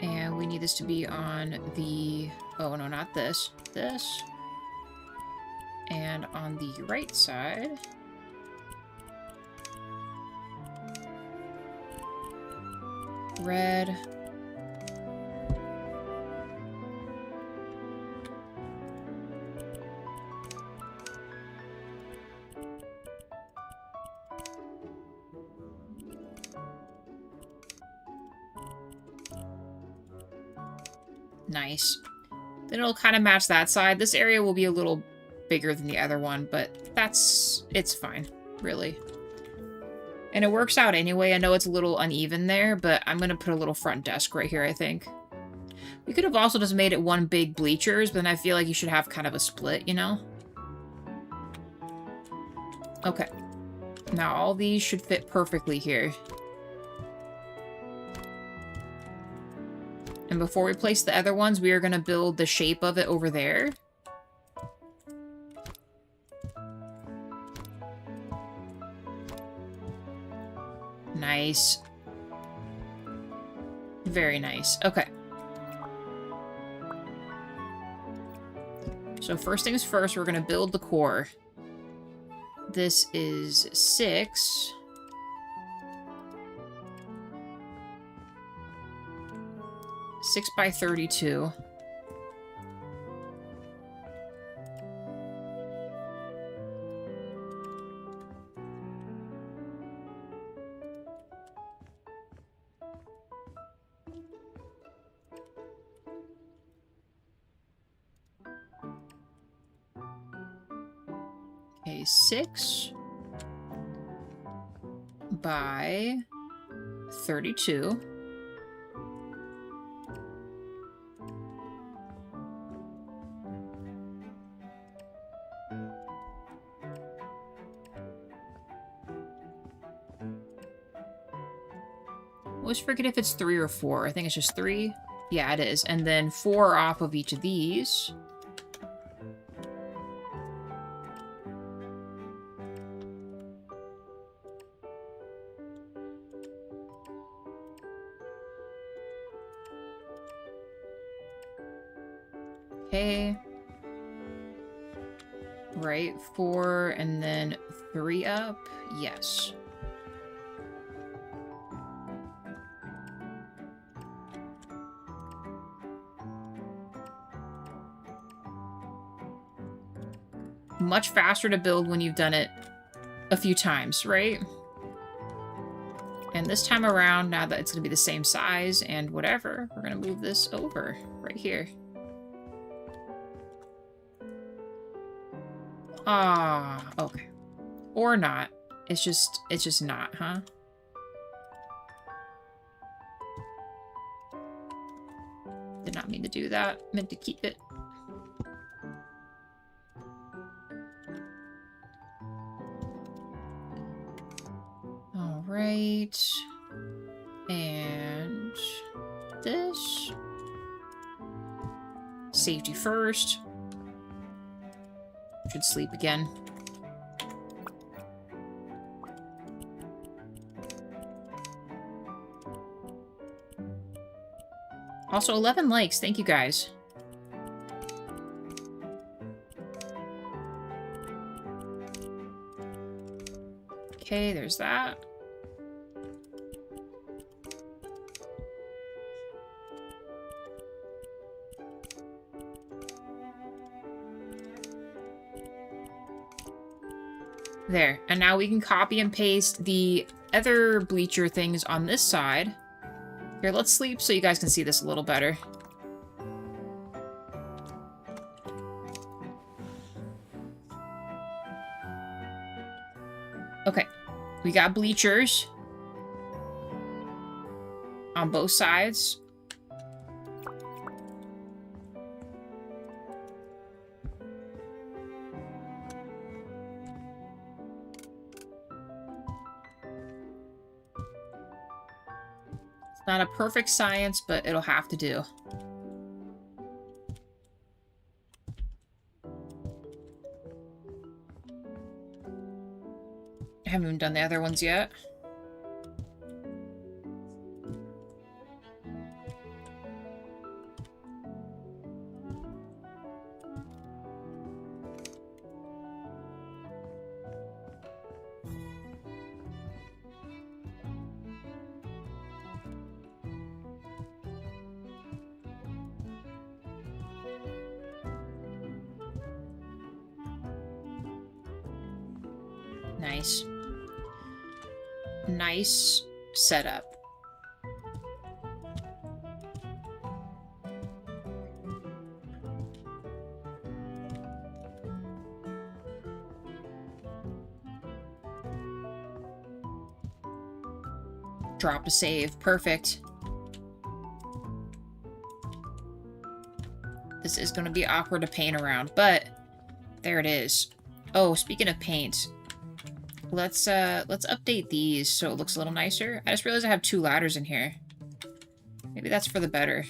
And we need this to be on the... Oh, no, not this. This. And on the right side... Red. Nice. Then it'll kind of match that side. This area will be a little bigger than the other one, but it's fine, really. And it works out anyway. I know it's a little uneven there, but I'm going to put a little front desk right here, I think. We could have also just made it one big bleachers, but then I feel like you should have kind of a split, you know? Okay. Now all these should fit perfectly here. And before we place the other ones, we are going to build the shape of it over there. Nice. Very nice. Okay. So first things first, we're going to build the core. This is 6. Six by 32. Okay, 6 by 32. I always forget if it's 3 or 4. I think it's just 3. Yeah, it is. And then 4 off of each of these. Okay. Right, 4 and then 3 up. Yes. Much faster to build when you've done it a few times, right? And this time around, now that it's going to be the same size and whatever, we're going to move this over right here. Ah, okay. Or not. It's just not, huh? Did not mean to do that. Meant to keep it. All right. And this. Safety first. Should sleep again. Also, 11 likes. Thank you, guys. Okay, there's that. There. And now we can copy and paste the other bleacher things on this side. Here, let's sleep so you guys can see this a little better. Okay. We got bleachers on both sides. Not a perfect science, but it'll have to do. haven't even done the other ones yet. Nice. Nice setup. Drop to save. Perfect. This is going to be awkward to paint around, but there it is. Oh, speaking of paint, let's update these so it looks a little nicer. I just realized I have 2 ladders in here. Maybe that's for the better.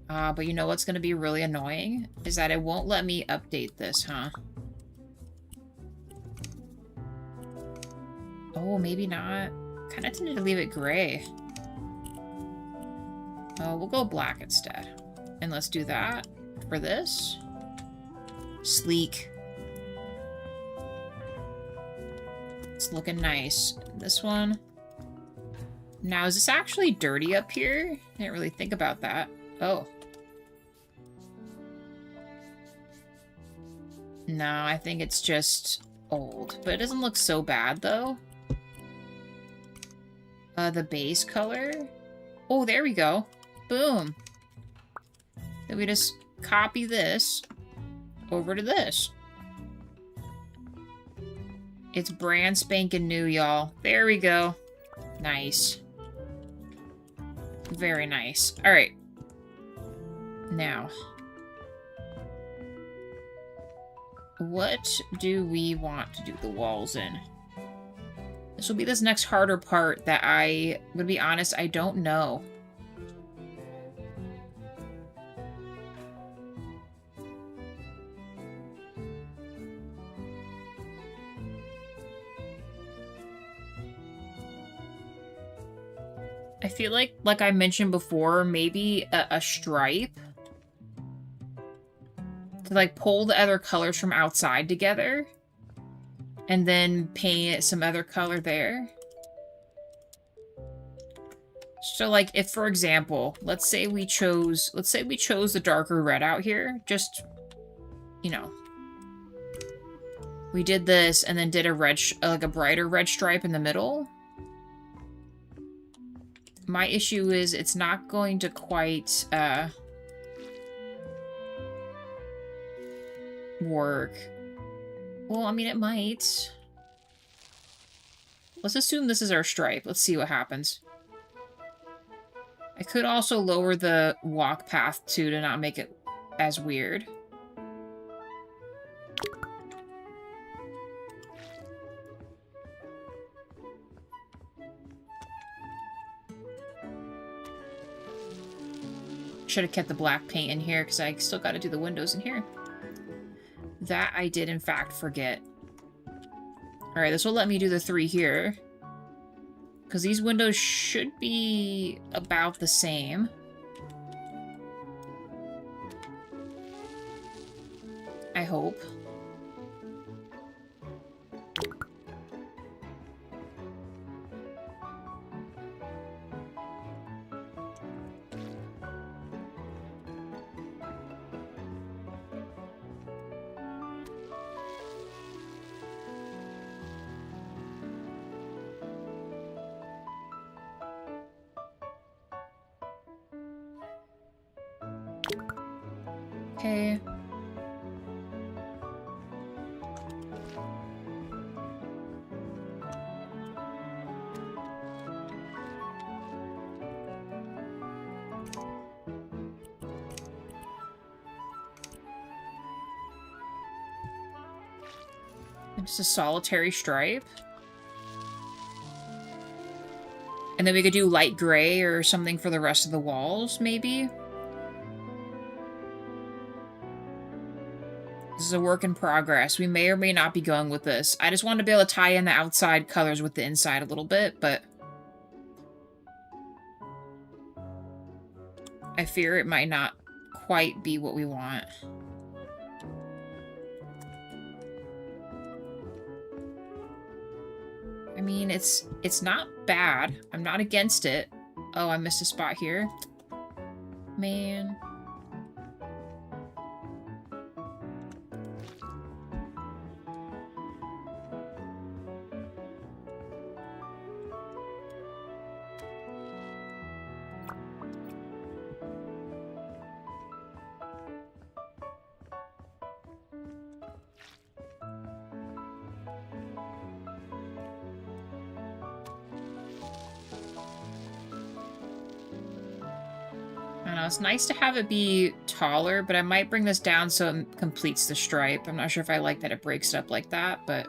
But you know what's going to be really annoying? Is that it won't let me update this, huh? Oh, maybe not. Kind of tended to leave it gray. Oh, we'll go black instead. And let's do that for this. Sleek. It's looking nice. This one. Now, is this actually dirty up here? I didn't really think about that. Oh. No, I think it's just old. But it doesn't look so bad, though. The base color. Oh, there we go. Boom. Then we just copy this over to this. It's brand spanking new, y'all. There we go. Nice. Very nice. All right. Now, what do we want to do the walls in? This will be this next harder part that I'm gonna be honest, I don't know. I feel like I mentioned before, maybe a stripe to like pull the other colors from outside together and then paint some other color there. So like if, for example, let's say we chose the darker red out here, just, you know, we did this and then did a red, like a brighter red stripe in the middle. My issue is it's not going to quite work. Well, I mean, it might. Let's assume this is our stripe. Let's see what happens. I could also lower the walk path too to not make it as weird. Should have kept the black paint in here because I still got to do the windows in here. That I did in fact forget. Alright, this will let me do the 3 here. Because these windows should be about the same. I hope. Okay. Just a solitary stripe. And then we could do light gray or something for the rest of the walls, maybe? This is a work in progress. We may or may not be going with this. I just wanted to be able to tie in the outside colors with the inside a little bit, but I fear it might not quite be what we want. I mean, it's not bad. I'm not against it. Oh, I missed a spot here. Man. It's nice to have it be taller, but I might bring this down so it completes the stripe. I'm not sure if I like that it breaks it up like that, but...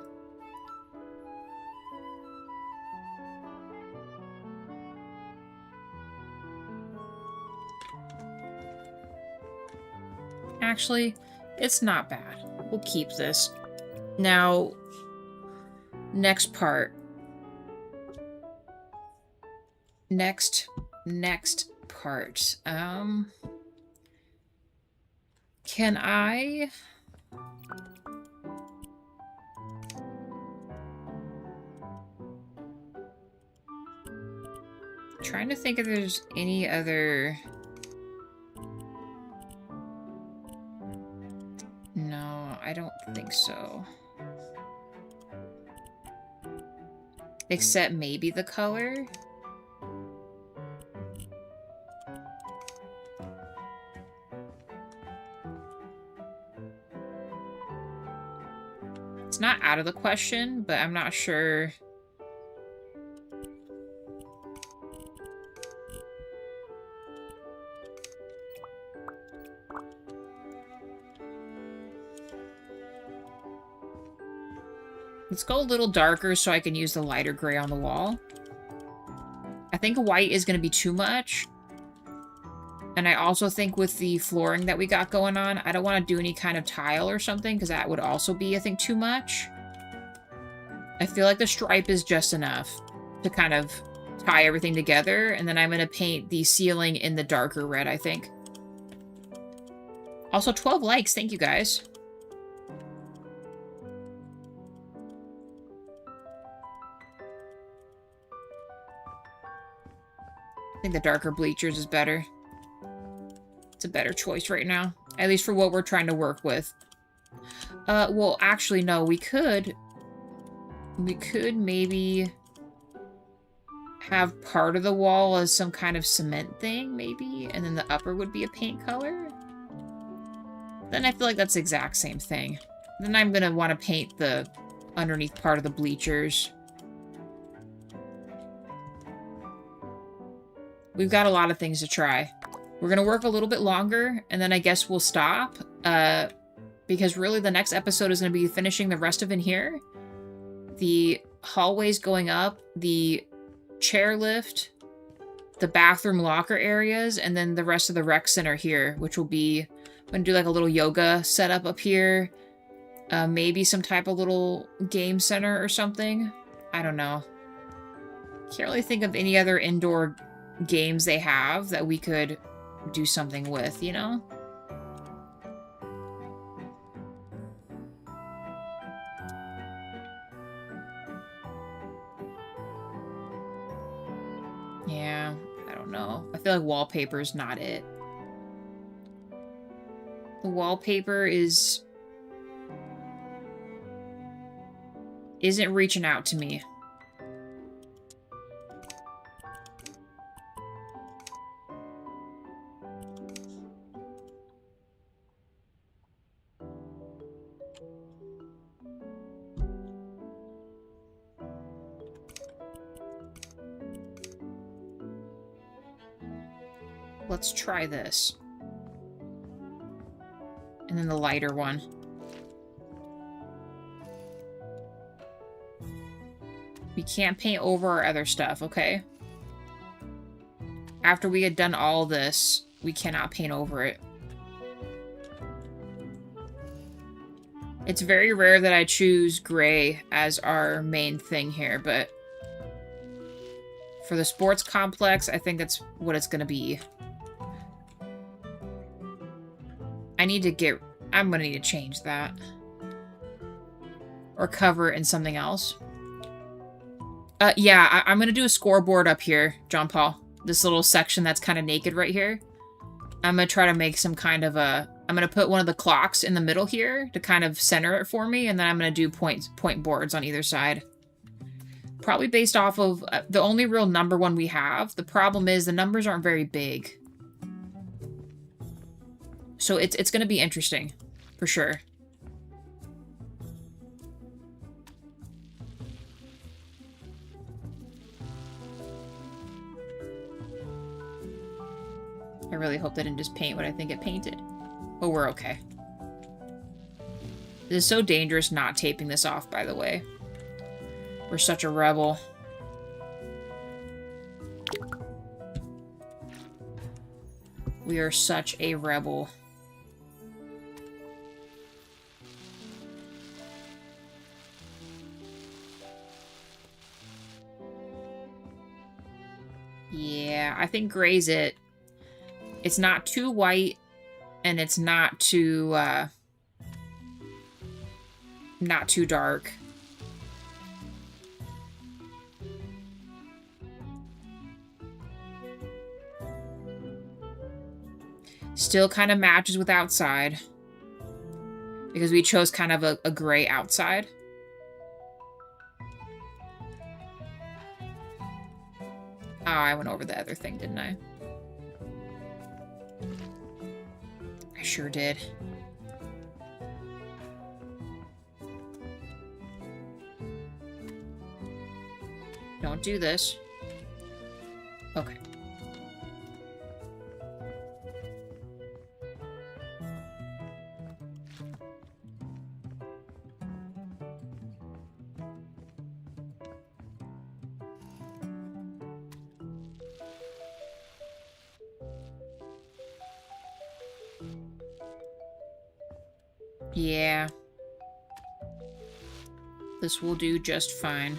Actually, it's not bad. We'll keep this. Now, next part. Next part. Can I... Trying to think if there's any other... No, I don't think so. Except maybe the color? It's not out of the question, but I'm not sure. Let's go a little darker so I can use the lighter gray on the wall. I think white is going to be too much. And I also think with the flooring that we got going on, I don't want to do any kind of tile or something, because that would also be, I think, too much. I feel like the stripe is just enough to kind of tie everything together, and then I'm going to paint the ceiling in the darker red, I think. Also, 12 likes. Thank you, guys. I think the darker bleachers is better. It's a better choice right now. At least for what we're trying to work with. Well, actually, no. We could maybe have part of the wall as some kind of cement thing, maybe. And then the upper would be a paint color. Then I feel like that's the exact same thing. Then I'm going to want to paint the underneath part of the bleachers. We've got a lot of things to try. We're going to work a little bit longer, and then I guess we'll stop. Because really the next episode is going to be finishing the rest of in here. The hallways going up, the chairlift, the bathroom locker areas, and then the rest of the rec center here, which will be... I'm going to do like a little yoga setup up here. Maybe some type of little game center or something. I don't know. Can't really think of any other indoor games they have that we could do something with, you know? Yeah, I don't know. I feel like wallpaper is not it. The wallpaper isn't reaching out to me. Let's try this. And then the lighter one. We can't paint over our other stuff, okay? After we had done all this, we cannot paint over it. It's very rare that I choose gray as our main thing here, but for the sports complex, I think that's what it's gonna be. I'm gonna need to change that. Or cover it in something else. Yeah, I'm gonna do a scoreboard up here, John Paul. This little section that's kind of naked right here. I'm gonna try to make some kind of a... I'm gonna put one of the clocks in the middle here to kind of center it for me, and then I'm gonna do point boards on either side. Probably based off of the only real number one we have. The problem is the numbers aren't very big. So it's gonna be interesting, for sure. I really hope that didn't just paint what I think it painted. But we're okay. This is so dangerous not taping this off, by the way. We're such a rebel. We are such a rebel. Yeah, I think gray's it. It's not too white, and it's not too dark. Still kind of matches with outside. Because we chose kind of a gray outside. Oh, I went over the other thing, didn't I? I sure did. Don't do this. Okay. Yeah. This will do just fine.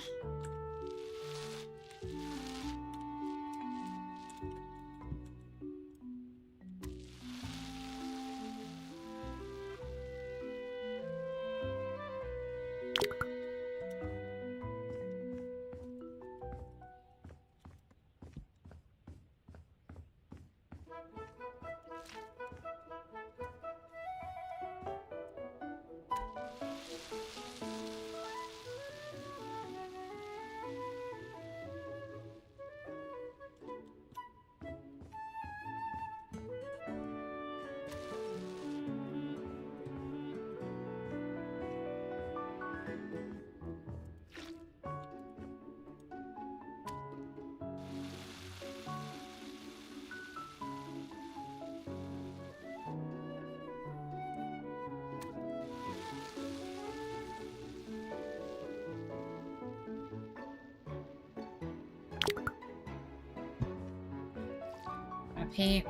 Paint.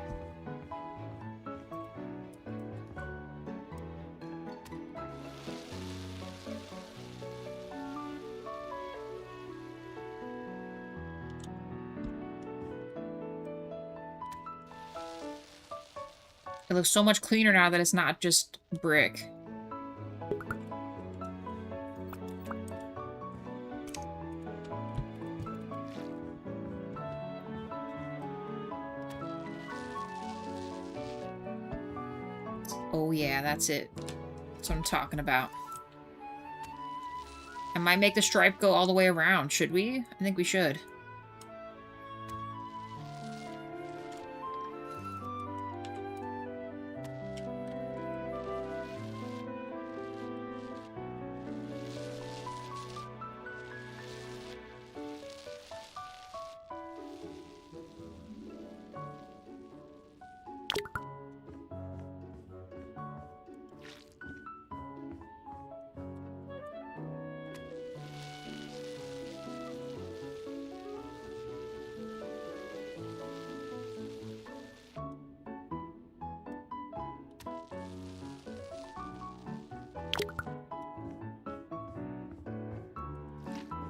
It looks so much cleaner now that it's not just brick. Oh yeah, that's it. That's what I'm talking about. I might make the stripe go all the way around. Should we? I think we should.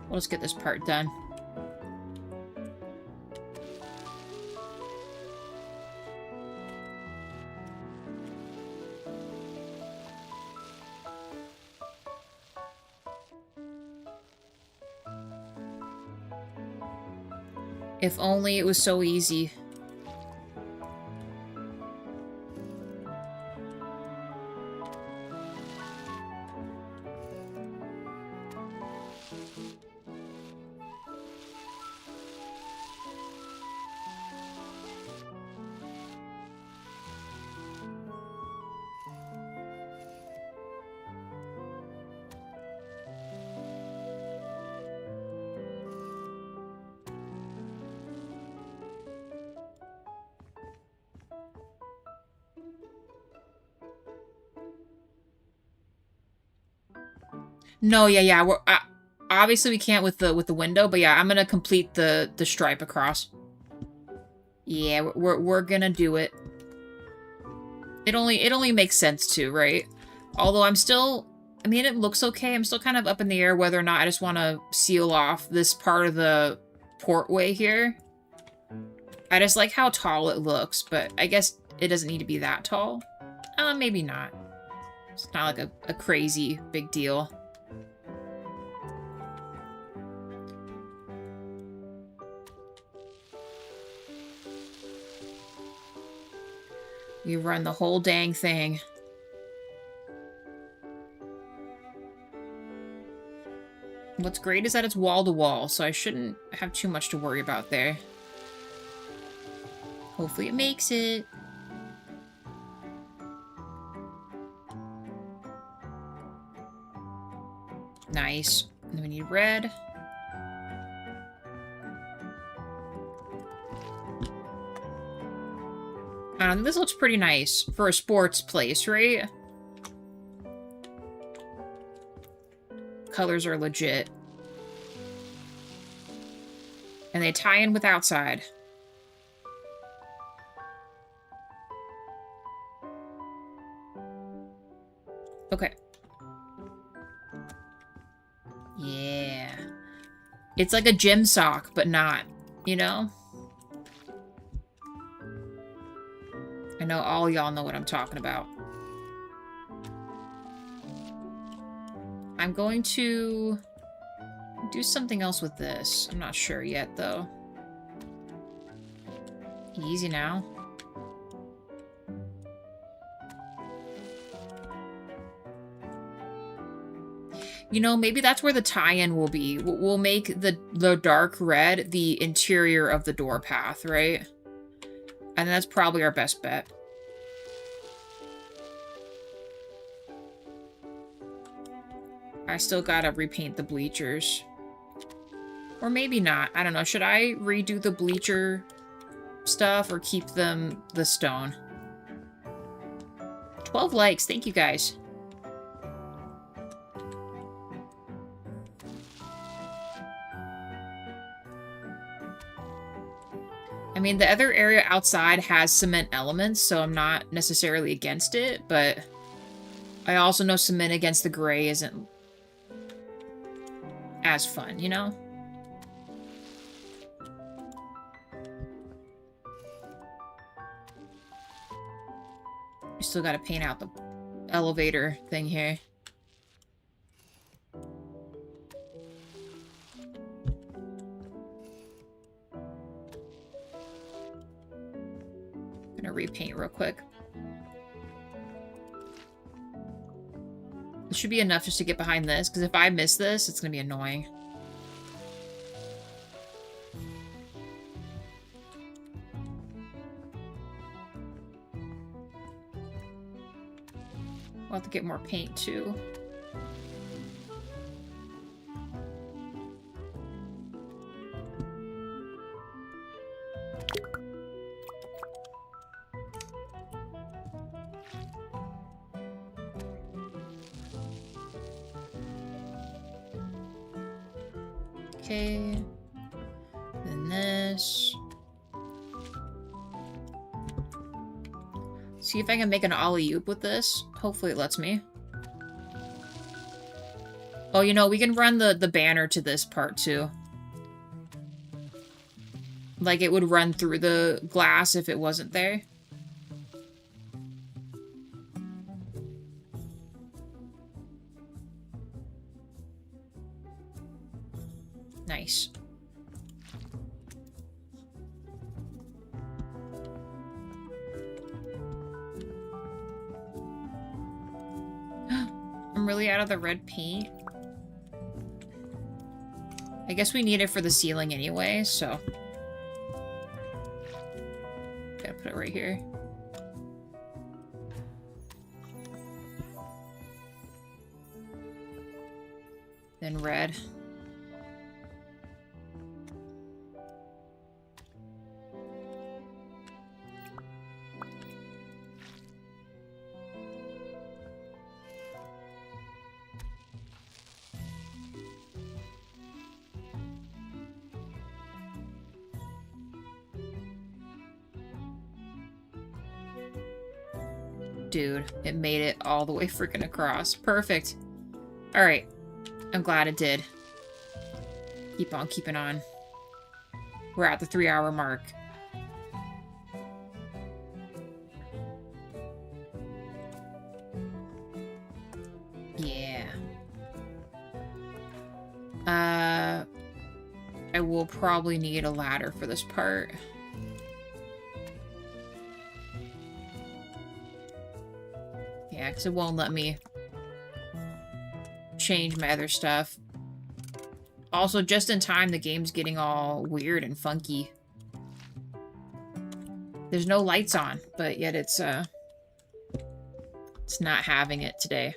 We'll just get this part done. If only it was so easy. No, yeah. We're obviously we can't with the window, but yeah, I'm gonna complete the stripe across. Yeah, we're gonna do it. It only makes sense too, right? Although I'm still, I mean, it looks okay. I'm still kind of up in the air whether or not I just want to seal off this part of the portway here. I just like how tall it looks, but I guess it doesn't need to be that tall. Maybe not. It's not like a crazy big deal. You run the whole dang thing. What's great is that it's wall-to-wall, so I shouldn't have too much to worry about there. Hopefully it makes it. Nice. And then we need red. This looks pretty nice for a sports place, right? Colors are legit. And they tie in with outside. Okay. Yeah. It's like a gym sock, but not, you know? I know all y'all know what I'm talking about. I'm going to do something else with this. I'm not sure yet, though. Easy now. You know, maybe that's where the tie-in will be. We'll make the dark red the interior of the door path, right? And that's probably our best bet. I still gotta repaint the bleachers. Or maybe not. I don't know. Should I redo the bleacher stuff or keep them the stone? 12 likes. Thank you, guys. I mean, the other area outside has cement elements, so I'm not necessarily against it, but I also know cement against the gray isn't as fun, you know? We still gotta paint out the elevator thing here. I'm gonna repaint real quick. It should be enough just to get behind this, because if I miss this, it's gonna be annoying. We'll have to get more paint, too. Okay. Then this. See if I can make an alley-oop with this. Hopefully it lets me. Oh, you know, we can run the banner to this part too. Like it would run through the glass if it wasn't there. Nice. I'm really out of the red paint. I guess we need it for the ceiling anyway, so. Gotta put it right here. Then red. Dude, it made it all the way freaking across. Perfect. Alright. I'm glad it did. Keep on keeping on. We're at the 3-hour mark. Yeah. I will probably need a ladder for this part. Yeah, because it won't let me change my other stuff. Also, just in time, the game's getting all weird and funky. There's no lights on, but yet it's not having it today.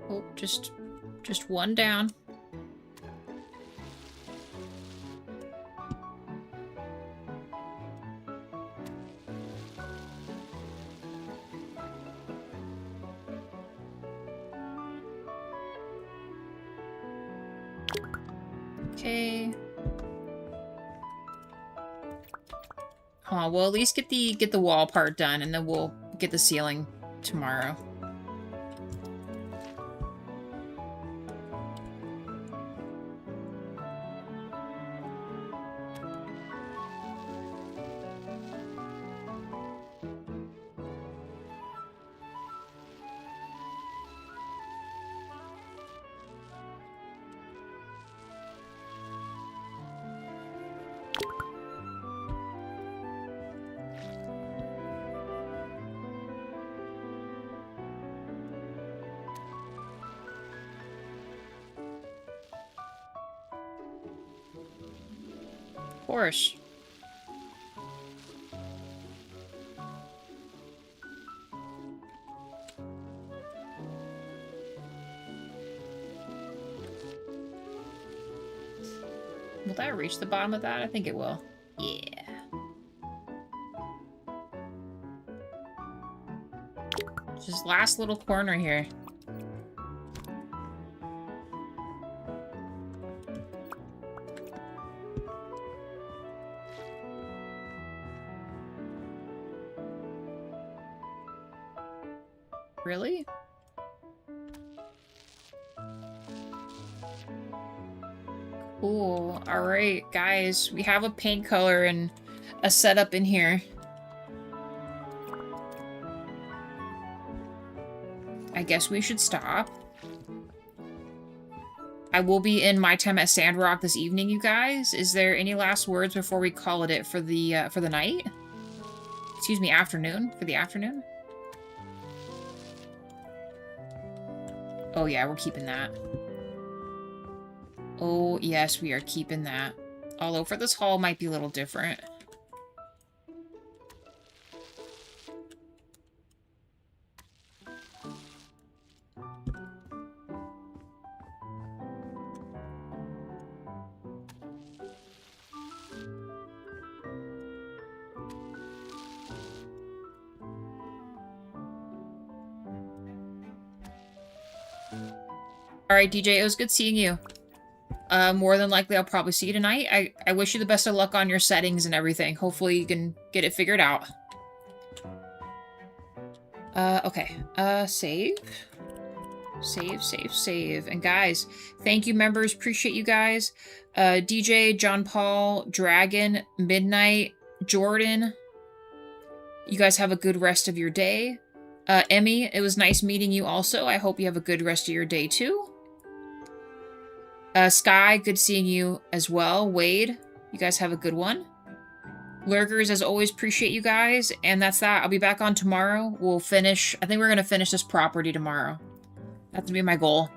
Oh, just one down. Okay. Oh, we'll at least get the wall part done, and then we'll get the ceiling tomorrow. Of course. Will that reach the bottom of that? I think it will. Yeah. Just last little corner here. Really? Cool. Alright, guys. We have a paint color and a setup in here. I guess we should stop. I will be in my time at Sandrock this evening, you guys. Is there any last words before we call it for the night? Excuse me, afternoon. For the afternoon? Oh yeah, we're keeping that. Oh yes, we are keeping that. Although for this hall might be a little different. Alright, DJ, it was good seeing you. More than likely, I'll probably see you tonight. I wish you the best of luck on your settings and everything. Hopefully you can get it figured out. Okay. Save. Save. And guys, thank you, members. Appreciate you guys. DJ, John Paul, Dragon, Midnight, Jordan. You guys have a good rest of your day. Emmy, it was nice meeting you also. I hope you have a good rest of your day, too. Sky, good seeing you as well. Wade, you guys have a good one. Lurkers, as always, appreciate you guys. And that's that. I'll be back on tomorrow. We'll finish. I think we're going to finish this property tomorrow. That's going to be my goal.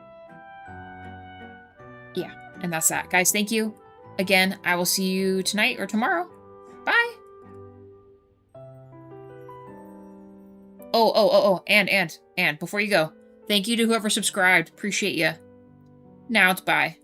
Yeah, and that's that. Guys, thank you. Again, I will see you tonight or tomorrow. Bye. And before you go, thank you to whoever subscribed. Appreciate you. Now it's bye.